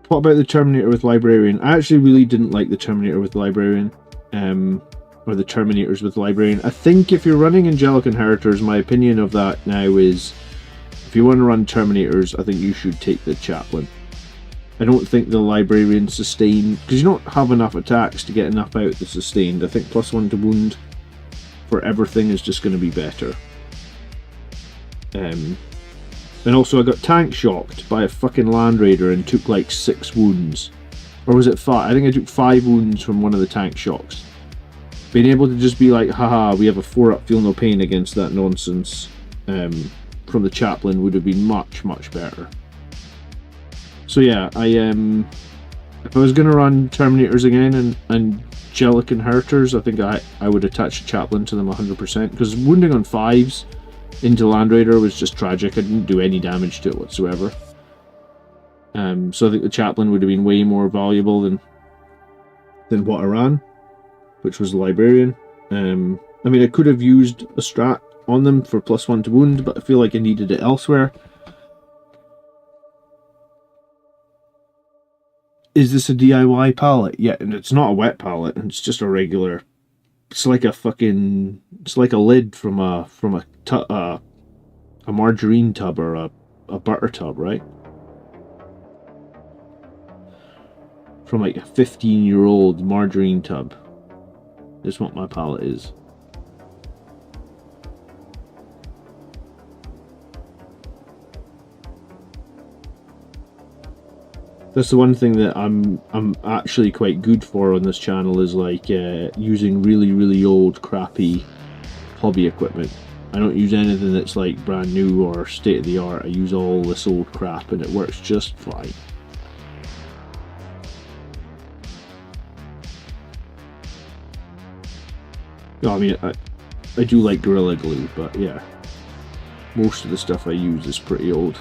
What about the Terminator with Librarian? I actually really didn't like the Terminator with Librarian, or the Terminators with Librarian. I think if you're running Angelic Inheritors, my opinion of that now is, if you want to run Terminators, I think you should take the Chaplain. I don't think the Librarian sustain, because you don't have enough attacks to get enough out the sustained. I think +1 to wound for everything is just going to be better. And also I got tank shocked by a fucking Land Raider and took like 6 wounds. Or was it 5? I think I took 5 wounds from one of the tank shocks. Being able to just be like, haha, we have a 4-up feel no pain against that nonsense from the Chaplain would have been much, much better. So yeah, if I was going to run Terminators again and Angelic Inheritors, I think I would attach a Chaplain to them 100%, because wounding on 5s into Land Raider was just tragic. I didn't do any damage to it whatsoever. So I think the Chaplain would have been way more valuable than what I ran, which was the Librarian. I mean, I could have used a strat on them for +1 to wound, but I feel like I needed it elsewhere. Is this a DIY palette? Yeah, and it's not a wet palette, it's just a regular. It's like a fucking. It's like a lid from a margarine tub or a butter tub, right? From like a 15-year-old margarine tub. Is what my palette is. That's the one thing that I'm actually quite good for on this channel is like using really old crappy hobby equipment. I don't use anything that's like brand new or state of the art. I use all this old crap and it works just fine. No, I mean I do like Gorilla Glue, but yeah, most of the stuff I use is pretty old.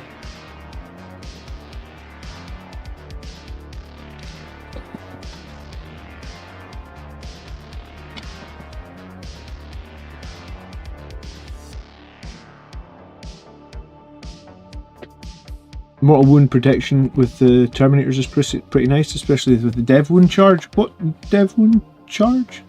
Mortal wound protection with the Terminators is pretty nice, especially with the dev wound charge. What dev wound charge?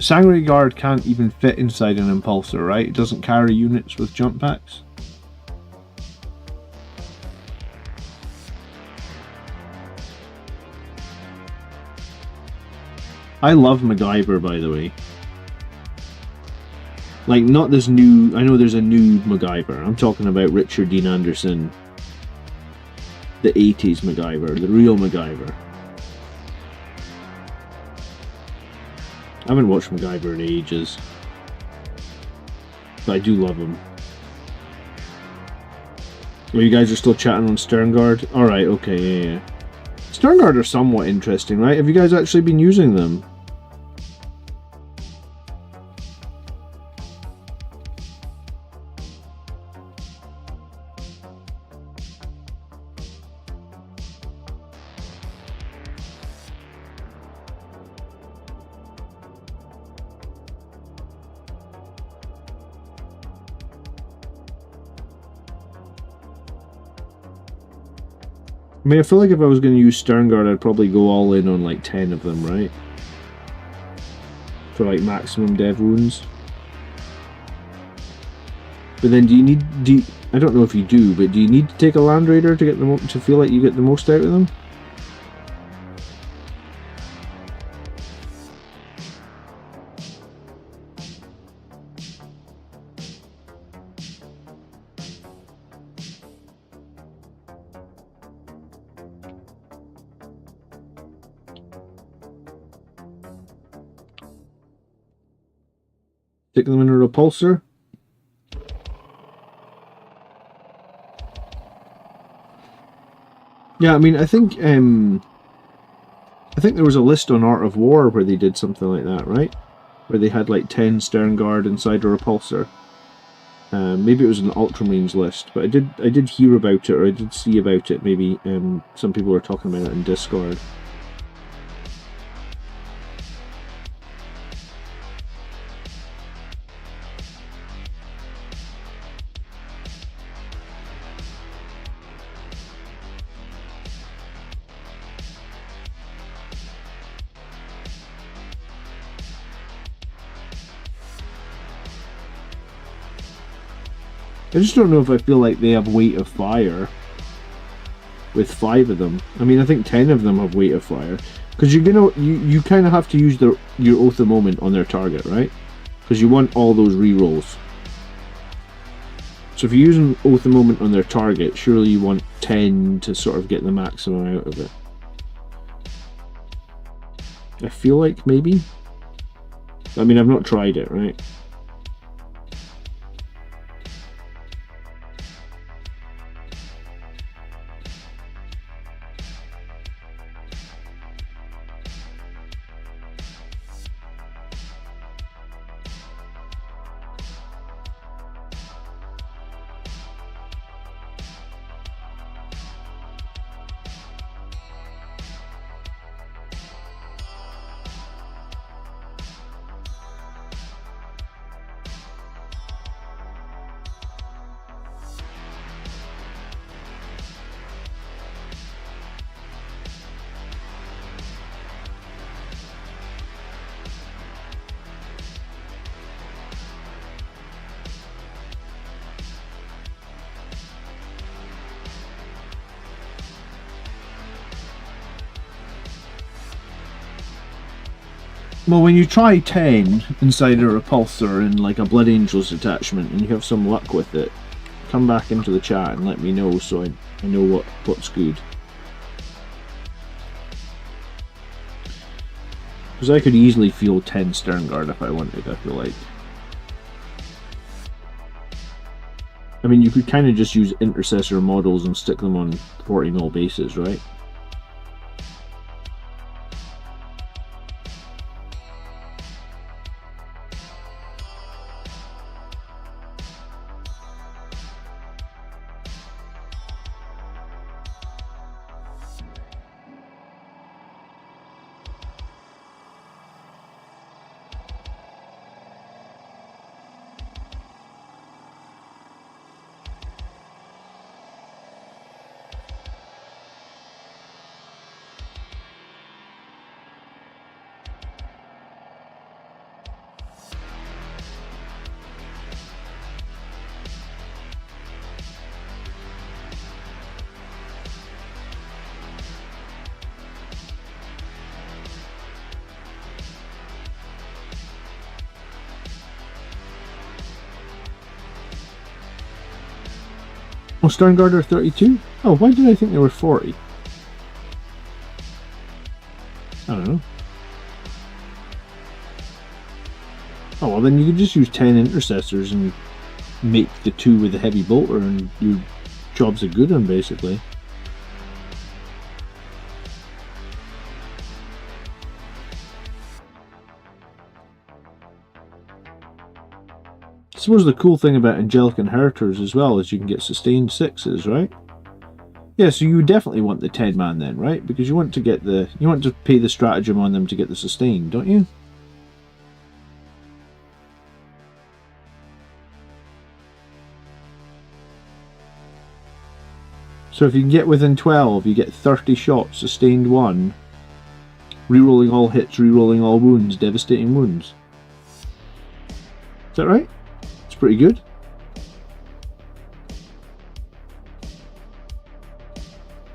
Sanguinary Guard can't even fit inside an Impulsor, right? It doesn't carry units with jump packs. I love MacGyver, by the way. Like, not this new... I know there's a new MacGyver. I'm talking about Richard Dean Anderson. The 80s MacGyver. The real MacGyver. I haven't watched MacGyver in ages. But I do love him. Oh, you guys are still chatting on Sternguard? Alright, okay, yeah. Sternguard are somewhat interesting, right? Have you guys actually been using them? I mean, I feel like if I was going to use Sternguard, I'd probably go all in on like 10 of them, right? For like maximum dev wounds. But then I don't know if you do, but do you need to take a Land Raider to get to feel like you get the most out of them? Stick them in a repulsor. Yeah, I mean, I think there was a list on Art of War where they did something like that, right? Where they had like 10 Sternguard inside a repulsor. Maybe it was an Ultramarines list, but I did hear about it, or I did see about it. Maybe some people were talking about it in Discord. I just don't know if I feel like they have weight of fire with 5 of them. I mean, I think 10 of them have weight of fire, because you kind of have to use your Oath of Moment on their target, right? Because you want all those rerolls. So if you're using Oath of Moment on their target, surely you want 10 to sort of get the maximum out of it. I feel like maybe. I mean, I've not tried it, right? Well, when you try 10 inside a repulsor in like a Blood Angels detachment and you have some luck with it, come back into the chat and let me know so I know what's good. Because I could easily field 10 Stern Guard if I wanted, I feel like. I mean, you could kind of just use Intercessor models and stick them on 40mm bases, right? Oh, Stern Guard are 32? Oh, why did I think they were 40? I don't know. Oh, well then you could just use 10 Intercessors and make the 2 with the heavy bolter and your job's a good one, basically. I suppose the cool thing about Angelic Inheritors as well is you can get sustained 6s, right? Yeah, so you definitely want the 10 man then, right? Because you want to get you want to pay the stratagem on them to get the sustained, don't you? So if you can get within 12, you get 30 shots, sustained 1, rerolling all hits, rerolling all wounds, devastating wounds. Is that right? It's pretty good.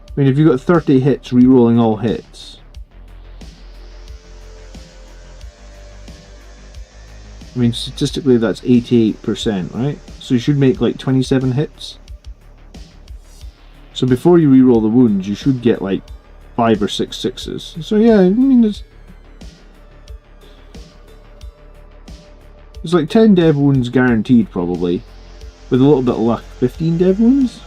I mean, if you've got 30 hits, rerolling all hits. I mean, statistically that's 88%, right? So you should make like 27 hits. So before you reroll the wounds, you should get like 5 or 6 sixes. So yeah, I mean, it's like 10 dev wounds guaranteed, probably. With a little bit of luck, 15 dev wounds?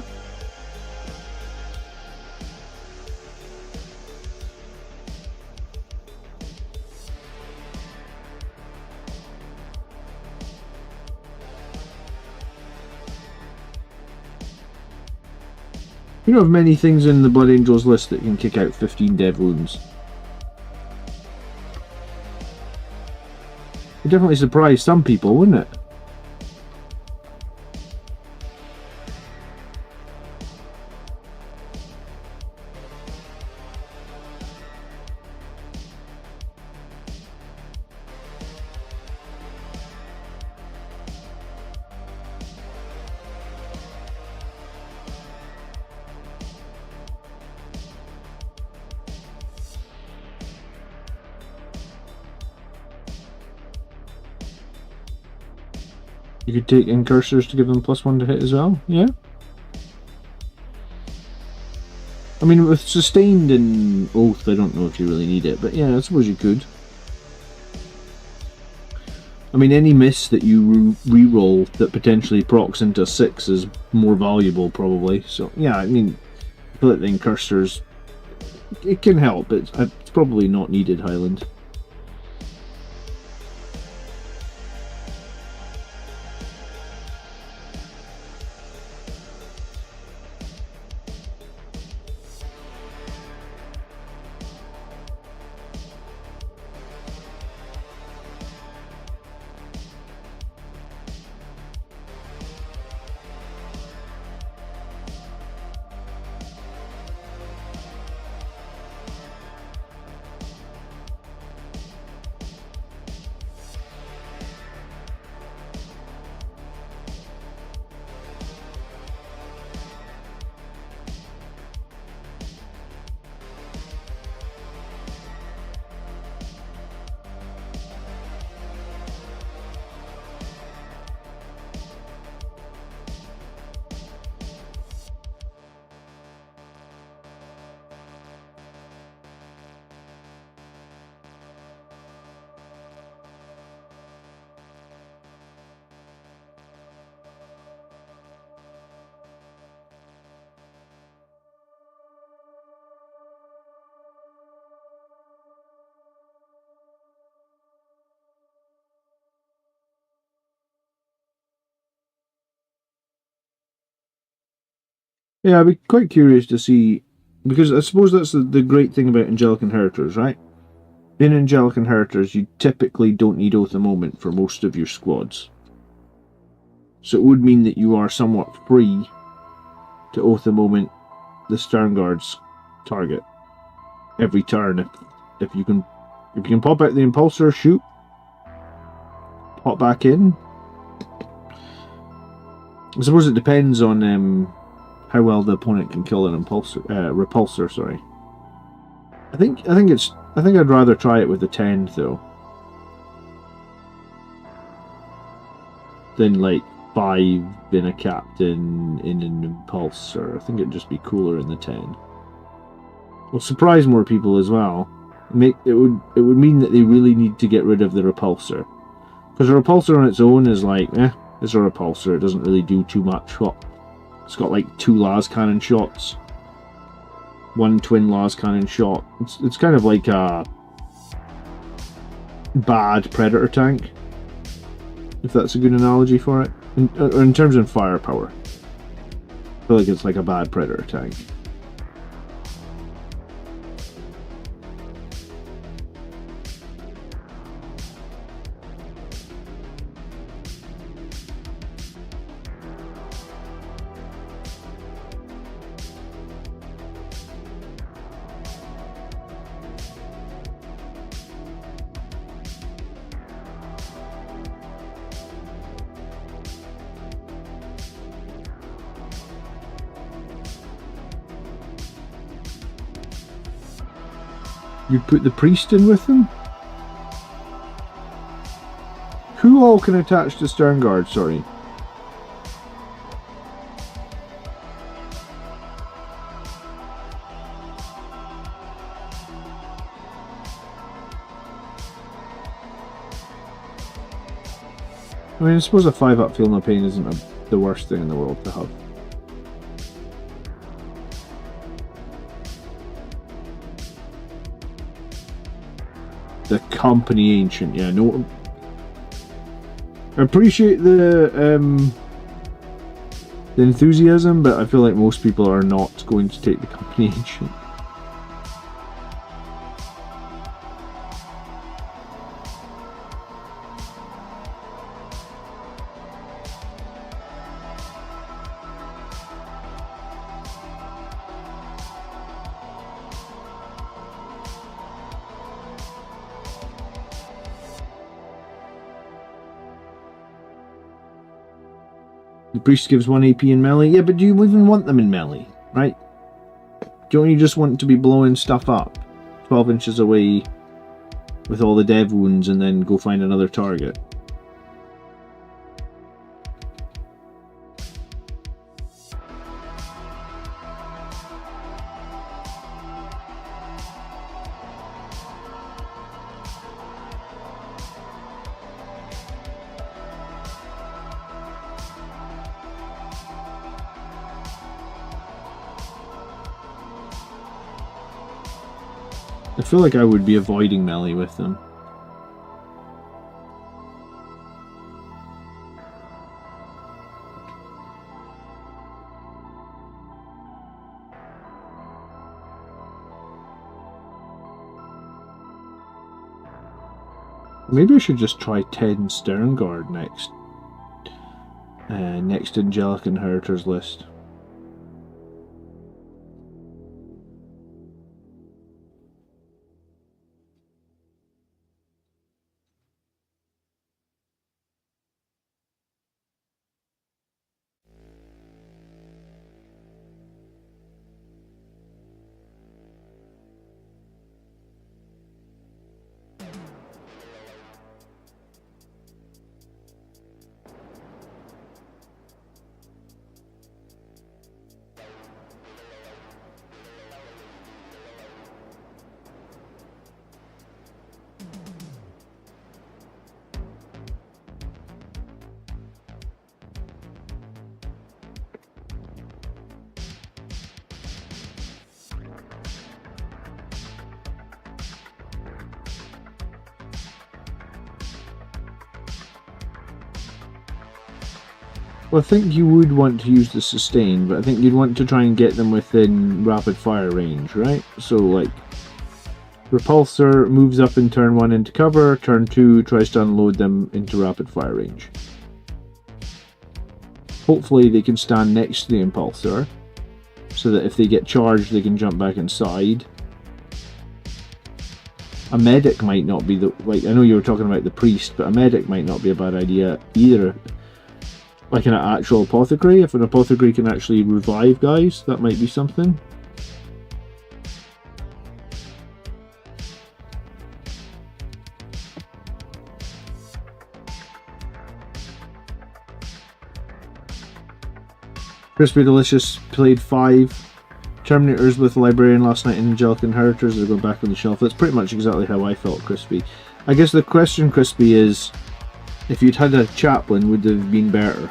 You don't have many things in the Blood Angels list that can kick out 15 dev wounds. It'd definitely surprise some people, wouldn't it? You could take incursors to give them +1 to hit as well, yeah? I mean, with sustained and oath, I don't know if you really need it, but yeah, I suppose you could. I mean, any miss that you re-roll that potentially procs into 6 is more valuable, probably. So, yeah, I mean, put the incursors, it can help, but it's probably not needed, Highland. Yeah, I'd be quite curious to see, because I suppose that's the great thing about Angelic Inheritors, right? In Angelic Inheritors, you typically don't need Oath of Moment for most of your squads. So it would mean that you are somewhat free to Oath of Moment the Stern Guard's target every turn if you can pop out the Impulsor, shoot, pop back in. I suppose it depends on how well the opponent can kill an repulsor. Sorry. I think I'd rather try it with the 10 though, than like 5 in a captain in an impulsor. I think it'd just be cooler in the 10. Will surprise more people as well. It would mean that they really need to get rid of the repulsor, because a repulsor on its own is like, it's a repulsor. It doesn't really do too much. It's got like 2 las cannon shots, 1 twin las cannon shot. It's kind of like a bad predator tank, if that's a good analogy for it. In terms of firepower, I feel like it's like a bad predator tank. You put the priest in with them? Who all can attach to Stern Guard, sorry? I mean, I suppose a 5-up Feel No Pain isn't the worst thing in the world to have. The Company Ancient, yeah, no. I appreciate the enthusiasm, but I feel like most people are not going to take the Company Ancient. The priest gives 1 AP in melee. Yeah, but do you even want them in melee, right? Don't you just want to be blowing stuff up 12 inches away with all the dev wounds and then go find another target? I feel like I would be avoiding melee with them. Maybe I should just try 10 Stern Guard next. Next Angelic Inheritors list. Well, I think you would want to use the sustain, but I think you'd want to try and get them within rapid fire range, right? So, like, Repulsor moves up in turn 1 into cover, turn 2 tries to unload them into rapid fire range. Hopefully they can stand next to the Impulsor, so that if they get charged they can jump back inside. A medic might not be the... like, I know you were talking about the priest, but a medic might not be a bad idea either. Like an actual apothecary, if an apothecary can actually revive guys, that might be something. Crispy Delicious played 5 Terminators with Librarian last night in Angelic Inheritors. They're going back on the shelf. That's pretty much exactly how I felt, Crispy. I guess the question, Crispy, is if you'd had a chaplain, would it have been better?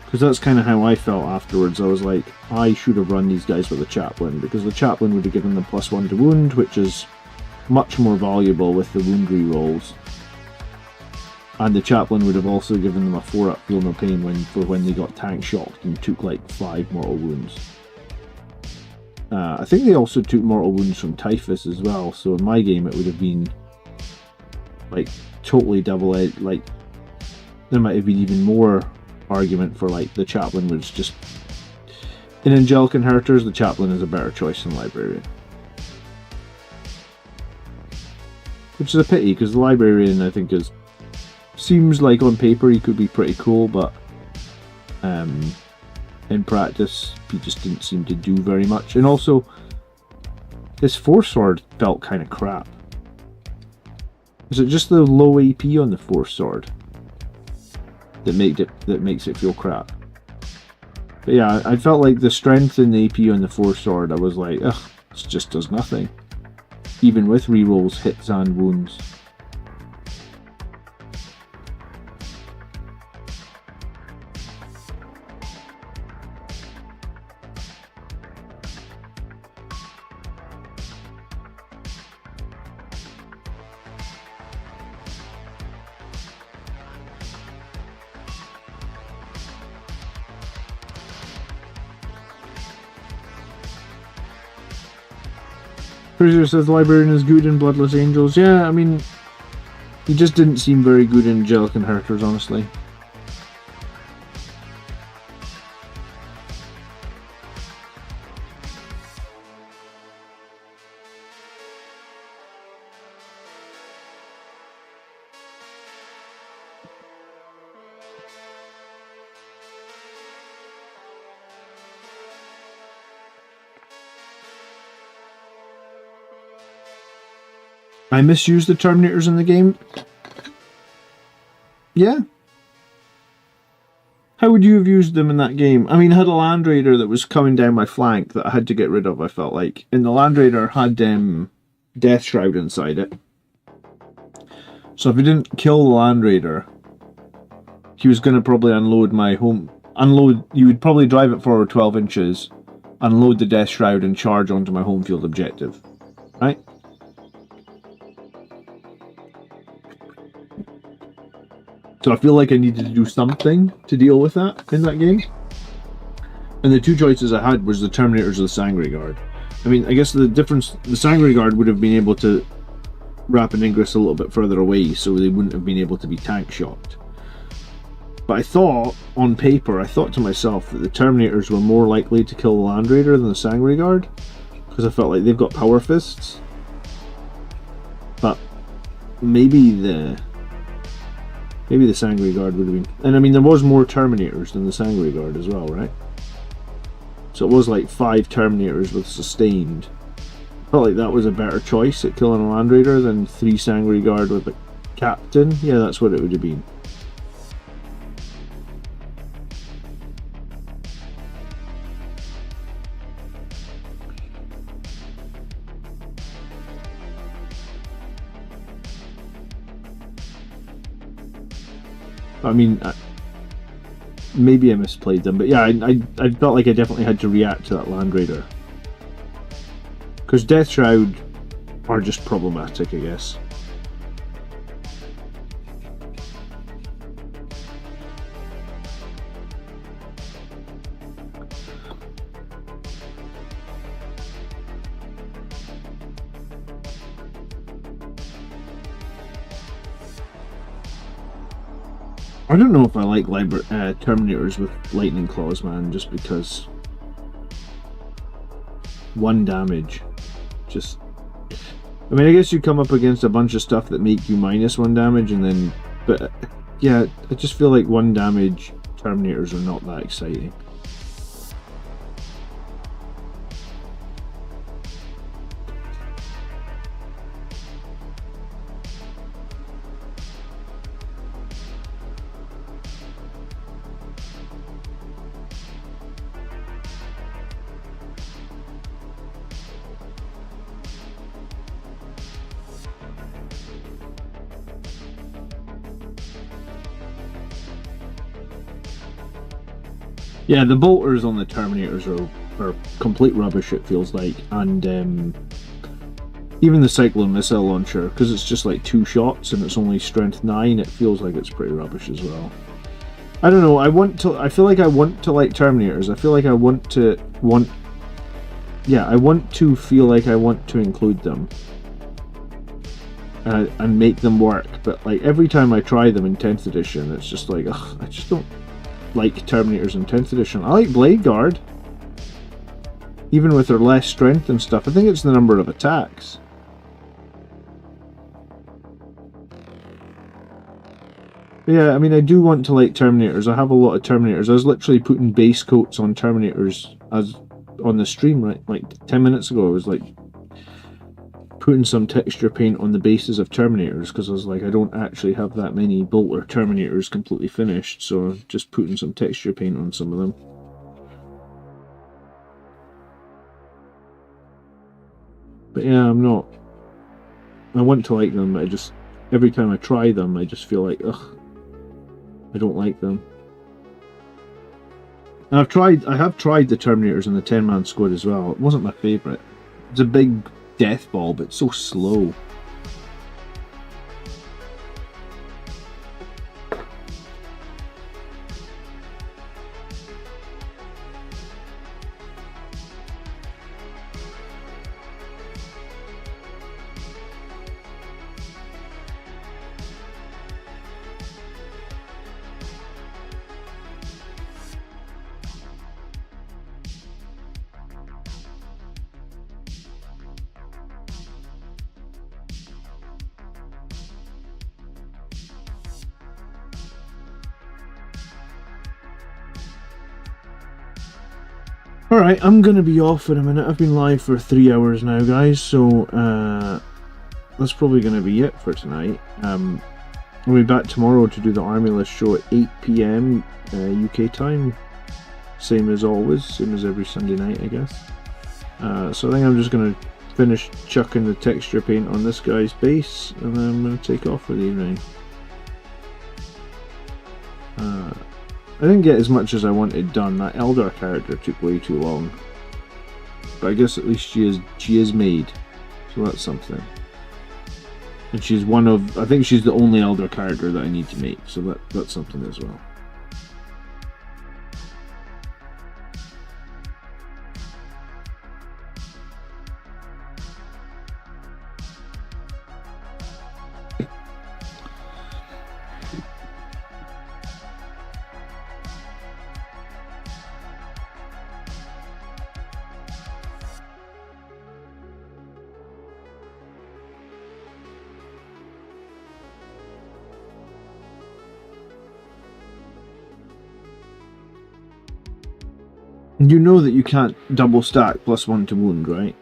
Because that's kind of how I felt afterwards. I was like, I should have run these guys with a chaplain, because the chaplain would have given them +1 to wound, which is much more valuable with the wound rerolls. And the chaplain would have also given them a 4-up feel no pain for when they got tank shocked and took like 5 mortal wounds. I think they also took mortal wounds from typhus as well, so in my game it would have been like totally double-edged. Like, there might have been even more argument for like the chaplain was just... in Angelic Inheritors, the chaplain is a better choice than Librarian. Which is a pity, because the Librarian I think is... seems like on paper he could be pretty cool, but in practice he just didn't seem to do very much. And also, his Force Sword felt kind of crap. Is it just the low AP on the Force Sword that makes it feel crap? But yeah, I felt like the strength in the AP on the Force Sword, I was like, ugh, this just does nothing. Even with rerolls, hits and wounds. Cruiser says the Librarian is good in Bloodless Angels. Yeah, I mean, he just didn't seem very good in Angelic Inheritors, honestly. I misused the Terminators in the game. Yeah. How would you have used them in that game? I mean, I had a Land Raider that was coming down my flank that I had to get rid of, I felt like. And the Land Raider had Death Shroud inside it. So if I didn't kill the Land Raider, he was going to probably unload my home... you would probably drive it forward 12 inches, unload the Death Shroud and charge onto my home field objective. Right? So I feel like I needed to do something to deal with that in that game. And the two choices I had was the Terminators or the Sanguinary Guard. I mean, I guess the difference... the Sanguinary Guard would have been able to wrap an Ingress a little bit further away, so they wouldn't have been able to be tank shocked. But I thought, on paper, I thought to myself that the Terminators were more likely to kill the Land Raider than the Sanguinary Guard, because I felt like they've got power fists. But maybe the Sanguinary Guard would have been... and I mean, there was more Terminators than the Sanguinary Guard as well, right? So it was like 5 Terminators with sustained. I felt like that was a better choice at killing a Land Raider than 3 Sanguinary Guard with a Captain. Yeah, that's what it would have been. I mean, maybe I misplayed them, but yeah, I felt like I definitely had to react to that Land Raider. Because Death Shroud are just problematic, I guess. I don't know if I like Terminators with lightning claws, man, just because 1 damage. Just, I mean, I guess you come up against a bunch of stuff that make you -1 damage, and then, but yeah, I just feel like 1 damage Terminators are not that exciting. Yeah, the bolters on the Terminators are complete rubbish, it feels like, and even the Cyclone Missile Launcher, because it's just like 2 shots and it's only strength 9, it feels like it's pretty rubbish as well. I don't know, I feel like I want to like Terminators, I feel like I want to feel like I want to include them. And make them work, but like every time I try them in 10th edition, it's just like, ugh, I just don't like Terminators in 10th edition. I like Blade Guard, even with their less strength and stuff. I think it's the number of attacks. But yeah, I mean, I do want to like Terminators. I have a lot of Terminators. I was literally putting base coats on Terminators as on the stream, right? Like 10 minutes ago, I was like putting some texture paint on the bases of Terminators, because I was like, I don't actually have that many bolter Terminators completely finished, so just putting some texture paint on some of them. But yeah, I want to like them, but I just, every time I try them, I just feel like, ugh, I don't like them. And I have tried the Terminators in the 10-man squad as well. It wasn't my favourite. It's a big death ball, but it's so slow. Alright, I'm gonna be off in a minute. I've been live for 3 hours now, guys, so that's probably gonna be it for tonight. I'll be back tomorrow to do the Army List show at 8 PM UK time. Same as always, same as every Sunday night, I guess. So I think I'm just gonna finish chucking the texture paint on this guy's base, and then I'm gonna take off for the evening. I didn't get as much as I wanted done. That Eldar character took way too long. But I guess at least she is made. So that's something. And she's one of, I think she's the only Eldar character that I need to make. So that's something as well. You know that you can't double stack +1 to wound, right?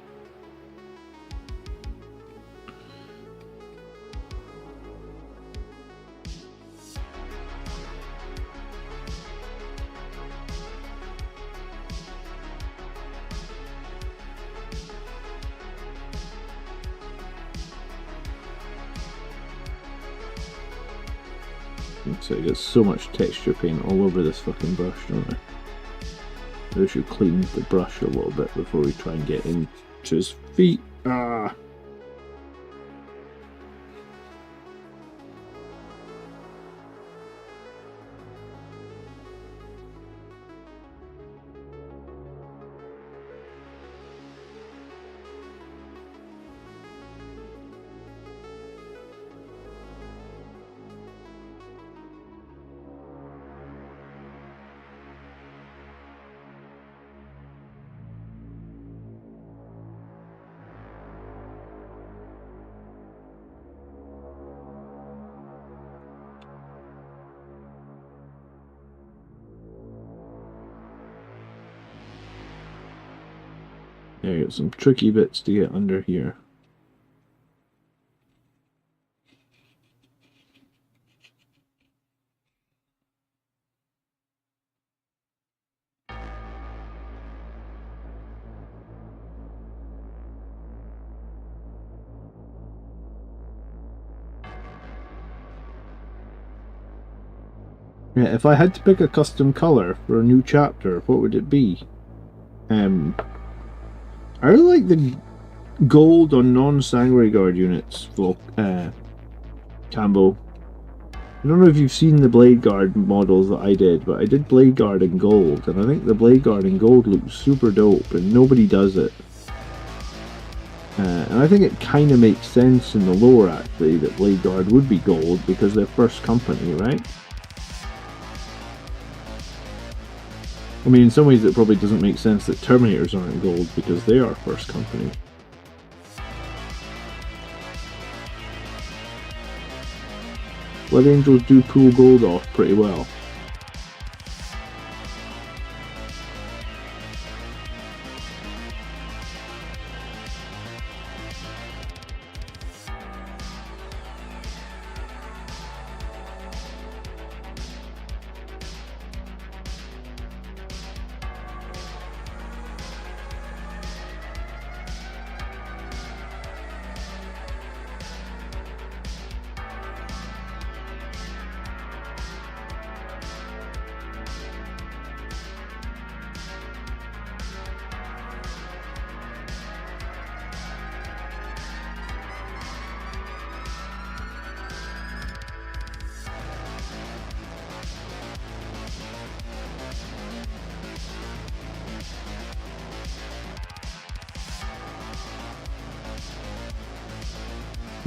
So I get so much texture paint all over this fucking brush, don't I? We should clean the brush a little bit before we try and get into his feet. Ah! Yeah, got some tricky bits to get under here. Yeah, if I had to pick a custom color for a new chapter, what would it be? I really like the gold on non-Sanguinary Guard units, Cambo. I don't know if you've seen the Blade Guard models that I did, but I did Blade Guard in gold, and I think the Blade Guard in gold looks super dope, and nobody does it. And I think it kind of makes sense in the lore, actually, that Blade Guard would be gold, because they're first company, right? I mean, in some ways it probably doesn't make sense that Terminators aren't gold, because they are first company. Blood Angels do pull gold off pretty well.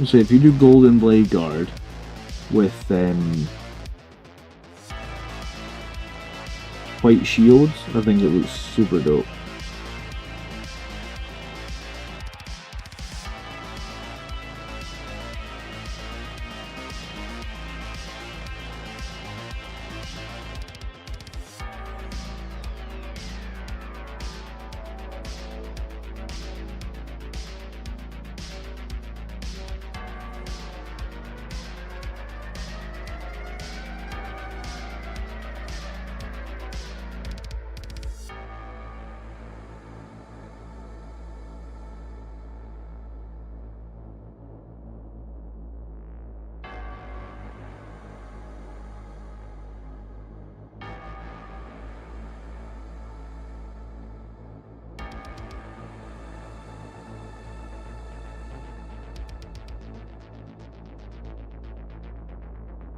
So if you do Golden Blade Guard with white shields, I think it looks super dope.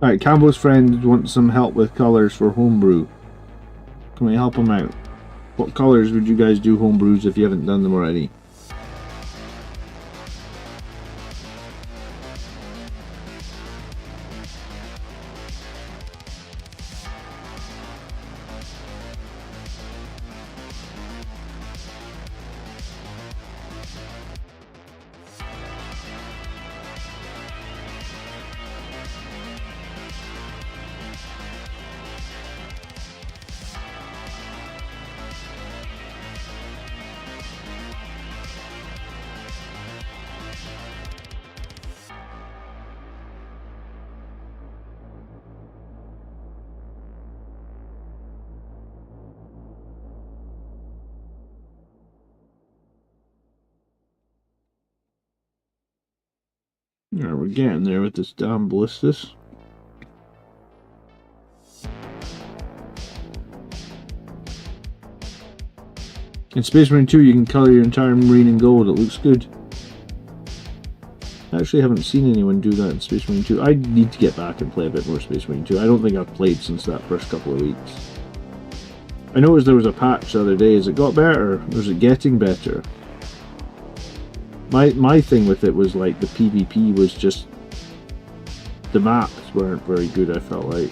Alright, Cambo's friend wants some help with colours for homebrew. Can we help him out? What colours would you guys do homebrews if you haven't done them already? Alright, we're getting there with this damn ballistas. In Space Marine 2 you can colour your entire Marine in gold, it looks good. I actually haven't seen anyone do that in Space Marine 2. I need to get back and play a bit more Space Marine 2. I don't think I've played since that first couple of weeks. I noticed there was a patch the other day. Has it got better? Or is it getting better? My thing with it was like the PvP was just... the maps weren't very good, I felt like.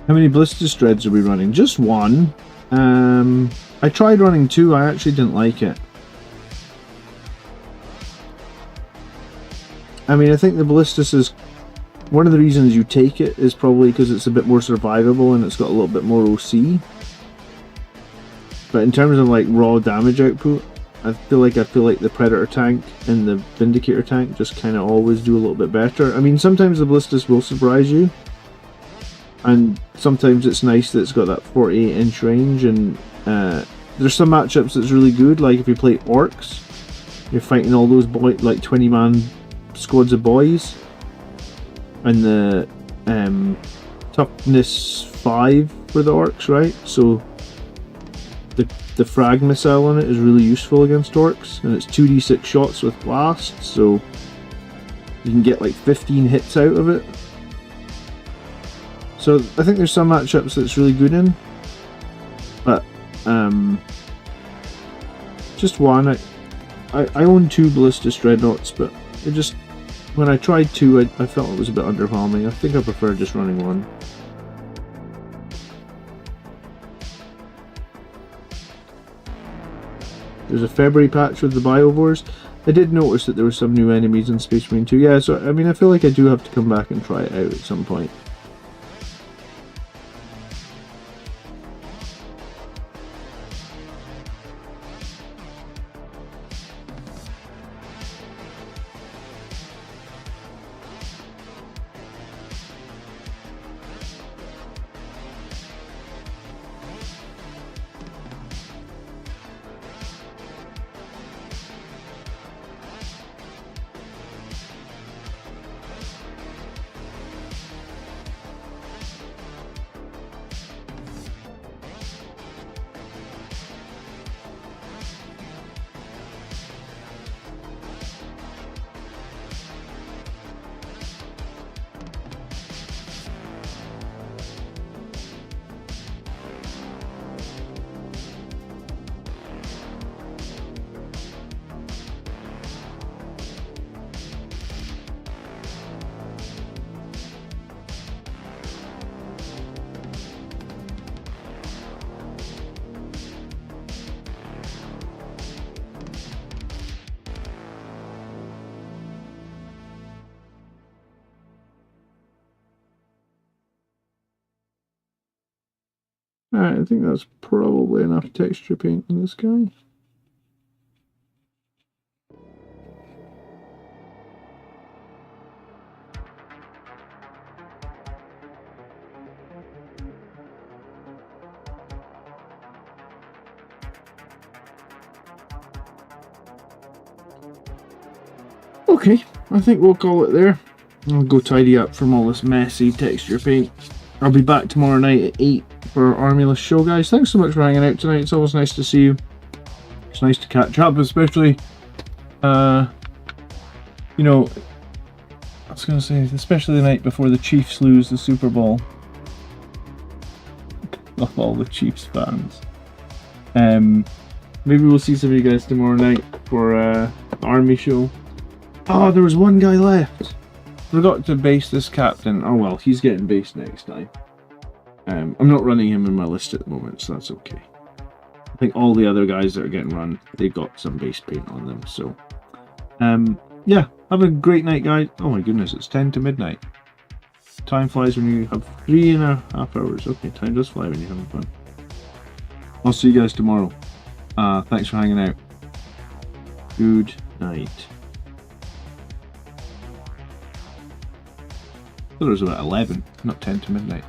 How many Ballista Dreads are we running? Just one. I tried running 2, I actually didn't like it. I mean, I think the Ballistus is... One of the reasons you take it is probably because it's a bit more survivable and it's got a little bit more OC. But in terms of like raw damage output, I feel like the Predator tank and the Vindicator tank just kind of always do a little bit better. I mean, sometimes the Ballistus will surprise you. And sometimes it's nice that it's got that 48-inch range, and there's some matchups that's really good, like if you play Orcs, you're fighting all those like 20-man squads of boys, and the toughness 5 for the Orcs, right? So the frag missile on it is really useful against Orcs, and it's 2d6 shots with blast, so you can get like 15 hits out of it. So I think there's some matchups that's really good in, but just one. I own 2 Ballistus Dreadnoughts, but it just, when I tried 2, I felt it was a bit underwhelming. I think I prefer just running 1. There's a February patch with the Biovores. I did notice that there were some new enemies in Space Marine 2. Yeah, so I mean, I feel like I do have to come back and try it out at some point. Alright, I think that's probably enough texture paint on this guy. Okay, I think we'll call it there. I'll go tidy up from all this messy texture paint. I'll be back tomorrow night at 8 for our Armyless show, guys. Thanks so much for hanging out tonight. It's always nice to see you. It's nice to catch up, especially, you know, I was going to say, especially the night before the Chiefs lose the Super Bowl. Love all the Chiefs fans. Maybe we'll see some of you guys tomorrow night for the Army show. Oh, there was one guy left. Forgot to base this captain. Oh well, he's getting based next time. I'm not running him in my list at the moment, so that's okay. I think all the other guys that are getting run, they got some base paint on them, so... yeah, have a great night, guys. Oh my goodness, it's 10 to midnight. Time flies when you have 3.5 hours. Okay, time does fly when you're having fun. I'll see you guys tomorrow. Thanks for hanging out. Good night. I thought it was about 11, not 10 to midnight.